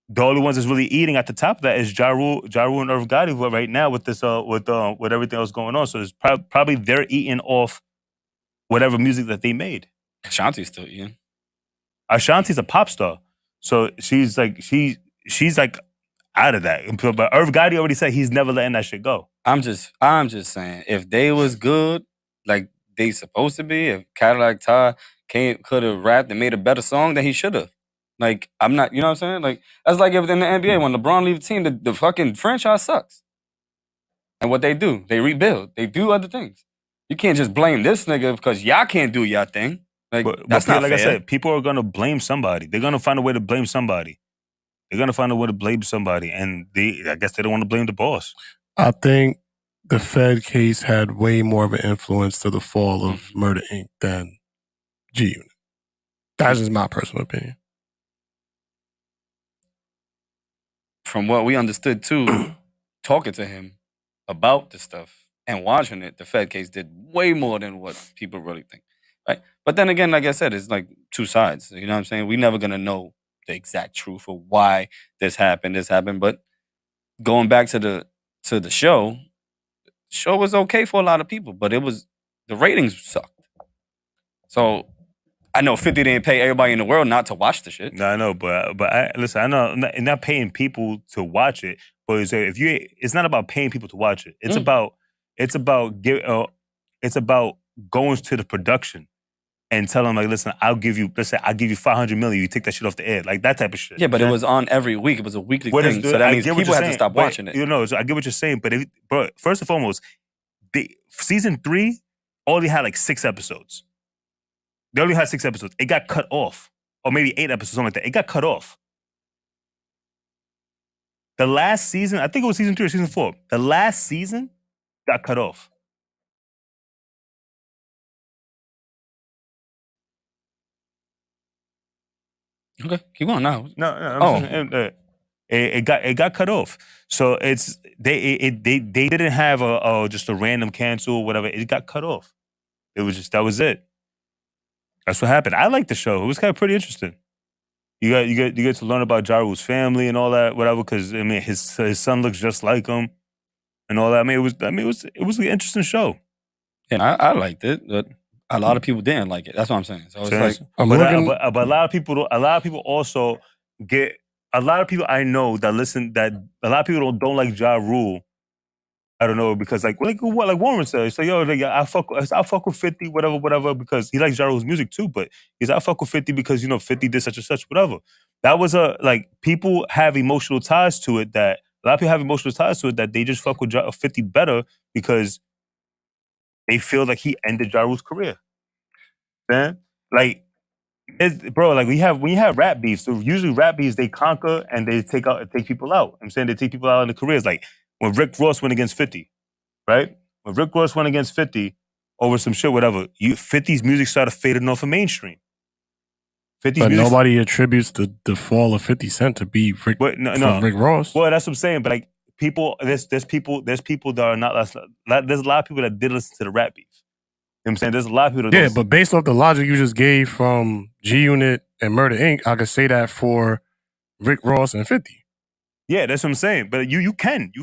the only ones that's really eating at the top of that is Ja Rule and Irv Gotti right now with this with everything else going on. So it's probably they're eating off whatever music that they made. Ashanti's still eating. Ashanti's a pop star, so she's like out of that. But Irv Gotti already said he's never letting that shit go. I'm just saying, if they was good like they supposed to be, if Cadillac Ty could have rapped and made a better song, then he should have. Like, I'm not, you know what I'm saying? Like, that's like if in the NBA, when LeBron leaves the team, the fucking franchise sucks. And what they do, they rebuild. They do other things. You can't just blame this nigga because y'all can't do y'all thing. Like, that's not like fair. I said, people are gonna blame somebody. They're gonna find a way to blame somebody. And I guess they don't want to blame the boss. I think the Fed case had way more of an influence to the fall of Murder Inc. than G-Unit. That's just my personal opinion. From what we understood too, talking to him about the stuff and watching it, the Fed case did way more than what people really think. Right? But then again, like I said, it's like two sides. You know what I'm saying? We're never gonna know the exact truth of why this happened. But going back to the show was okay for a lot of people, but the ratings sucked. So I know 50 didn't pay everybody in the world not to watch the shit. No, I know, but listen, I know I'm not paying people to watch it, but it's not about paying people to watch it. It's about going to the production and telling them, like, listen, I'll give you $500 million. You take that shit off the air, like that type of shit. Yeah, but it was on every week. It was a weekly thing, so that means people had to stop watching it. You know, so I get what you're saying, but first and foremost, season 3 only had like 6 episodes. They only had 6 episodes. It got cut off, or maybe 8 episodes, something like that. It got cut off. The last season, I think it was season 3 or season 4. The last season got cut off. Okay, keep going now. No. It got cut off. So they didn't have just a random cancel or whatever. It got cut off. It was just that was it. That's what happened. I liked the show. It was kind of pretty interesting. You get to learn about Ja Rule's family and all that, whatever. Because I mean, his son looks just like him, and all that. It was an interesting show. Yeah, I liked it, but a lot of people didn't like it. That's what I'm saying. So it's like, but a lot of people also get. A lot of people I know that listen, that a lot of people don't like Ja Rule I don't know, because like Warren said, so yo, like, I fuck with 50, whatever, because he likes Ja Rule's music too, but I fuck with 50 because 50 did such and such, whatever. That was people have emotional ties to it that a lot of people have emotional ties to it that they just fuck with 50 better because they feel like he ended Ja Rule's career. Man, like, bro, like when you have rap beefs, so usually rap beefs they conquer and they take people out. I'm saying they take people out in the careers. Like when Rick Ross went against 50, right? When Rick Ross went against 50 over some shit, whatever, 50's music started fading off of mainstream. 50's But music, nobody attributes the fall of 50 Cent to be Rick Ross. Well, that's what I'm saying. But like there's people that are not. There's a lot of people that did listen to the rap beef. You know what I'm saying? There's a lot of people that Yeah, but based off the logic you just gave from G Unit and Murder Inc., I could say that for Rick Ross and 50. Yeah, that's what I'm saying. But you can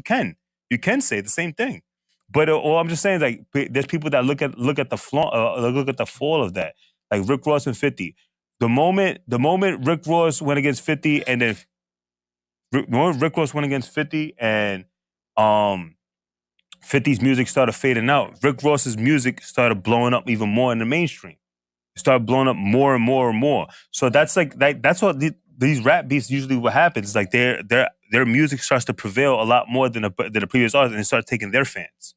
say the same thing. But all I'm just saying is like there's people that look at the flaw, look at the fall of that. Like Rick Ross and 50. The moment Rick Ross went against 50, and then Rick Ross went against 50, and 50's music started fading out. Rick Ross's music started blowing up even more in the mainstream. It started blowing up more and more and more. So that's like that's what these rap beats usually what happens. It's like their music starts to prevail a lot more than the previous artist, and they start taking their fans.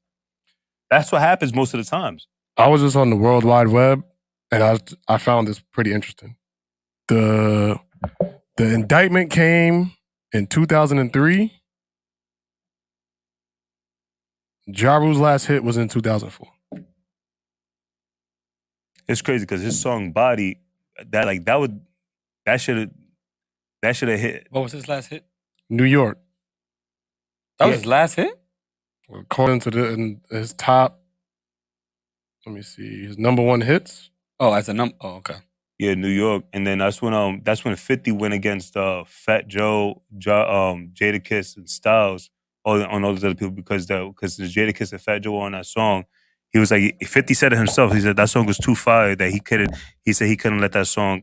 That's what happens most of the times. I was just on the World Wide Web, and I found this pretty interesting. The indictment came in 2003. Ja Rule's last hit was in 2004. It's crazy because his song "Body," that should have hit. What was his last hit? New York. That was his last hit? According to his top, let me see, his number one hits. Oh, as a number. Oh, okay. Yeah, New York, and then that's when 50 went against Fat Joe, Jadakiss, and Styles on all those other people because Jadakiss and Fat Joe were on that song. He was like 50 said it himself. He said that song was too fire that he said he couldn't let that song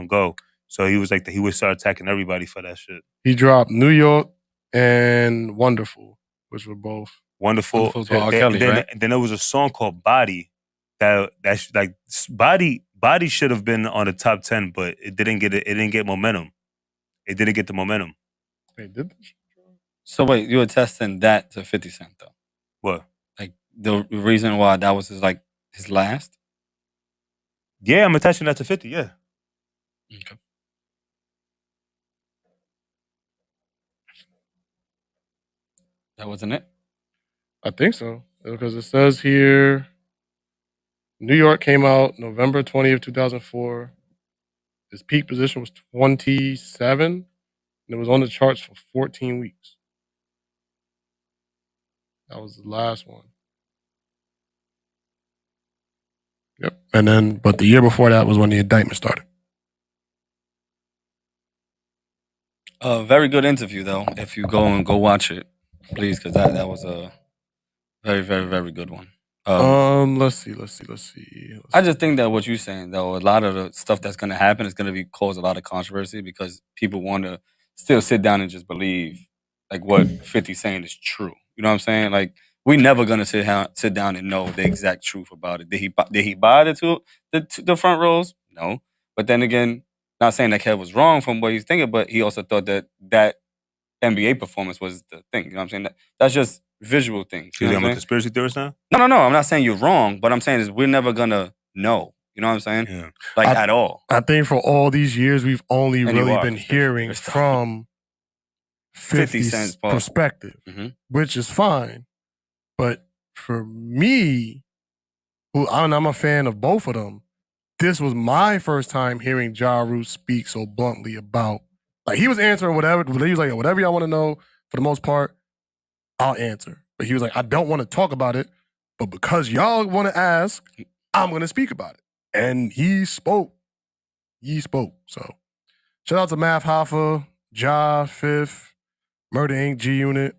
go. So he was like he would start attacking everybody for that shit. He dropped New York and Wonderful, which were both Wonderful. R. Kelly, right? Then there was a song called Body Body should have been on the top 10, but it didn't get momentum. It didn't get the momentum. Wait, did this? So wait, you were testing that to 50 Cent though? What? Like the reason why that was his last? Yeah, I'm attaching that to 50, yeah. Okay. That wasn't it? I think so. Because it says here, New York came out November 20th, 2004. His peak position was 27, and it was on the charts for 14 weeks. That was the last one. Yep. And then, but the year before that was when the indictment started. Very good interview though. If you go watch it, please, because that was a very, very, very good one. Let's see. I just think that what you're saying though, a lot of the stuff that's gonna happen is gonna cause a lot of controversy because people want to still sit down and just believe like what 50's saying is true. You know what I'm saying? Like we never gonna sit down and know the exact truth about it. Did he buy the front rows? No. But then again, not saying that Kev was wrong from what he's thinking, but he also thought that NBA performance was the thing. You know what I'm saying? That's just visual things. You think I'm a conspiracy theorist now? No. I'm not saying you're wrong, but I'm saying is we're never gonna know. You know what I'm saying? Yeah. At all. I think for all these years, we've only really been hearing from 50 Cent's perspective, which is fine. But for me, I'm a fan of both of them, this was my first time hearing Ja Rule speak so bluntly about, like, he was answering whatever, he was like, whatever y'all want to know, for the most part, I'll answer. But he was like, I don't want to talk about it, but because y'all want to ask, I'm going to speak about it. And he spoke. So shout out to Math Hoffa, Ja, Fifth, Murder Inc., G Unit.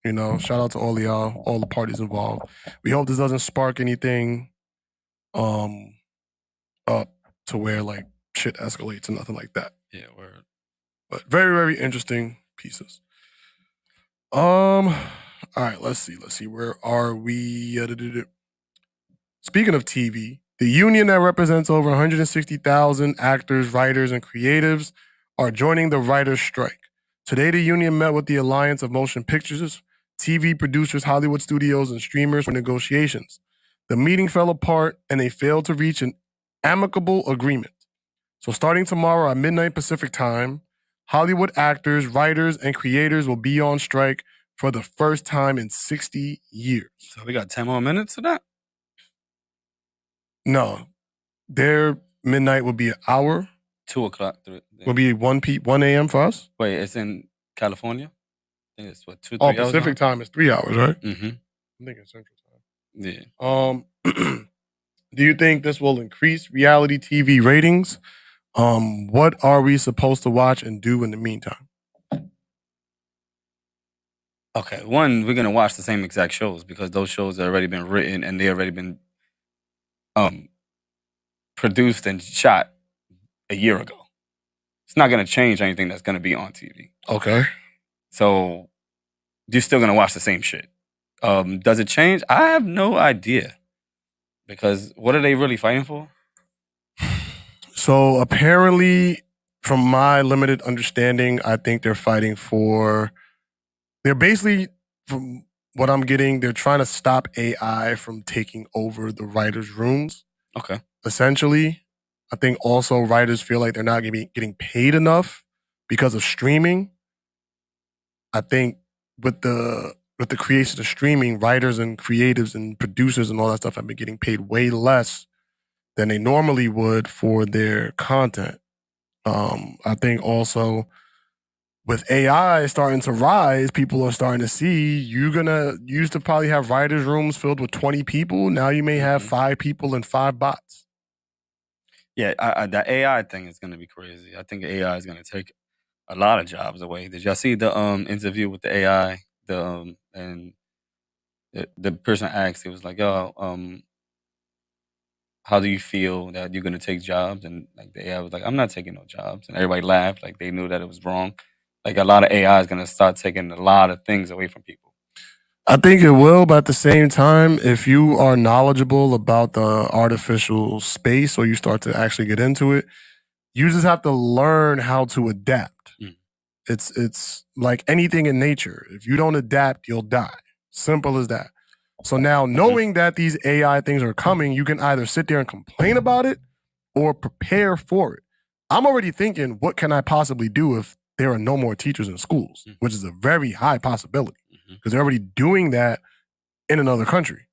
You know, shout out to all of y'all, all the parties involved. We hope this doesn't spark anything up to where, like, shit escalates and nothing like that. Yeah, word. But very, very interesting pieces. All All right, let's see. Where are we? Speaking of TV, the union that represents over 160,000 actors, writers, and creatives are joining the writers' strike. Today, the union met with the Alliance of Motion Pictures, TV producers, Hollywood studios, and streamers for negotiations. The meeting fell apart and they failed to reach an amicable agreement. So starting tomorrow at midnight Pacific time, Hollywood actors, writers, and creators will be on strike for the first time in 60 years. So we got 10 more minutes of that? No, their midnight will be an hour. 2 o'clock. Will be 1 a.m. for us. Wait, it's in California? I think it's what, 2, 3 hours? Pacific time is 3 hours, right? Mm-hmm. I'm thinking Central time. Yeah. Do you think this will increase reality TV ratings? What are we supposed to watch and do in the meantime? Okay, one, we're gonna watch the same exact shows because those shows have already been written and they already been produced and shot a year ago. It's not gonna change anything that's gonna be on TV. Okay. So you're still gonna watch the same shit. Does it change? I have no idea. Because what are they really fighting for? So apparently, from my limited understanding, I think they're fighting for. They're basically, from what I'm getting, they're trying to stop AI from taking over the writers' rooms. Okay. Essentially, I think also writers feel like they're not getting paid enough because of streaming. I think with the creation of streaming, writers and creatives and producers and all that stuff have been getting paid way less than they normally would for their content. I think also with AI starting to rise, people are starting to see you're used to probably have writers' rooms filled with 20 people. Now you may have 5 people and 5 bots. Yeah, the AI thing is gonna be crazy. I think AI is gonna take a lot of jobs away. Did y'all see the interview with the AI? And the person asked, it was like, "Oh, how do you feel that you're gonna take jobs?" And like the AI was like, "I'm not taking no jobs." And everybody laughed, like they knew that it was wrong. Like a lot of AI is gonna start taking a lot of things away from people. I think it will, but at the same time, if you are knowledgeable about the artificial space or you start to actually get into it, you just have to learn how to adapt. Mm. It's like anything in nature. If you don't adapt, you'll die. Simple as that. So now, knowing that these AI things are coming, you can either sit there and complain about it or prepare for it. I'm already thinking, what can I possibly do if there are no more teachers in schools, which is a very high possibility because they're already doing that in another country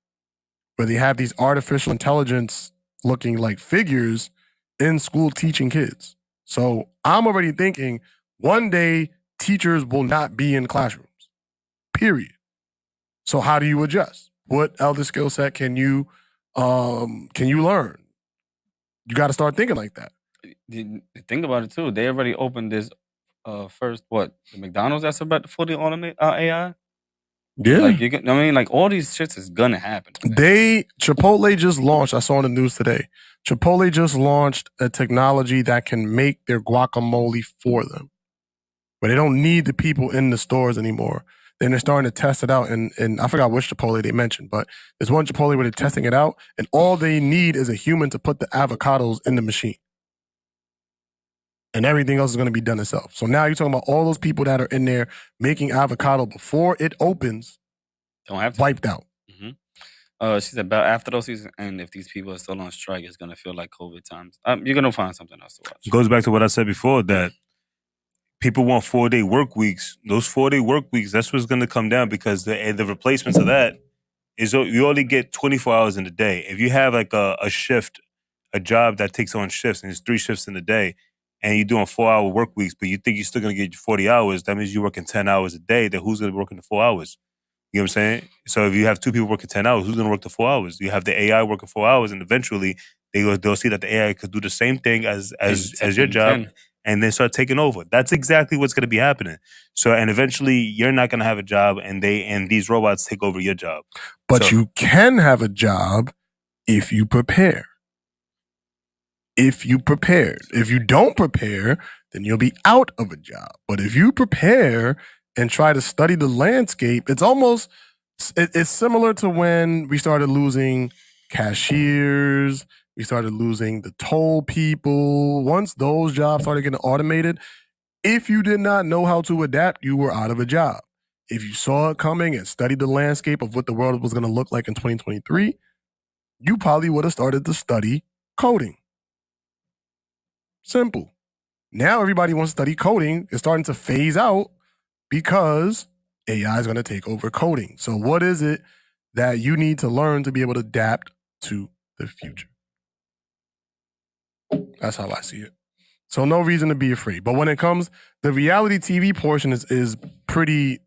where they have these artificial intelligence looking like figures in school teaching kids. So I'm already thinking one day teachers will not be in classrooms, period. So how do you adjust? What other skill set can you learn? You got to start thinking like that. Think about it too. They already opened this first the McDonald's that's about to fully automate AI. Yeah, like like all these shits is gonna happen. Chipotle just launched. I saw on the news today. Chipotle just launched a technology that can make their guacamole for them, but they don't need the people in the stores anymore. Then they're starting to test it out, and I forgot which Chipotle they mentioned, but there's one Chipotle where they're testing it out, and all they need is a human to put the avocados in the machine. And everything else is going to be done itself. So now you're talking about all those people that are in there making avocado before it opens, don't have to. wiped out. She said about after those seasons, and if these people are still on strike, it's gonna feel like COVID times. You're gonna find something else to watch. It goes back to what I said before, that people want 4-day work weeks. Those 4-day work weeks, that's what's going to come down, because the replacements of that is you only get 24 hours in a day. If you have like a shift, a job that takes on shifts, and there's 3 shifts in a day, and you're doing 4-hour work weeks, but you think you're still going to get 40 hours, that means you're working 10 hours a day. Then who's going to be working the 4 hours? You know what I'm saying? So if you have 2 people working 10 hours, who's going to work the 4 hours? You have the AI working 4 hours, and eventually they'll see that the AI could do the same thing as your job. And then start taking over. That's exactly what's going to be happening. So, and eventually, you're not going to have a job, and these robots take over your job. But you can have a job if you prepare. If you prepared. If you don't prepare, then you'll be out of a job. But if you prepare and try to study the landscape, it's almost It's similar to when we started losing cashiers, we started losing the toll people. Once those jobs started getting automated, if you did not know how to adapt, you were out of a job. If you saw it coming and studied the landscape of what the world was going to look like in 2023, you probably would have started to study coding. Simple. Now everybody wants to study coding. It's starting to phase out because AI is going to take over coding. So what is it that you need to learn to be able to adapt to the future? That's how I see it. So no reason to be afraid. But when it comes, the reality TV portion is pretty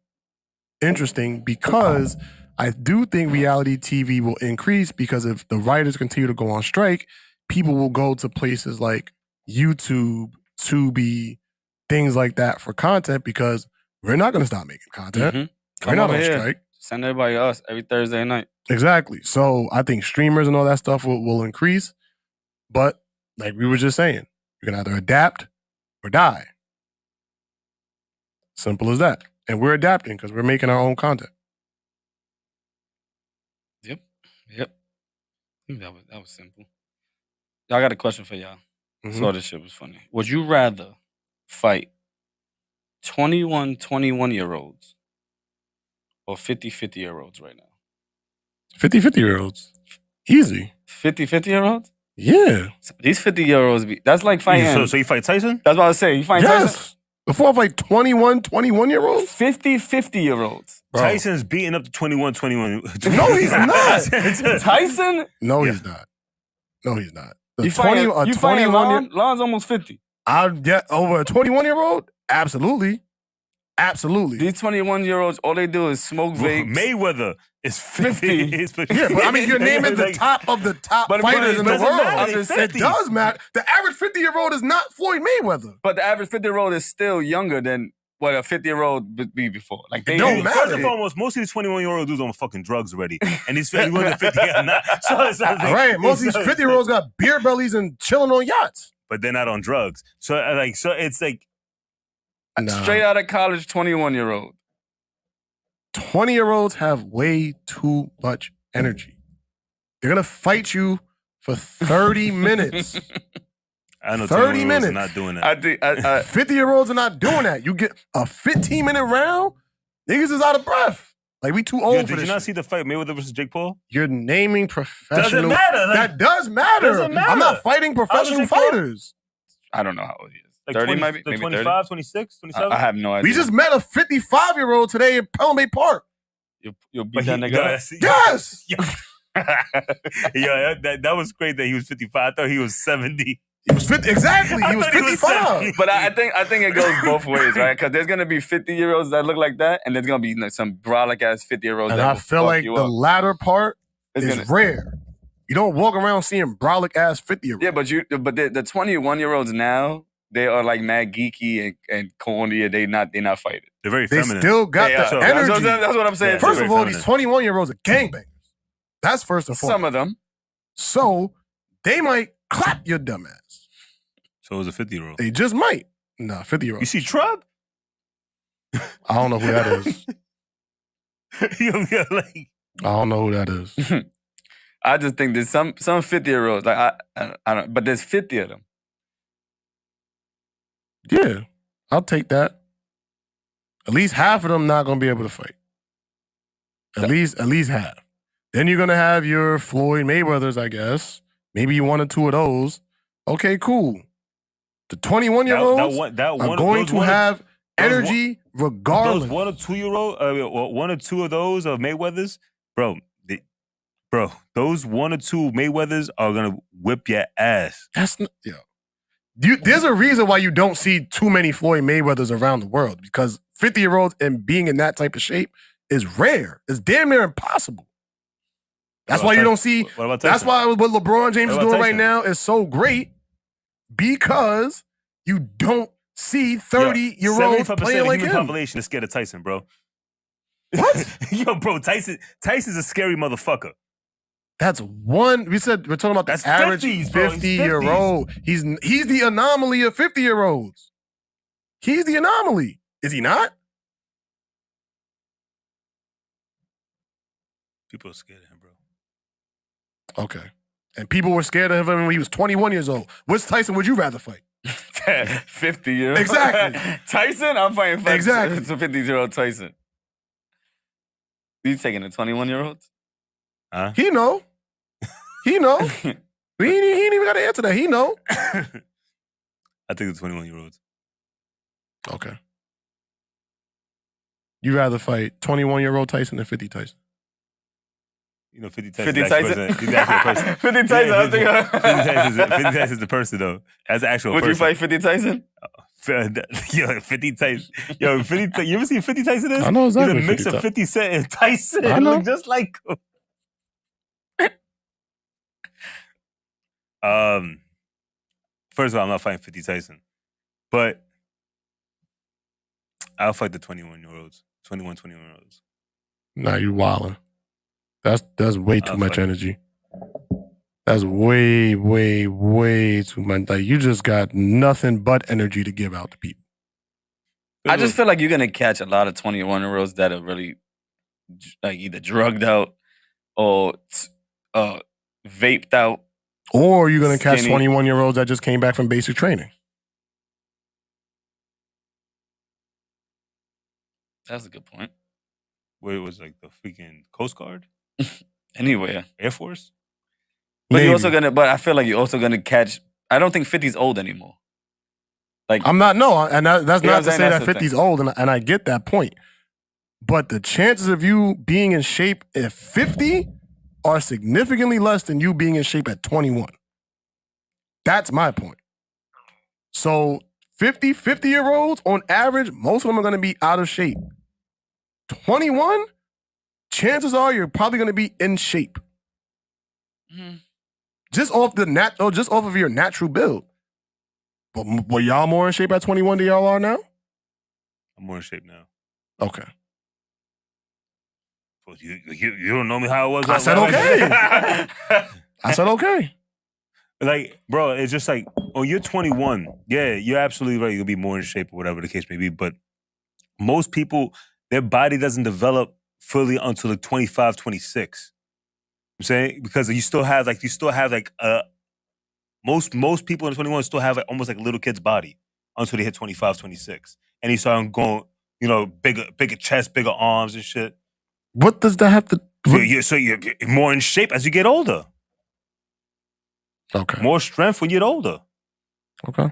interesting because I do think reality TV will increase because if the writers continue to go on strike, people will go to places like YouTube, Tubi, things like that for content because we're not going to stop making content. Mm-hmm. We're not on strike. Send everybody us every Thursday night. Exactly. So I think streamers and all that stuff will increase. But like we were just saying, you can either adapt or die. Simple as that. And we're adapting because we're making our own content. Yep. I think that was simple. Y'all got a question for y'all. Mm-hmm. So this shit was funny. Would you rather fight 21-21-year-olds or 50-50-year-olds right now? 50-50-year-olds. Easy. 50-50-year-olds? Yeah. These 50-year-olds, that's like fighting. So you fight Tyson? That's what I was saying. You fight Tyson? Before I fight 21-21-year-olds? 50-50-year-olds. Tyson's beating up the 21-21. No, he's not. Tyson? No, he's not. No, he's not. You fighting Lon? Lon's almost 50. I'd get over a 21-year-old? Absolutely. These 21-year-olds, all they do is smoke vapes. Mayweather is 50. Yeah, but I mean, you're naming the top of the top fighters in the world. It does matter. The average 50-year-old is not Floyd Mayweather. But the average 50-year-old is still younger than what a 50-year-old would be before. Like they don't matter. First and foremost, most of these 21-year-old dudes on fucking drugs already. And these 50 are not. Right. Most of these 50-year-olds got beer bellies and chilling on yachts. But they're not on drugs. So it's like straight out of college 21-year-old. 20-year-olds have way too much energy. They're going to fight you for 30 minutes. I know 30 minutes. Are not doing that. 50-year-olds are not doing that. You get a 15-minute round, niggas is out of breath. Like, we too old for this. Did you not shit. see the fight Mayweather versus Jake Paul? You're naming professional. Doesn't matter. That does matter. Doesn't matter. I'm not fighting professional fighters. I don't know how old he is. Like 30 20, maybe? like Maybe 25, 30? 26, 27? I have no idea. We just met a 55-year-old today in Pelham Bay Park. You'll beat that nigga up? Yes! Yeah, that was great that he was 55. I thought he was 70. He was 50. Exactly. He was 55. But I think it goes both ways, right? Because there's gonna be 50-year-olds that look like that, and there's gonna be like some brolic ass 50-year-olds. And that I will feel fuck like you the up. latter part is rare. You don't walk around seeing brolic ass 50-year-olds. Yeah, but the 21-year-olds now, they are like mad geeky and corny, and they not fighting. They're very They feminine. still got the energy. That's what I'm saying. First of all, these 21-year-olds are gangbangers. That's first and foremost. Some of them. So they might clap your dumb ass. So is a 50-year-old. They just might. Nah, 50-year-old. You see Trub? I don't know who that is. I don't know who that is. I just think there's some 50-year-olds. Like I don't, but there's 50 of them. Yeah, I'll take that. At least half of them not gonna be able to fight. At least half. Then you're gonna have your Floyd Mayweathers, I guess. Maybe one or two of those. Okay, cool. The 21-year-olds are going to have energy regardless. Those 1 or 2-year-old, 1 or 2 of those of Mayweathers, bro. Those 1 or 2 Mayweathers are gonna whip your ass. That's not, there's a reason why you don't see too many Floyd Mayweathers around the world because 50-year-olds and being in that type of shape is rare. It's damn near impossible. That's why you don't see. That's why what LeBron James is doing right now is so great because you don't see 30-year-olds playing like him. 75% of the human population is scared of Tyson, bro. What? Yo, bro, Tyson's a scary motherfucker. That's one. We're talking about the average 50-year-old. He's the anomaly of 50-year-olds. He's the anomaly. Is he not? People are scared of him, bro. Okay. And people were scared of him when he was 21 years old. Which Tyson would you rather fight? 50-year-old. Exactly. Tyson? I'm fighting Exactly. 50-year-old Tyson. You taking the 21-year-old? Huh? He know. He know. he ain't even got to answer that. He know. I think the 21-year-olds. Okay. You rather fight 21-year-old Tyson than 50 Tyson? You know, 50 Tyson. 50 Tyson? He's actually a person. 50 Tyson, Yeah, I think. 50 Tyson is the person, though. That's the actual Would person. you fight 50 Tyson? Yo, 50 Tyson. Yo, 50 Tyson. You ever seen 50 Tyson is? I know exactly. He's a mix 50 of 50 Cent and Tyson. I They know. look just like him. First of all, I'm not fighting 50 Tyson. But I'll fight the 21-year-olds. 21-year-olds. Nah, you wildin'. That's way too much energy. That's way, way, way too much. Like, you just got nothing but energy to give out to people. I just feel like you're gonna catch a lot of 21-year-olds that are really like either drugged out or vaped out. Or you're going to catch Skinny. 21-year-olds that just came back from basic training. That's a good point. Where it was like the freaking Coast Guard? Anywhere. Air Force? But Maybe. you're also gonna. But I feel like you're also gonna catch. I don't think 50's old anymore. Like I'm not, no, and that's You know not what I'm to saying? say That's that the 50's old, and I get that point. But the chances of you being in shape at 50 are significantly less than you being in shape at 21. That's my point. So 50-year-olds, on average, most of them are going to be out of shape. 21, chances are you're probably going to be in shape. Mhm. Just off of your natural build. But were y'all more in shape at 21 than y'all are now? I'm more in shape now. Okay. But you don't know me how I was. I said okay. I said okay. Like, bro, it's just like, oh, you're 21. Yeah, you're absolutely right. You'll be more in shape or whatever the case may be. But most people, their body doesn't develop fully until like 25, 26. I'm saying? Because you still have most people in 21 still have like almost like a little kid's body until they hit 25, 26. And you start going, bigger chest, bigger arms and shit. What does that have to So you're more in shape as you get older. Okay. More strength when you get older. Okay.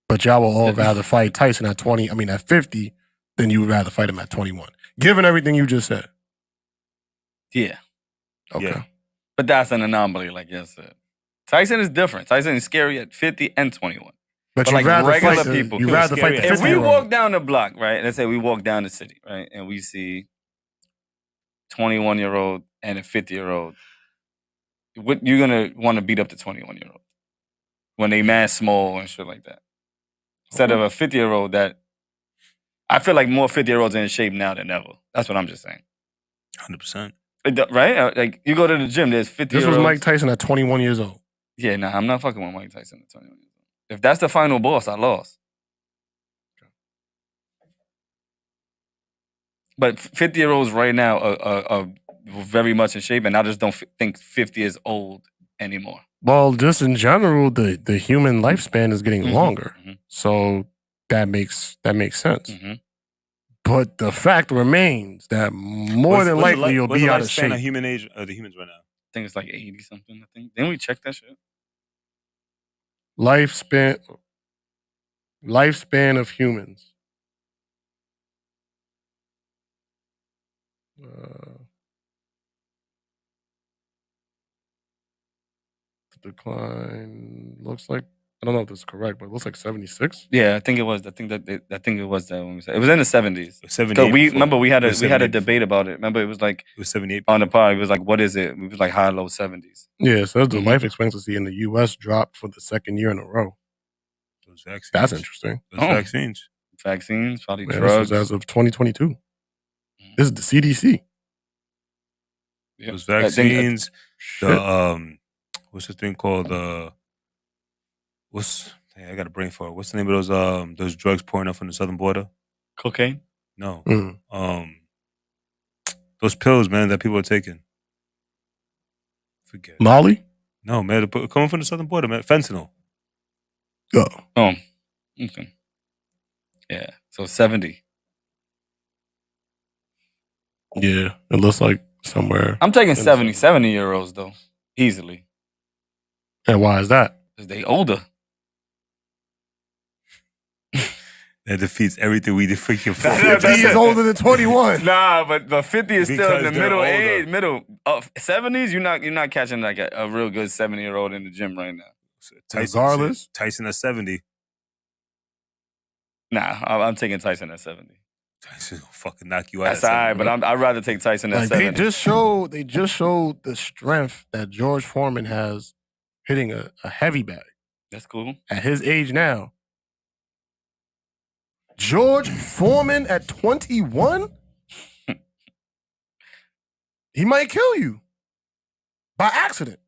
But y'all will all rather fight Tyson at 50 than you would rather fight him at 21. Given everything you just said. Yeah. Okay. Yeah. But that's an anomaly, like you said. Tyson is different. Tyson is scary at 50 and 21. But like rather regular fight people. You rather fight the If 50 If we year walk down the block, right? Let's say we walk down the city, right? And we see 21-year-old and a 50-year-old. What you're gonna want to beat up the 21-year-old when they mad small and shit like that. Instead of a 50-year-old that I feel like more 50-year-olds are in shape now than ever. That's what I'm just saying. 100%. Right? Like you go to the gym, there's 50 This year was olds. Mike Tyson at 21 years old. Yeah, nah, I'm not fucking with Mike Tyson at 21 years old. If that's the final boss, I lost. But 50-year-olds right now are very much in shape, and I just don't think 50 is old anymore. Well, just in general, the human lifespan is getting Mhm, longer. mhm. So that makes sense. Mm-hmm. But the fact remains that more than likely you'll be out of shape. Of human age of the humans right now? I think it's like 80 something, I think. Didn't we check that shit? Lifespan of humans. Decline looks like, I don't know if this is correct, but it looks like 76. Yeah, I think it was. I think it was that when we said it was in the 70s. 78. We remember we had a 78 debate about it. Remember it was like It was 78. on the pod. It was like, what is it? It was like high, low 70s. Yeah, so the Mhm. life expectancy in the U.S. dropped for the second year in a row. Those vaccines. That's interesting. Those vaccines. Vaccines, probably Yeah, drugs. this was as of 2022. This is the CDC. Yeah. Those vaccines. What's the thing called? Hey, I got a brain fart. What's the name of those drugs pouring up from the southern border? Cocaine. No. Mm. Those pills, man, that people are taking. Forget. Molly? No, man, coming from the southern border, man. Fentanyl. Oh. Oh. Okay. Yeah. So 70. Yeah. It looks like somewhere. I'm taking in the 70 southern- euros though, easily, And why is that? because they older. That defeats everything we freaking That- fought. 50 is older than 21. Nah, but the 50 is still in the Because they're middle older. age, middle 70s. You're not catching like a real good 70-year-old in the gym right now. Regardless. Tyson at 70. Nah, I'm taking Tyson at 70. Tyson gonna fucking knock you out. That's at all right, 70. but I'd rather take Tyson at Like 70. they just showed the strength that George Foreman has hitting a heavy bag That's cool. at his age now. George Foreman at 21? He might kill you by accident.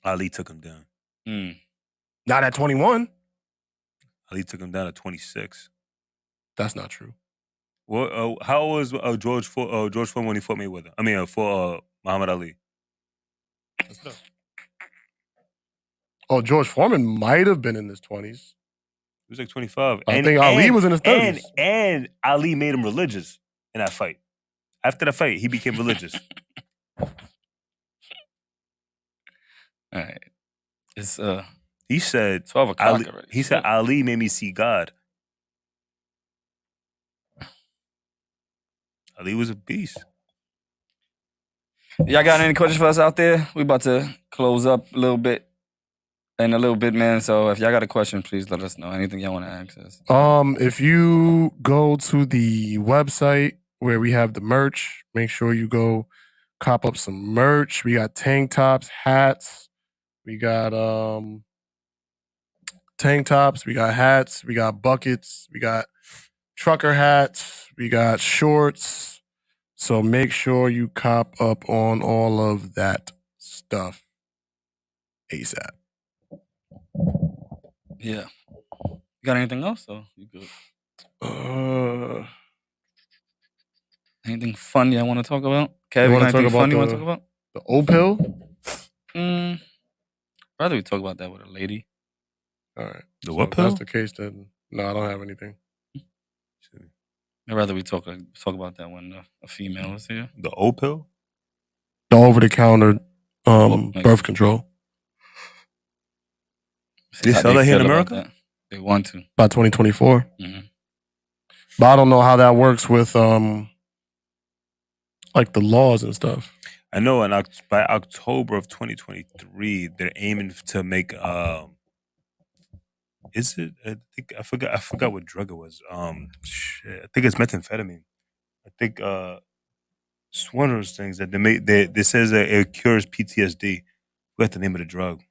Ali took him down. Mm. Not at 21. Ali took him down at 26. That's not true. Well, how old was George Foreman when he fought Mayweather? I mean, for Muhammad Ali. Oh, George Foreman might have been in his 20s. He was like 25. I think Ali was in his 30s. And Ali made him religious in that fight. After the fight, he became religious. All right. It's He said 12 o'clock Ali, already. he said Ali made me see God. Ali was a beast. Y'all got any questions for us out there? We about to close up a little bit in a little bit, man. So if y'all got a question, please let us know. Anything y'all want to ask us. If you go to the website where we have the merch, make sure you go cop up some merch. We got tank tops, hats. We got tank tops. We got hats. We got buckets. We got trucker hats. We got shorts. So make sure you cop up on all of that stuff ASAP. Yeah. You got anything else? Or you good? Anything fun y'all want to talk about? Kev, you wanna got talk anything about fun you the- want to talk about? The O pill? Rather we talk about that with a lady. All right. The what If pill? that's the case, then no, I don't have anything. I'd rather we talk about that when a female is here. The O pill? The over-the-counter maybe. birth control They How sell that here in feel about America? that. They want to. by 2024. Mhm. But I don't know how that works with like the laws and stuff. I know by October of 2023, they're aiming to make is it? I forgot what drug it was. Shit, I think it's methamphetamine. I think it's one of those things that they says that it cures PTSD. What's the name of the drug?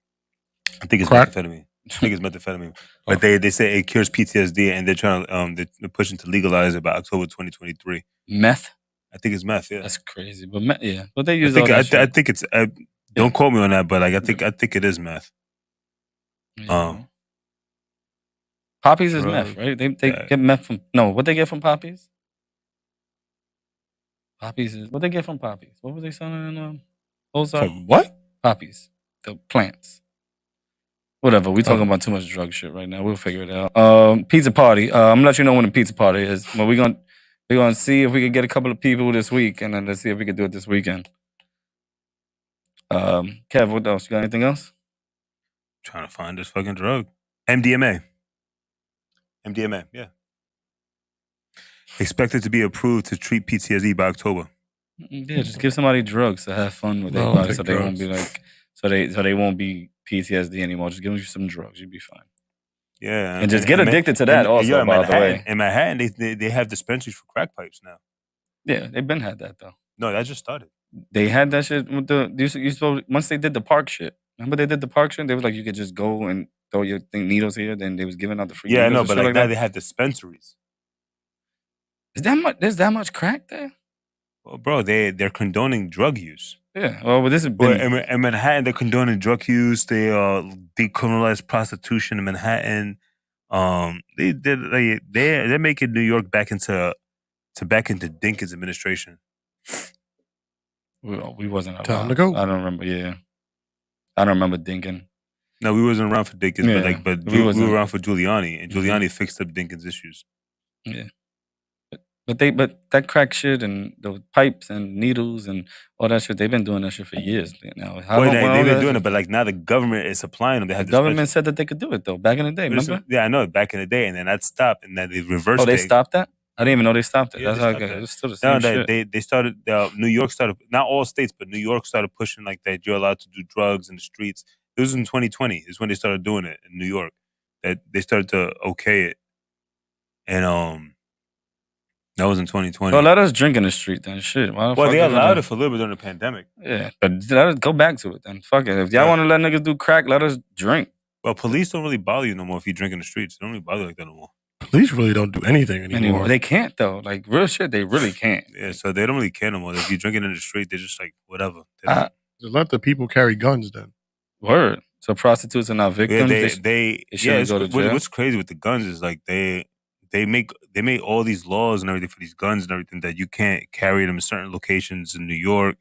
I think it's Crack? methamphetamine. I think it's methamphetamine. But they say it cures PTSD, and they're trying to they're pushing to legalize it by October 2023. Meth? I think it's meth. Yeah, That's crazy. But yeah. But they I use think all that I shit. think it's. Don't quote me on that, but like I think it is meth. Yeah. Poppies is Drugs. meth, right? They get meth from what they get from poppies? Poppies is what they get from poppies. What was they selling in Ozark? From what? Poppies. The plants. Whatever. We talking about too much drug shit right now. We'll figure it out. Pizza party. I'm gonna let you know when the pizza party is. Well, we're gonna see if we can get a couple of people this week, and then let's see if we can do it this weekend. Kev, what else? You got anything else? Trying to find this fucking drug. MDMA, yeah. Expected to be approved to treat PTSD by October. Yeah, just give somebody drugs to have fun with their No, body, take so they won't drugs. be like, so they won't be PTSD anymore. Just give them some drugs, you'll be fine. Yeah, And just get addicted to that also, by the way. In Manhattan, they have dispensaries for crack pipes now. Yeah, they've been had that though. No, that just started. They had that shit with you supposed once they did the park shit. Remember they did the park shit? They was like you could just go and throw your needles here. Then they was giving out the free. Yeah, I needles know, and but shit like now that. they have dispensaries. Is that much? There's that much crack there? Well, bro, they're condoning drug use. Yeah. Well, this has Well, been. in Manhattan, they're condoning drug use. They decriminalized prostitution in Manhattan. They're making New York back into Dinkins administration. We wasn't around. Time to go. I don't remember. Yeah. I don't remember Dinkin. No, we wasn't around for Dinkins, Yeah, but we we wasn't. were around for Giuliani, and Giuliani fixed up Dinkins' issues. Yeah. But that crack shit and the pipes and needles and all that shit, they've been doing that shit for years now. How long? They've been doing it, but like now the government is supplying them. They The have government said that they could do it though back in the day. Remember? Yeah, I know. Back in the day, and then that stopped, and then they reversed. Oh, they stopped that? I didn't even know they stopped it. Yeah, That's they how stopped that. it's still the same shit. They started. New York started. Not all states, but New York started pushing like that. You're allowed to do drugs in the streets. It was in 2020. Is when they started doing it in New York. That they started to okay it, and that was in 2020. Well, let us drink in the street then. Shit. Why the Well, fuck they is allowed it for a little bit during the pandemic. Yeah, but let us go back to it then. Fuck it. If y'all want to let niggas do crack, let us drink. Well, police don't really bother you no more if you drink in the streets. They don't really bother you like that no more. Police really don't do anything anymore. They can't though. Like real shit, they really can't. Yeah, so they don't really care no more. If you're drinking in the street, they're just like whatever. Just let the people carry guns then. Word. So prostitutes are not victims. Yeah, what's crazy with the guns is like they made all these laws and everything for these guns and everything that you can't carry them in certain locations in New York.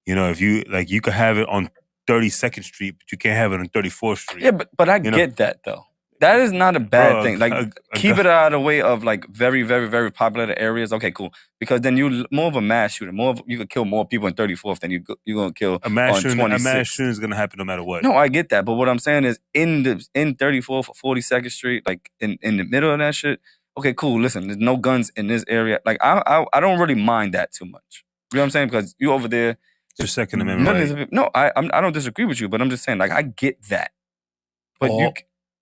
You know, if you like, you could have it on 32nd Street, but you can't have it on 34th Street. Yeah, but I get that though. That is not a bad thing. Like, keep it out of the way of like very, very, very popular areas. Okay, cool. Because then you more of a mass shooter. You could kill more people in 34th than you're gonna kill a mass on 26th. A mass shooting is gonna happen no matter what. No, I get that. But what I'm saying is in 34th or 42nd Street, like in the middle of that shit. Okay, cool. Listen, there's no guns in this area. Like I don't really mind that too much. You know what I'm saying? Because you over there. It's your Second Amendment right. No, I don't disagree with you, but I'm just saying, like, I get that. But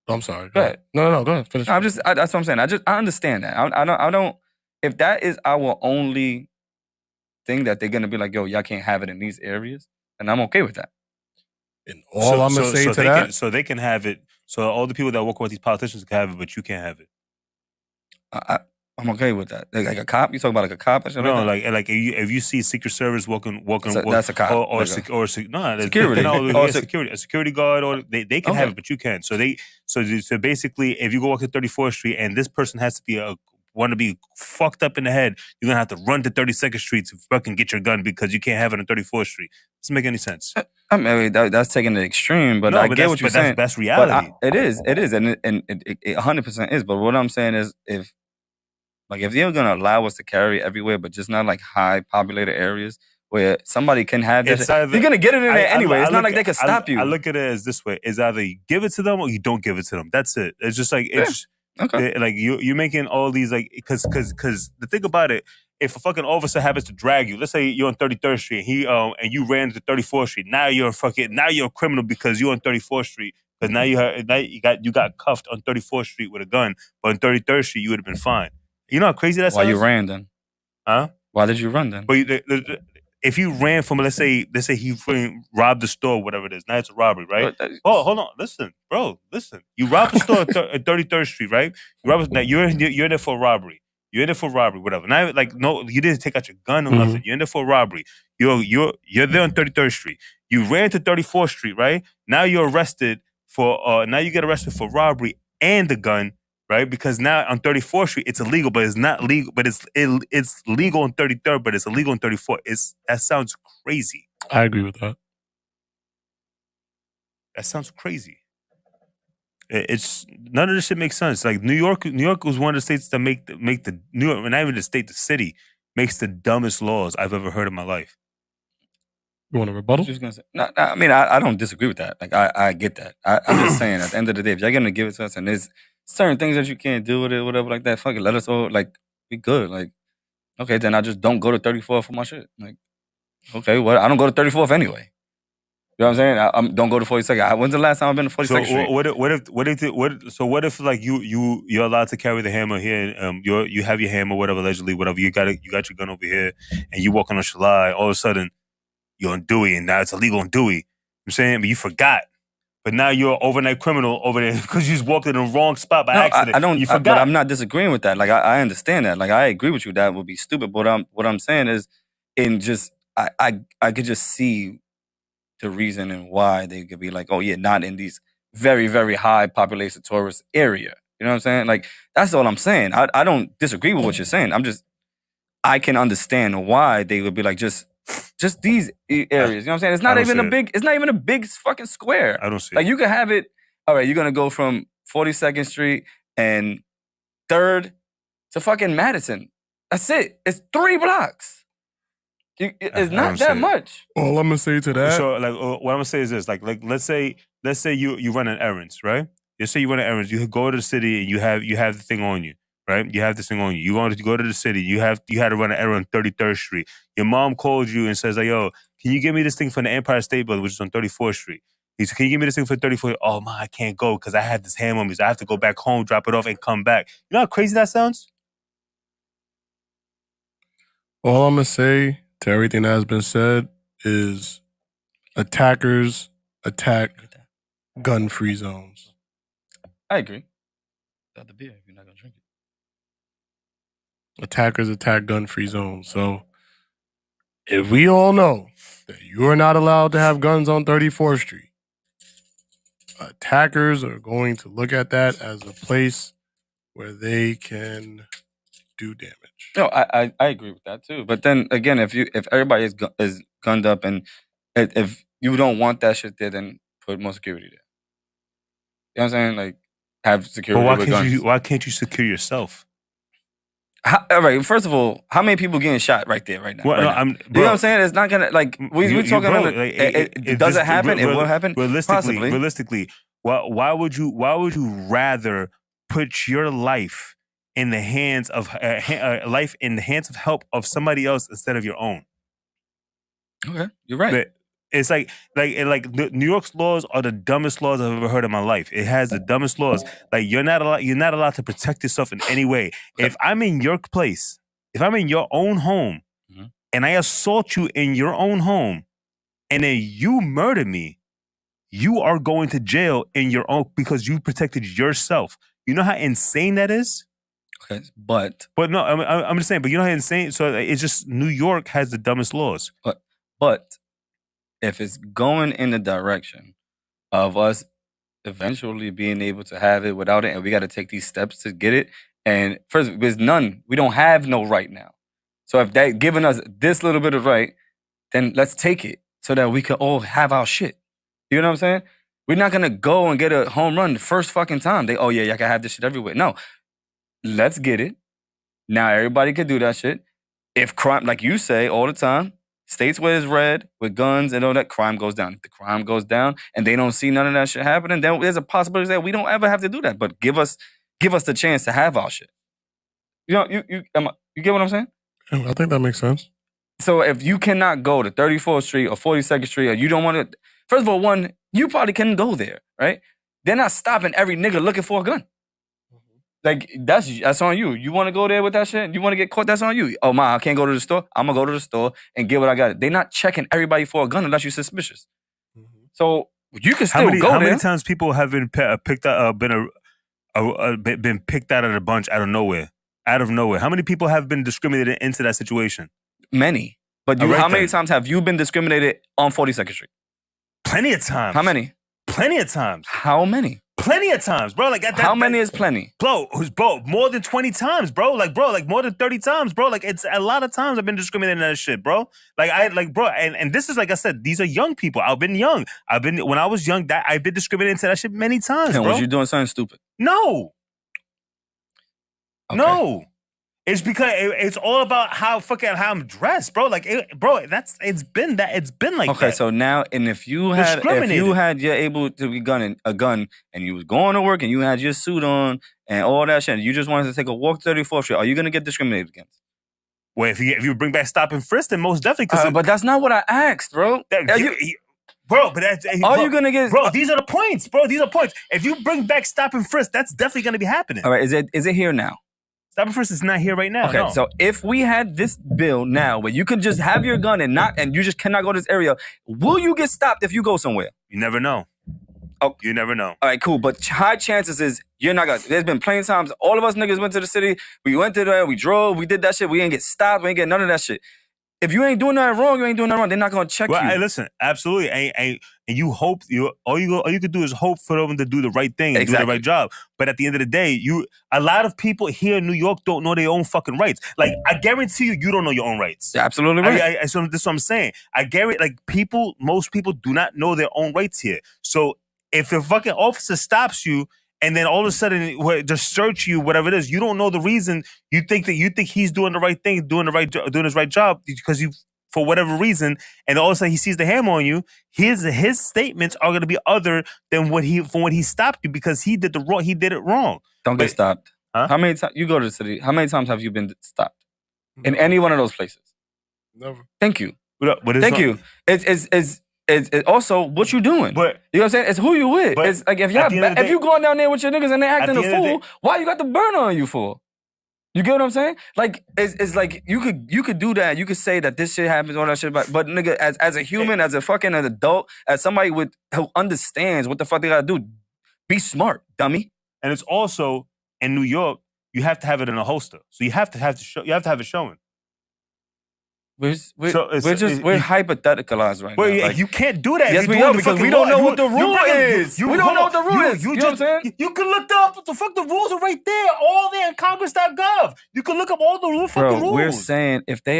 I'm sorry. Go ahead. No, go ahead. Finish. That's what I'm saying. I understand that. I don't. If that is our only thing that they're gonna be like, yo, y'all can't have it in these areas, and I'm okay with that. And all I'm gonna say to that, so they can have it. So all the people that work with these politicians can have it, but you can't have it. I'm okay with that. Like a cop? You talking about like a cop? No, like if you see Secret Service walking, that's a cop. Or security. A security guard, or they can have it, but you can't. So basically, if you go walk to 34th Street and this person has to be want to be fucked up in the head, you're gonna have to run to 32nd Street to fucking get your gun because you can't have it on 34th Street. Doesn't make any sense. I mean, that's taking the extreme, but I get what you're saying. That's reality. It is, and it 100% is. But what I'm saying is, if they're gonna allow us to carry everywhere, but just not like high populated areas where somebody can have it, they're gonna get it in there anyway. It's not like they can stop you. I look at it as this way: it's either you give it to them or you don't give it to them. That's it. It's just like okay. Like you're making all these like because the thing about it, if a fucking officer happens to drag you, let's say you're on 33rd Street, and you ran to 34th Street, now you're a criminal because you're on 34th Street. Because now you got cuffed on 34th Street with a gun, but on 33rd Street you would have been fine. You know how crazy that sounds? Why you ran then? Huh? Why did you run then? But if you ran from, let's say he robbed the store, whatever it is, now it's a robbery, right? Hold on, listen. You robbed the store at 33rd Street, right? You're there for a robbery. You're in there for robbery, whatever. Now, like, no, you didn't take out your gun or nothing. You're in there for a robbery. You're there on 33rd Street. You ran to 34th Street, right? Now you're arrested now you get arrested for robbery and the gun. Right, because now on 34th Street it's illegal, but it's not legal. But it's legal on 33rd, but it's illegal on 34th. That sounds crazy. I agree with that. That sounds crazy. It's none of this shit makes sense. Like New York was one of the states that make the New York, not even the state, the city makes the dumbest laws I've ever heard in my life. You want a rebuttal? Just gonna say, no, I mean, I don't disagree with that. Like I get that. I'm just saying, at the end of the day, if y'all gonna give it to us, and there's certain things that you can't do with it, whatever, like that. Fuck it, let us all be good. Like, okay, then I just don't go to 34th for my shit. Like, okay, well, I don't go to 34th anyway. You know what I'm saying? I don't go to 42nd. When's the last time I've been to 42nd Street? So what if like you're allowed to carry the hammer here? You have your hammer, whatever, allegedly, whatever. You got your gun over here, and you walking on Shalai. All of a sudden, you're on Dewey, and now it's illegal on Dewey. You know what I'm saying, but you forgot. But now you're an overnight criminal over there because you just walked in the wrong spot by accident. You forgot. But I'm not disagreeing with that. Like I understand that. Like I agree with you. That would be stupid. But what I'm saying is, in just I could just see the reason and why they could be like, oh yeah, not in these very, very high population tourist area. You know what I'm saying? Like, that's all I'm saying. I don't disagree with what you're saying. I can understand why they would be like just these areas. You know what I'm saying? It's not even a big fucking square. I don't see Like it. you could have it. All right, you're gonna go from 42nd Street and 3rd to fucking Madison. That's it. It's 3 blocks. It's not that much. All I'm gonna say to that. So like, what I'm gonna say is this: like let's say you run an errands, right? Let's say you run an errands. You go to the city and you have the thing on you, right? You have this thing on you. You want to go to the city. You had to run an errand on 33rd Street. Your mom called you and says like, "Yo, can you give me this thing from the Empire State Building, which is on 34th Street?" He said, "Can you give me this thing for 34th?" Oh man, I can't go because I have this ham on me. So I have to go back home, drop it off, and come back. You know how crazy that sounds? All I'm gonna say to everything that has been said is attackers attack gun-free zones. I agree. Got the beer if you're not gonna drink it. Attackers attack gun-free zones. So if we all know that you're not allowed to have guns on 34th Street, attackers are going to look at that as a place where they can do damage. No, I agree with that too. But then again, if everybody is gunned up and if you don't want that shit there, then put more security there. You know what I'm saying? Like have security with guns. Why can't you secure yourself? All right. First of all, how many people getting shot right there right now? Well, right now? You know what I'm saying? It's not gonna like we talking about. Does it happen? It will happen. Realistically, why would you rather put your life in the hands of help of somebody else instead of your own? Okay, you're right. But it's like New York's laws are the dumbest laws I've ever heard in my life. It has the dumbest laws. Like you're not allowed to protect yourself in any way. Okay. If I'm in your place, if I'm in your own home, and I assault you in your own home, and then you murder me, you are going to jail in your own because you protected yourself. You know how insane that is? Okay, but no, I'm just saying. But you know how insane. So it's just New York has the dumbest laws. But if it's going in the direction of us eventually being able to have it without it, and we got to take these steps to get it, and first, there's none. We don't have no right now. So if that giving us this little bit of right, then let's take it so that we can all have our shit. You know what I'm saying? We're not gonna go and get a home run the first fucking time. Y'all can have this shit everywhere. No, let's get it. Now everybody can do that shit. If crime, like you say all the time, states where it's red with guns and all that, crime goes down. If the crime goes down and they don't see none of that shit happening, then there's a possibility that we don't ever have to do that. But give us the chance to have our shit. You know, you get what I'm saying? I think that makes sense. So if you cannot go to 34th Street or 42nd Street, or you don't want to, first of all, one, you probably can go there, right? They're not stopping every nigga looking for a gun. Like, that's on you. You want to go there with that shit? You want to get caught? That's on you. Oh, I can't go to the store. I'm going to go to the store and get what I got. They're not checking everybody for a gun unless you're suspicious. So you can still go there. How many times people have been picked out, been picked out of the bunch out of nowhere? Out of nowhere. How many people have been discriminated into that situation? Many. But how many times have you been discriminated on 42nd Street? Plenty of times. How many? Plenty of times. How many? Plenty of times, bro. Like how many is plenty? Bro, more than 20 times, bro. Like more than 30 times, bro. Like it's a lot of times I've been discriminated in that shit, bro. Bro, and this is like I said, these are young people. I've been young. When I was young, I've been discriminated into that shit many times, bro. Was you doing something stupid? No. Okay. No. It's because it's all about how I'm dressed, bro. Like, it's been like that. Okay, so now, and if you're able to be a gun, and you was going to work, and you had your suit on, and all that shit, and you just wanted to take a walk to 34th Street, are you gonna get discriminated against? Well, if you bring back stop and frisk, then most definitely. But that's not what I asked, bro. Bro, but you gonna get? Bro, these are the points, bro. These are points. If you bring back stop and frisk, that's definitely gonna be happening. All right, is it here now? Stop and frisk is not here right now. Okay, no. So if we had this bill now where you could just have your gun and you just cannot go to this area, will you get stopped if you go somewhere? You never know. Oh, you never know. All right, cool. But high chances is you're not gonna. There's been plenty of times all of us niggas went to the city. We went to there. We drove. We did that shit. We didn't get stopped. We didn't get none of that shit. If you ain't doing nothing wrong, you ain't doing nothing wrong. They're not gonna check Well, you. hey, listen, absolutely, and you hope all you could do is hope for them to do the right thing and do the right job. But at the end of the day, a lot of people here in New York don't know their own fucking rights. Like I guarantee you don't know your own rights. You're absolutely right. So this is what I'm saying. I guarantee, like most people do not know their own rights here. So if a fucking officer stops you and then all of a sudden just search you, whatever it is, you don't know the reason. You think he's doing the right thing, doing his right job because you. For whatever reason, and all of a sudden he sees the hammer on you, his statements are going to be other than what he stopped you because he did it wrong. Don't get stopped. Huh? How many times you go to the city? How many times have you been stopped in any one of those places? Never. Thank you. Thank you. It's also what you doing. But you know what I'm saying? It's who you with. It's like if you going down there with your niggas and they acting a fool, why you got the burner on you for? You get what I'm saying? Like it's like you could do that. You could say that this shit happens, all that shit, but nigga, as a human, as a fucking adult, as somebody who understands what the fuck they gotta do, be smart, dummy. And it's also in New York, you have to have it in a holster, so you have to have it showing. We're hypotheticalized right now. Like, you can't do that. Yes, we are because we don't know what the rule is. We don't know what the rule is. You know what I'm saying? You can look up what the fuck the rules are right there, all there in Congress.gov. You can look up all the fucking rules. We're saying if they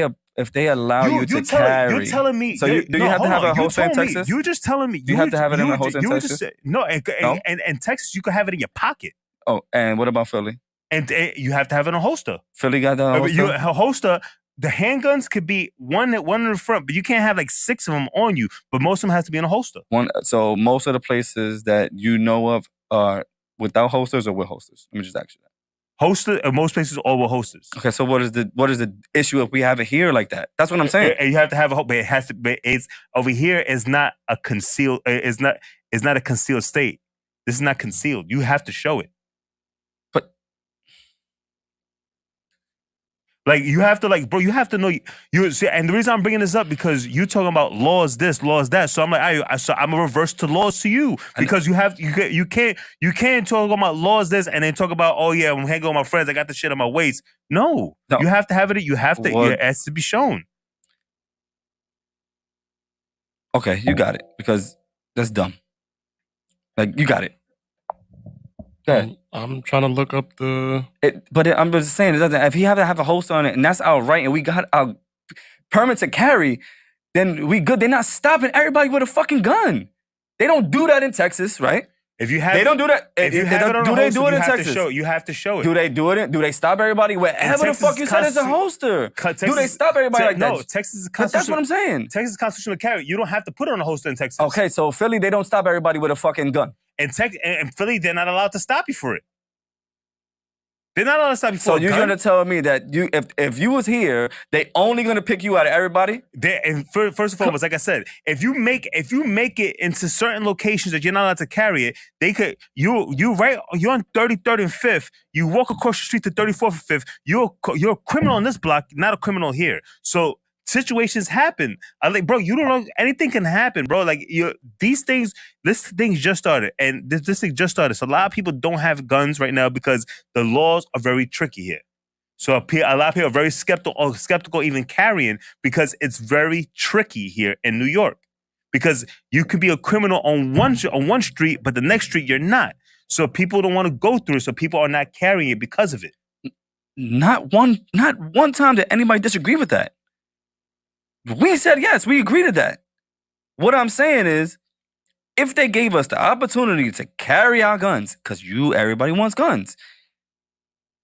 allow you to carry, you're telling me. So do you have to have a holster in Texas? You're just telling me. You have to have it in a holster in Texas. No, and Texas you can have it in your pocket. Oh, and what about Philly? And you have to have it in a holster. Philly got the holster. A holster. The handguns could be one in the front, but you can't have like 6 of them on you. But most of them has to be in a holster. So most of the places that you know of are without holsters or with holsters. Let me just ask you that. Holster, most places are with holsters. Okay, so what is the issue if we have it here like that? That's what I'm saying. And you have to have a holster, but it has to. But it's over here is not a concealed. It's not a concealed state. This is not concealed. You have to show it. Like you have to, like, bro. You have to know. You see, and the reason I'm bringing this up because you talking about laws, this, laws, that. So I'm like, so I'm a reverse to laws to you because you can't talk about laws, this, and then talk about, oh yeah, I'm hanging with my friends. I got the shit on my waist. No, you have to have it. You have to. It has to be shown. Okay, you got it because that's dumb. Like you got it. I'm trying to look up I'm just saying, it doesn't. If you have to have a holster on it, and that's our right, and we got our permit to carry, then we good. They're not stopping everybody with a fucking gun. They don't do that in Texas, right? If you have, they don't do that. If you have it on do they do it in Texas? You have to show it. Do they do it? Do they stop everybody wherever the fuck you said it's a holster? Do they stop everybody like that? No, Texas is constitutional. That's what I'm saying. Texas is constitutional carry. You don't have to put it on a holster in Texas. Okay, so Philly, they don't stop everybody with a fucking gun. And Philly, they're not allowed to stop you for it. They're not allowed to stop you for it. So you're gonna tell me that if you was here, they only gonna pick you out of everybody? And first and foremost, like I said, if you make it into certain locations that you're not allowed to carry it, they could you're on 33rd and 5th. You walk across the street to 34th and 5th. You're a criminal on this block, not a criminal here. So situations happen. I'm like, bro, you don't know, anything can happen, bro. Like this thing just started, and this thing just started. So a lot of people don't have guns right now because the laws are very tricky here. So a lot of people are very skeptical even carrying because it's very tricky here in New York. Because you could be a criminal on one street, but the next street you're not. So people don't want to go through it. So people are not carrying it because of it. Not one time did anybody disagree with that. We said yes, we agree to that. What I'm saying is, if they gave us the opportunity to carry our guns, because everybody wants guns,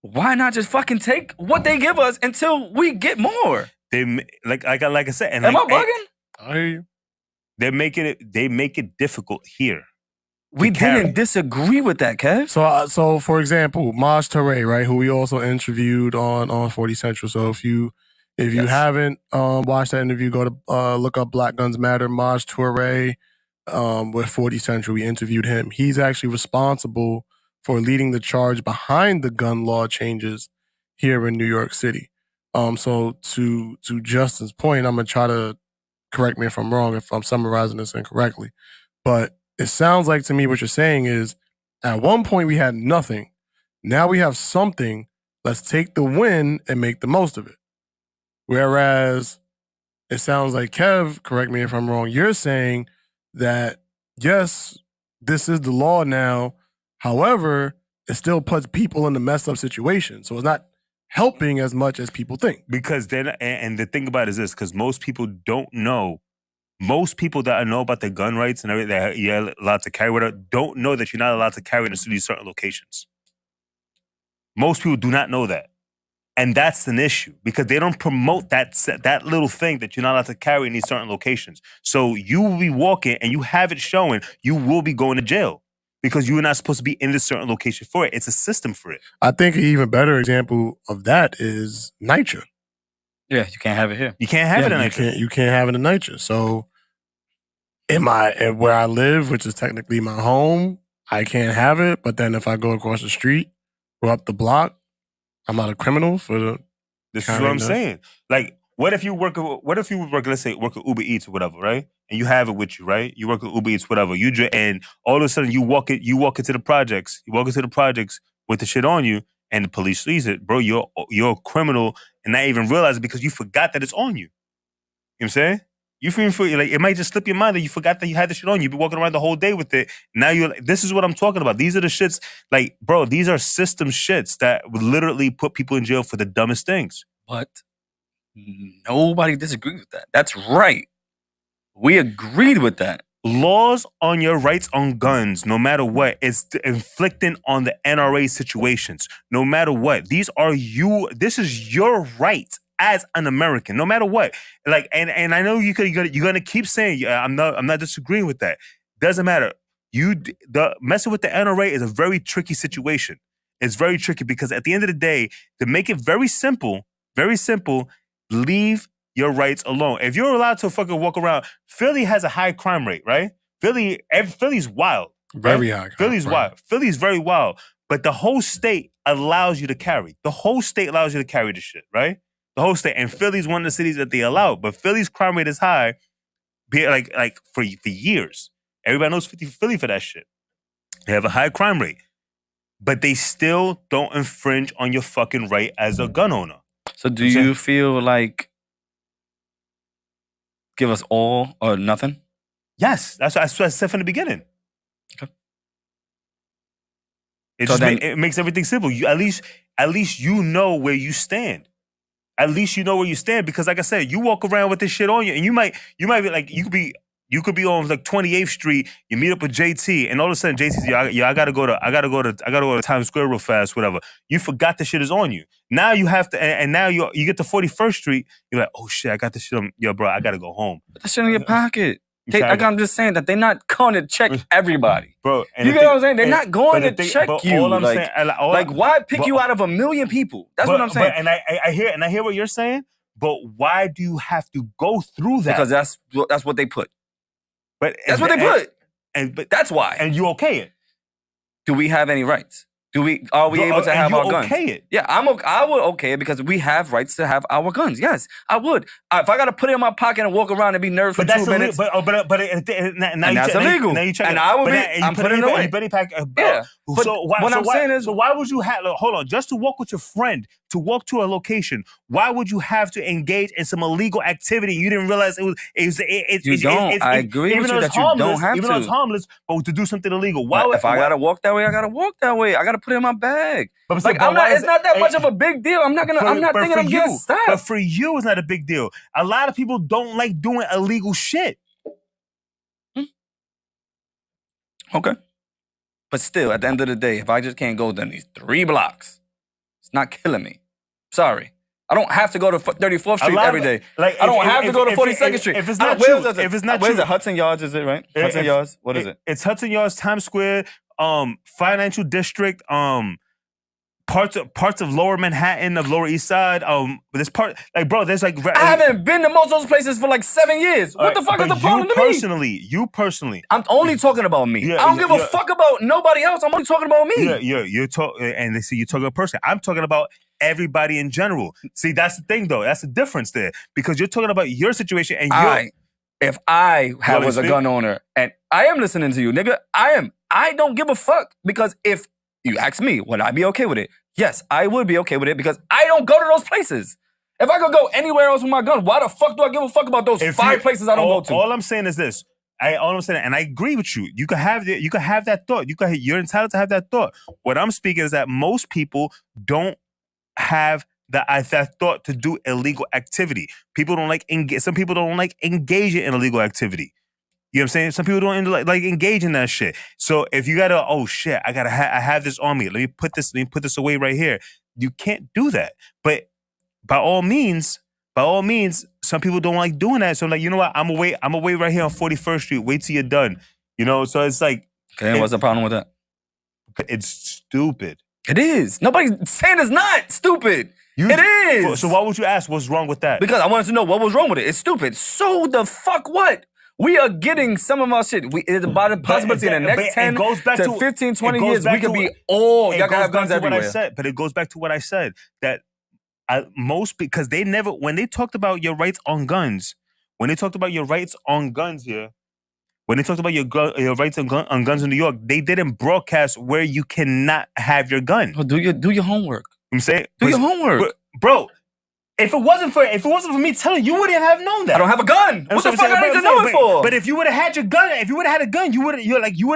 why not just fucking take what they give us until we get more? They like I said, and am I bugging? I hear you. They make it difficult here. We didn't disagree with that, Kev. So for example, Maj Toure, right, who we also interviewed on 40Central. So if you haven't watched that interview, go to look up Black Guns Matter. Maj Toure with 40Central, we interviewed him. He's actually responsible for leading the charge behind the gun law changes here in New York City. So to Justin's point, I'm gonna try to correct me if I'm wrong, if I'm summarizing this incorrectly, but it sounds like to me what you're saying is at one point we had nothing. Now we have something. Let's take the win and make the most of it. Whereas it sounds like, Kev, correct me if I'm wrong, you're saying that, yes, this is the law now. However, it still puts people in a messed up situation. So it's not helping as much as people think. Because then, and the thing about it is this, because most people don't know. Most people that know about the gun rights and everything that you're allowed to carry, whatever, don't know that you're not allowed to carry in these certain locations. Most people do not know that. And that's an issue because they don't promote that little thing that you're not allowed to carry in these certain locations. So you will be walking and you have it showing, you will be going to jail because you are not supposed to be in this certain location for it. It's a system for it. I think an even better example of that is NYCHA. Yeah, you can't have it here. You can't have it in NYCHA. You can't have it in NYCHA. So where I live, which is technically my home, I can't have it. But then if I go across the street or up the block, I'm not a criminal for the. This is what I'm saying. Like, what if you work, let's say, work at Uber Eats or whatever, right? And you have it with you, right? You work at Uber Eats, whatever. And all of a sudden you walk into the projects. You walk into the projects with the shit on you, and the police sees it, bro. You're a criminal, and not even realize it because you forgot that it's on you. You know what I'm saying? You feel like it might just slip your mind that you forgot that you had the shit on you. You've been walking around the whole day with it. Now you're like, this is what I'm talking about. These are the shits, like, bro, these are system shits that would literally put people in jail for the dumbest things. But nobody disagrees with that. That's right. We agreed with that. Laws on your rights on guns, no matter what, is inflicting on the NRA situations. No matter what. This is your right as an American, no matter what. Like, and I know you're gonna keep saying, yeah, I'm not disagreeing with that. Doesn't matter. The messing with the NRA is a very tricky situation. It's very tricky because at the end of the day, to make it very simple, leave your rights alone. If you're allowed to fucking walk around, Philly has a high crime rate, right? Philly's wild. Very right? high. Philly's wild. Philly's very wild. But the whole state allows you to carry. The whole state allows you to carry the shit, right? The whole state. And Philly's one of the cities that they allow. But Philly's crime rate is high, like for years. Everybody knows Philly for that shit. They have a high crime rate. But they still don't infringe on your fucking right as a gun owner. So do you feel like give us all or nothing? Yes. That's what I said from the beginning. Okay. It makes everything simple. At least you know where you stand. At least you know where you stand because, like I said, you walk around with this shit on you, and you might be like, you could be on like 28th Street. You meet up with JT, and all of a sudden JT's, I gotta go to Times Square real fast, whatever. You forgot the shit is on you. Now you have to, and now you get to 41st Street. You're like, oh shit, I got this shit on. Yo, bro, I gotta go home. Put that shit in your pocket. I'm just saying that they're not going to check everybody. Bro, you get what I'm saying? They're not going to check you. All I'm saying, why pick you out of a million people? That's what I'm saying. And I hear what you're saying, but why do you have to go through that? Because that's what they put. But that's what they put. But that's why. And you okay it? Do we have any rights? Are we able to have our guns? Okay it? Yeah, I would okay it because we have rights to have our guns. Yes, I would. If I got to put it in my pocket and walk around and be nervous for 2 minutes, but that's illegal. And I would be. I'm putting it away. Yeah. But what I'm saying is, so why would you have? Hold on, just to walk with your friend, to walk to a location, why would you have to engage in some illegal activity? You didn't realize it was. You don't. I agree with you that you don't have to. Even though it's harmless, but to do something illegal. If I gotta walk that way, I gotta walk that way. I gotta put it in my bag. But like, it's not that much of a big deal. I'm not thinking I'm getting stopped. But for you, it's not a big deal. A lot of people don't like doing illegal shit. Okay. But still, at the end of the day, if I just can't go down these 3 blocks, it's not killing me. Sorry. I don't have to go to 34th Street every day. I don't have to go to 42nd Street. If it's not true, where's it? Hudson Yards, is it, right? Hudson Yards? What is it? It's Hudson Yards, Times Square, Financial District, parts of Lower Manhattan, of Lower East Side. This part, like, bro, there's like I haven't been to most of those places for like 7 years. What the fuck is the problem to me? You personally, I'm only talking about me. I don't give a fuck about nobody else. I'm only talking about me. You're talking, and they see you talking about person. I'm talking about everybody in general. See, that's the thing, though. That's the difference there because you're talking about your situation and if I was a gun owner and I am listening to you, nigga, I don't give a fuck because if you ask me, would I be okay with it? Yes, I would be okay with it because I don't go to those places. If I could go anywhere else with my gun, why the fuck do I give a fuck about those 5 places I don't go to? All I'm saying is this. All I'm saying, and I agree with you. You can have that thought. You're entitled to have that thought. What I'm speaking is that most people don't have that thought to do illegal activity. People don't like engage. Some people don't like engaging in illegal activity. You know what I'm saying? Some people don't like engage in that shit. So if you gotta, oh shit, I have this on me. Let me put this away right here. You can't do that. But by all means, some people don't like doing that. So I'm like, you know what? I'm gonna wait right here on 41st Street. Wait till you're done. You know, so it's like, okay, what's the problem with that? It's stupid. It is. Nobody's saying it's not stupid. It is. So why would you ask what's wrong with that? Because I wanted to know what was wrong with it. It's stupid. So the fuck what? We are getting some of our shit. It's about the possibility in the next 10 to 15, 20 years, we could be all, y'all can have guns everywhere. But it goes back to what I said, that because when they talked about your rights on guns, here, when they talked about your rights on guns in New York, they didn't broadcast where you cannot have your gun. Well, do your homework. I'm saying, do your homework, bro. If it wasn't for me telling you, wouldn't have known that. I don't have a gun. What the fuck I need to know it for? But if you would have had your gun, you would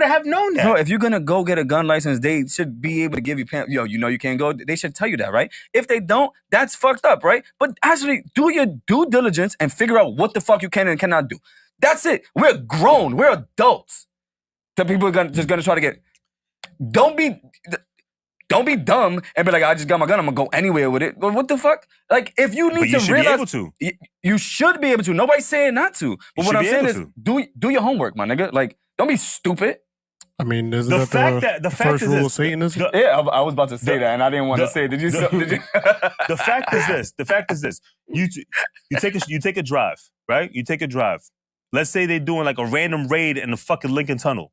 have known that. No, if you're gonna go get a gun license, they should be able to give you you can't go. They should tell you that, right? If they don't, that's fucked up, right? But actually, do your due diligence and figure out what the fuck you can and cannot do. That's it. We're grown. We're adults. So people are just gonna try to get. Don't be dumb and be like, I just got my gun, I'm gonna go anywhere with it. But what the fuck? Like, if you need to realize, you should be able to. Nobody's saying not to. But what I'm saying is, do your homework, my nigga. Like, don't be stupid. I mean, isn't that the first rule of Satanism? Yeah, I was about to say that, and I didn't want to say it. Did you? The fact is this. You take a drive, right? You take a drive. Let's say they're doing like a random raid in the fucking Lincoln Tunnel.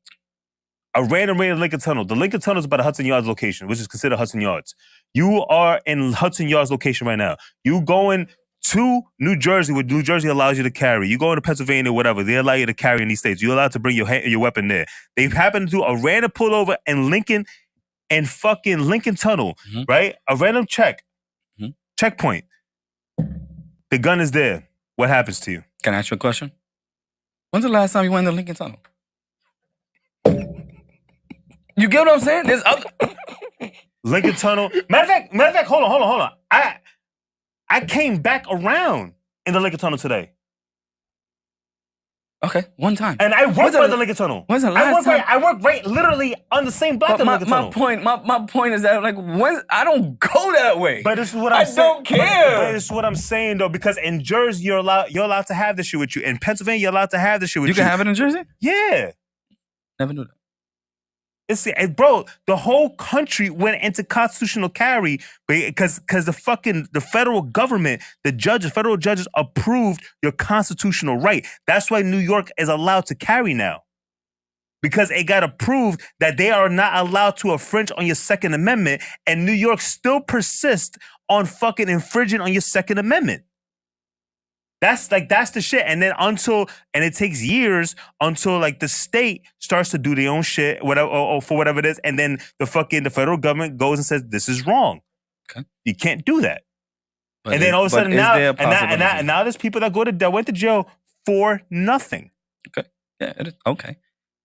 A random raid in Lincoln Tunnel. The Lincoln Tunnel is about a Hudson Yards location, which is considered Hudson Yards. You are in Hudson Yards location right now. You going to New Jersey, what New Jersey allows you to carry. You go into Pennsylvania, whatever. They allow you to carry in these states. You're allowed to bring your weapon there. They happen to do a random pullover in Lincoln and fucking Lincoln Tunnel, right? A random checkpoint. The gun is there. What happens to you? Can I ask you a question? When's the last time you went in the Lincoln Tunnel? You get what I'm saying? There's Lincoln Tunnel. Matter of fact, hold on. I came back around in the Lincoln Tunnel today. Okay, one time. And I worked by the Lincoln Tunnel. When's the last time? I worked right literally on the same block of the Lincoln Tunnel. My point is that, like, I don't go that way. But this is what I'm saying. I don't care. But this is what I'm saying, though, because in Jersey, you're allowed to have this shit with you. In Pennsylvania, you're allowed to have this shit with you. You can have it in Jersey? Yeah. Never knew that. Bro, the whole country went into constitutional carry because the federal government, federal judges approved your constitutional right. That's why New York is allowed to carry now. Because it got approved that they are not allowed to infringe on your Second Amendment, and New York still persists on fucking infringing on your Second Amendment. That's the shit. And then it takes years until like the state starts to do their own shit, whatever, or for whatever it is. And then the federal government goes and says, this is wrong. Okay. You can't do that. But and then all of a sudden now there's people that went to jail for nothing. Okay. Yeah, it is. Okay.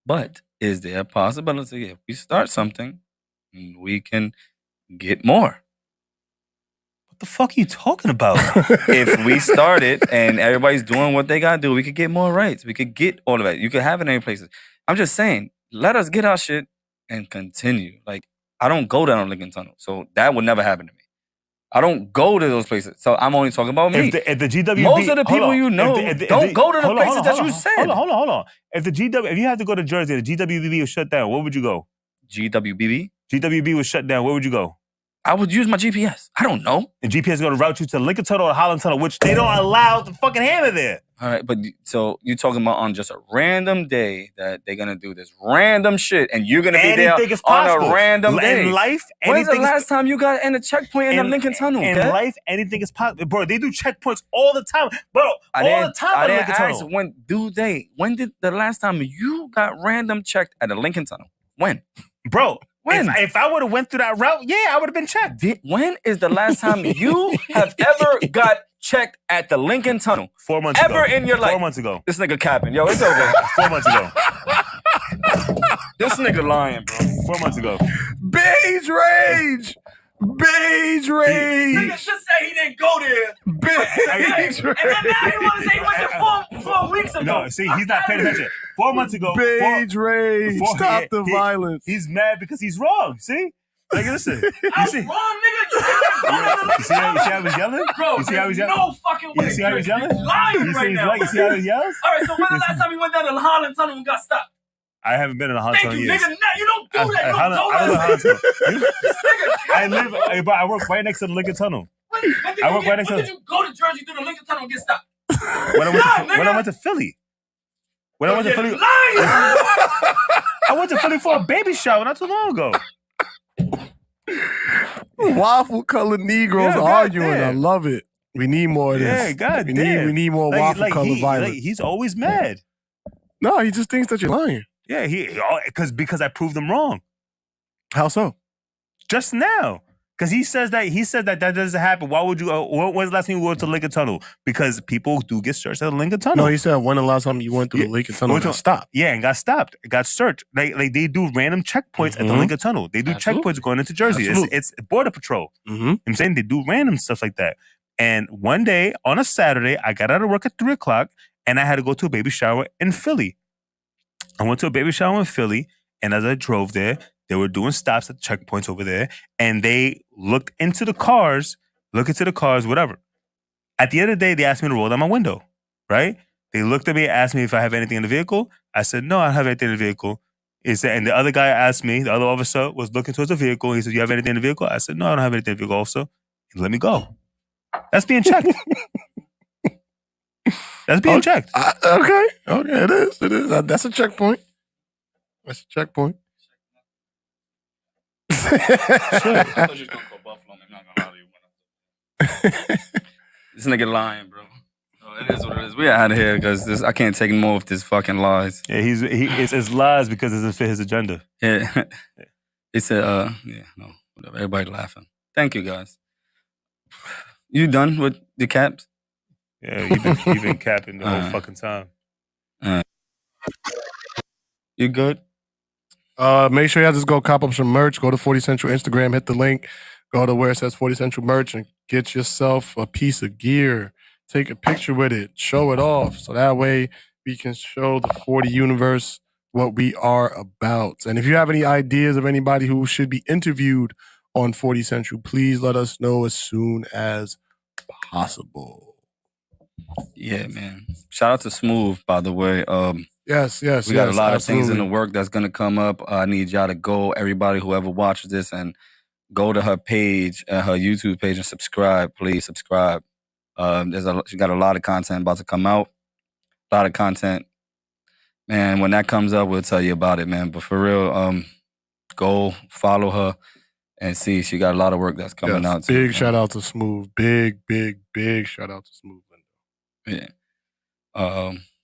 But is there a possibility if we start something, we can get more? What the fuck are you talking about? If we start it and everybody's doing what they gotta do, we could get more rights. We could get all of that. You could have it in any places. I'm just saying, let us get our shit and continue. Like, I don't go down Lincoln Tunnel, so that would never happen to me. I don't go to those places, so I'm only talking about me. If the GWB, most of the people don't go to the places that you said. Hold on. If you had to go to Jersey, the GWB was shut down, where would you go? GWBB? GWB was shut down, where would you go? I would use my GPS. I don't know. And GPS is going to route you to Lincoln Tunnel or Holland Tunnel, which they don't allow the fucking hammer there. All right, but so you're talking about on just a random day that they're going to do this random shit and you're going to be there on a random day. In life, when's the last time you got in a checkpoint in the Lincoln Tunnel? In life, anything is possible. Bro, they do checkpoints all the time. Bro, all the time at Lincoln Tunnel. When did the last time you got random checked at a Lincoln Tunnel? When? Bro. If I would have went through that route, yeah, I would have been checked. When is the last time you have ever got checked at the Lincoln Tunnel 4 months ever ago. in your life? 4 months ago. This nigga capping. Yo, it's over. 4 months ago. This nigga lying, bro. 4 months ago. Beige rage. Beige rage. Nigga just say he didn't go there. Beige And then now he want to say he went there 4 weeks ago. No, see, he's not paying attention. 4 months ago. Beige rage. Stop the violence. He's mad because he's wrong. See? Like, listen. I'm wrong, nigga. You see how he's yelling? Bro, You see how he's yelling? no fucking way. You see how he's yelling? He's lying You right now. see how he yells? All right, so when the last time you went down the Holland Tunnel and got stopped? I haven't been in a hot Thank tub in you, years. nigga. Now you don't do that. You I don't don't do know that. how to. I work right next to the Lincoln Tunnel. When did you go to Jersey through the Lincoln Tunnel and get stopped? When I went to Philly. When I went to Philly. I went to Philly for a baby shower not too long ago. Waffle colored Negroes arguing. I love it. We need more of this. Yeah, God we damn. need more waffle colored violence. He's always mad. No, he just thinks that you're lying. Yeah, because I proved him wrong. How so? Just now. Because he says that doesn't happen. Why would you? When was the last time you went to Lincoln Tunnel? Because people do get searched at the Lincoln Tunnel. No, he said when the last time you went through the Lincoln Tunnel and got stopped. Yeah, and got stopped. Got searched. Like they do random checkpoints at the Lincoln Tunnel. They do checkpoints going into Jersey. It's Border Patrol. I'm saying they do random stuff like that. And one day on a Saturday, I got out of work at 3:00 and I had to go to a baby shower in Philly. I went to a baby shower in Philly, and as I drove there, they were doing stops at checkpoints over there, and they looked into the cars, whatever. At the end of the day, they asked me to roll down my window, right? They looked at me, asked me if I have anything in the vehicle. I said, no, I don't have anything in the vehicle. And the other guy asked me, the other officer was looking towards the vehicle. He said, you have anything in the vehicle? I said, no, I don't have anything in the vehicle, officer. He let me go. That's being checked. That's being checked. Okay, it is. That's a checkpoint. That's a checkpoint. This nigga lying, bro. It is what it is. We out of here because I can't take more of this fucking lies. Yeah, it's lies because it doesn't fit his agenda. Yeah. He said, whatever. Everybody laughing. Thank you, guys. You done with the caps? Yeah, you've been capping the whole fucking time. You good? Make sure y'all just go cop up some merch. Go to 40 Central Instagram, hit the link. Go to where it says 40 Central merch and get yourself a piece of gear. Take a picture with it. Show it off. So that way we can show the 40 universe what we are about. And if you have any ideas of anybody who should be interviewed on 40 Central, please let us know as soon as possible. Yeah, man. Shout out to Smooth, by the way. Yes. We got a lot of things in the work that's going to come up. I need y'all to go, everybody, whoever watches this, and go to her page, her YouTube page, and subscribe. Please subscribe. She got a lot of content about to come out. A lot of content. Man, when that comes up, we'll tell you about it, man. But for real, go follow her and see. She got a lot of work that's coming out. Big shout out to Smooth. Big shout out to Smooth. Yeah.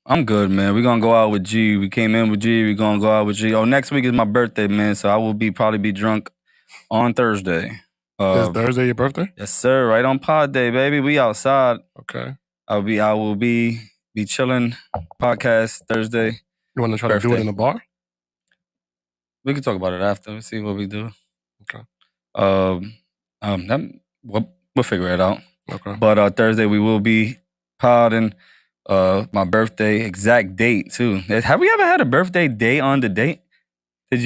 I'm good, man. We're going to go out with G. We came in with G. We're going to go out with G. Next week is my birthday, man. So I will probably be drunk on Thursday. Is Thursday your birthday? Yes, sir. Right on pod day, baby. We outside. Okay. I will be chilling. Podcast Thursday. You want to try to do it in a bar? We can talk about it after. Let's see what we do. Okay. We'll figure it out. Okay. But Thursday we will be podding. My birthday exact date too. Have we ever had a birthday day on the date? Did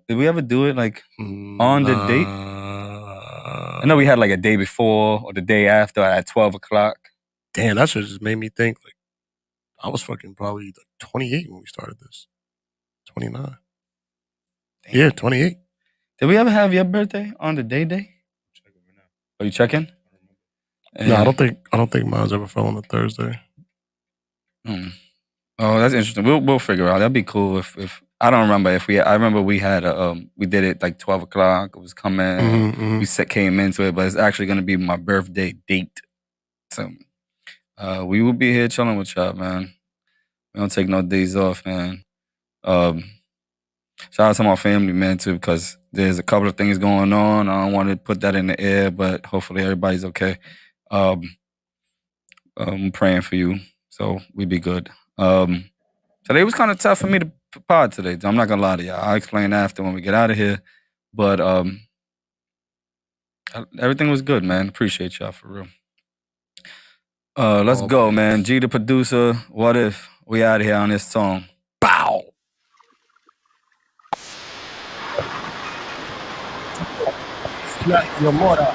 we ever do it like on the date? I know we had like a day before or the day after at 12:00. Damn, that shit just made me think like I was fucking probably like 28 when we started this. 29. Damn. Yeah, 28. Did we ever have your birthday on the day? Are you checking? No, I don't think mine's ever fell on a Thursday. Oh, that's interesting. We'll figure out. That'd be cool if I don't remember if we. I remember we had we did it like 12:00. It was coming. We came into it, but it's actually gonna be my birthday date. So we will be here chilling with y'all, man. We don't take no days off, man. Shout out to my family, man, too, because there's a couple of things going on. I don't want to put that in the air, but hopefully everybody's okay. I'm praying for you, so we be good. Today was kind of tough for me to pod today. I'm not gonna lie to y'all. I'll explain after when we get out of here. But everything was good, man. Appreciate y'all for real. Let's go, man. G the producer. What if we out of here on this song? Bow. Your mother.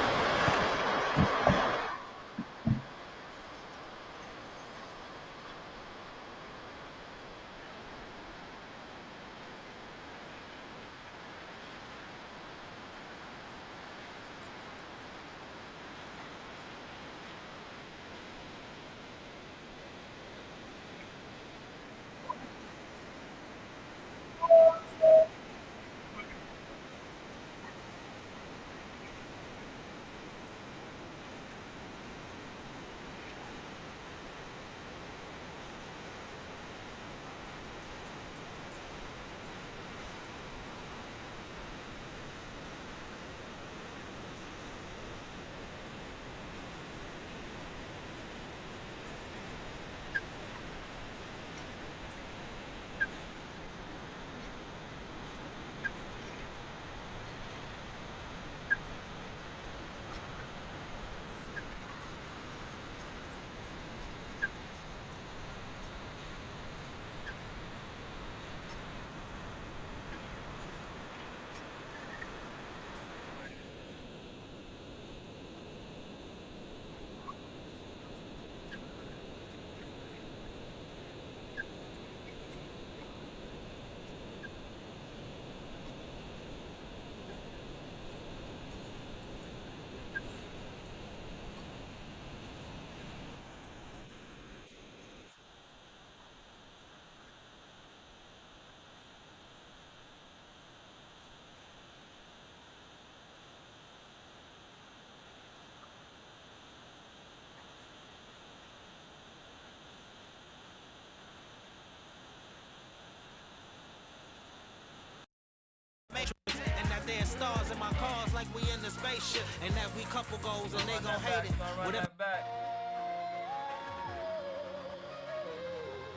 And that there's stars in my cars like we in the spaceship. And that we couple goals and they gon' hate it. What if...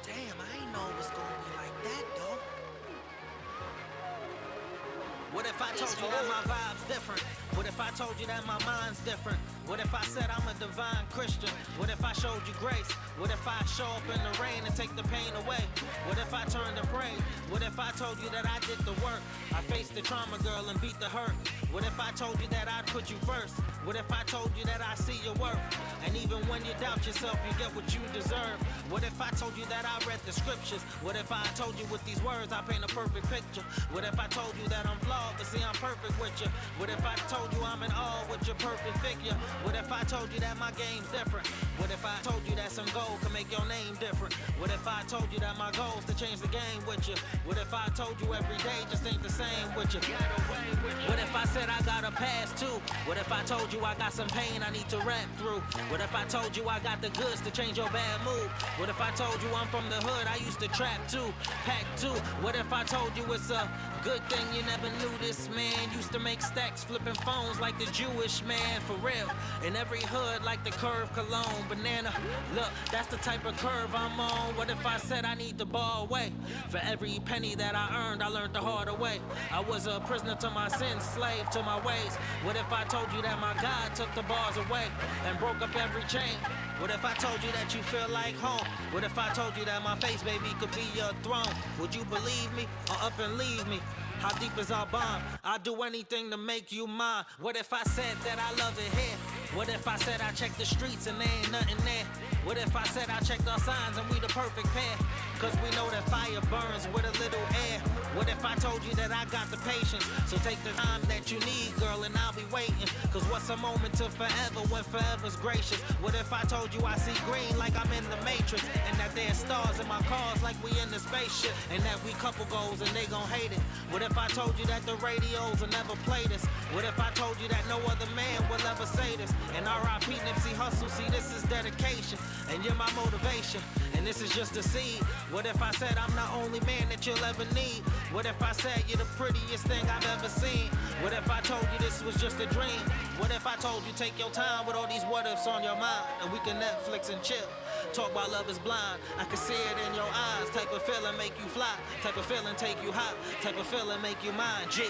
Damn, I ain't know it was gonna be like that, though. What if I told you that my vibe's different? What if I told you that my mind's different? What if I said I'm a divine Christian? What if I showed you grace? What if I show up in the rain and take the pain away? What if I turned to pray? What if I told you that I did the work? I faced the trauma, girl, and beat the hurt. What if I told you that I'd put you first? What if I told you that I see your worth? And even when you doubt yourself, you get what you deserve. What if I told you that I read the scriptures? What if I told you with these words I paint a perfect picture? What if I told you that I'm flawed, but see I'm perfect with you? What if I told you I'm in awe with your perfect figure? What if I told you that my game's different? What if I told you that some gold can make your name different? What if I told you that my goal's to change the game with you? What if I told you every day just ain't the same with you? What if I said I got a past too? What if I told you I got some pain I need to rap through? What if I told you I got the goods to change your bad mood? What if I told you I'm from the hood, I used to trap too, pack too? What if I told you it's a good thing you never knew this man used to make stacks flipping phones like the Jewish man, for real? In every hood like the curve cologne, banana, look, that's the type of curve I'm on. What if I said I need to bar away? For every penny that I earned, I learned the harder way. I was a prisoner to my sins, slave to my ways. What if I told you that my God took the bars away and broke up every chain? What if I told you that you feel like home? What if I told you that my face, baby, could be your throne? Would you believe me or up and leave me? How deep is our bond? I'd do anything to make you mine. What if I said that I love it here? What if I said I checked the streets and there ain't nothing there? What if I said I checked our signs and we the perfect pair? Cause we know that fire burns with a little air. What if I told you that I got the patience? So take the time that you need, girl, and I'll be waiting. Cause what's a moment to forever when forever's gracious? What if I told you I see green like I'm in the Matrix? And that there's stars in my cars like we in the spaceship? And that we couple goals and they gon' hate it? What if I told you that the radios will never play this? What if I told you that no other man will ever say this? And R.I.P. Nipsey Hussle, see this is dedication. And you're my motivation, and this is just a seed. What if I said I'm the only man that you'll ever need? What if I said you're the prettiest thing I've ever seen? What if I told you this was just a dream? What if I told you take your time with all these what ifs on your mind, and we can Netflix and chill? Talk about love is blind, I can see it in your eyes. Type of feeling make you fly, type of feeling take you high, type of feeling make you mine, G.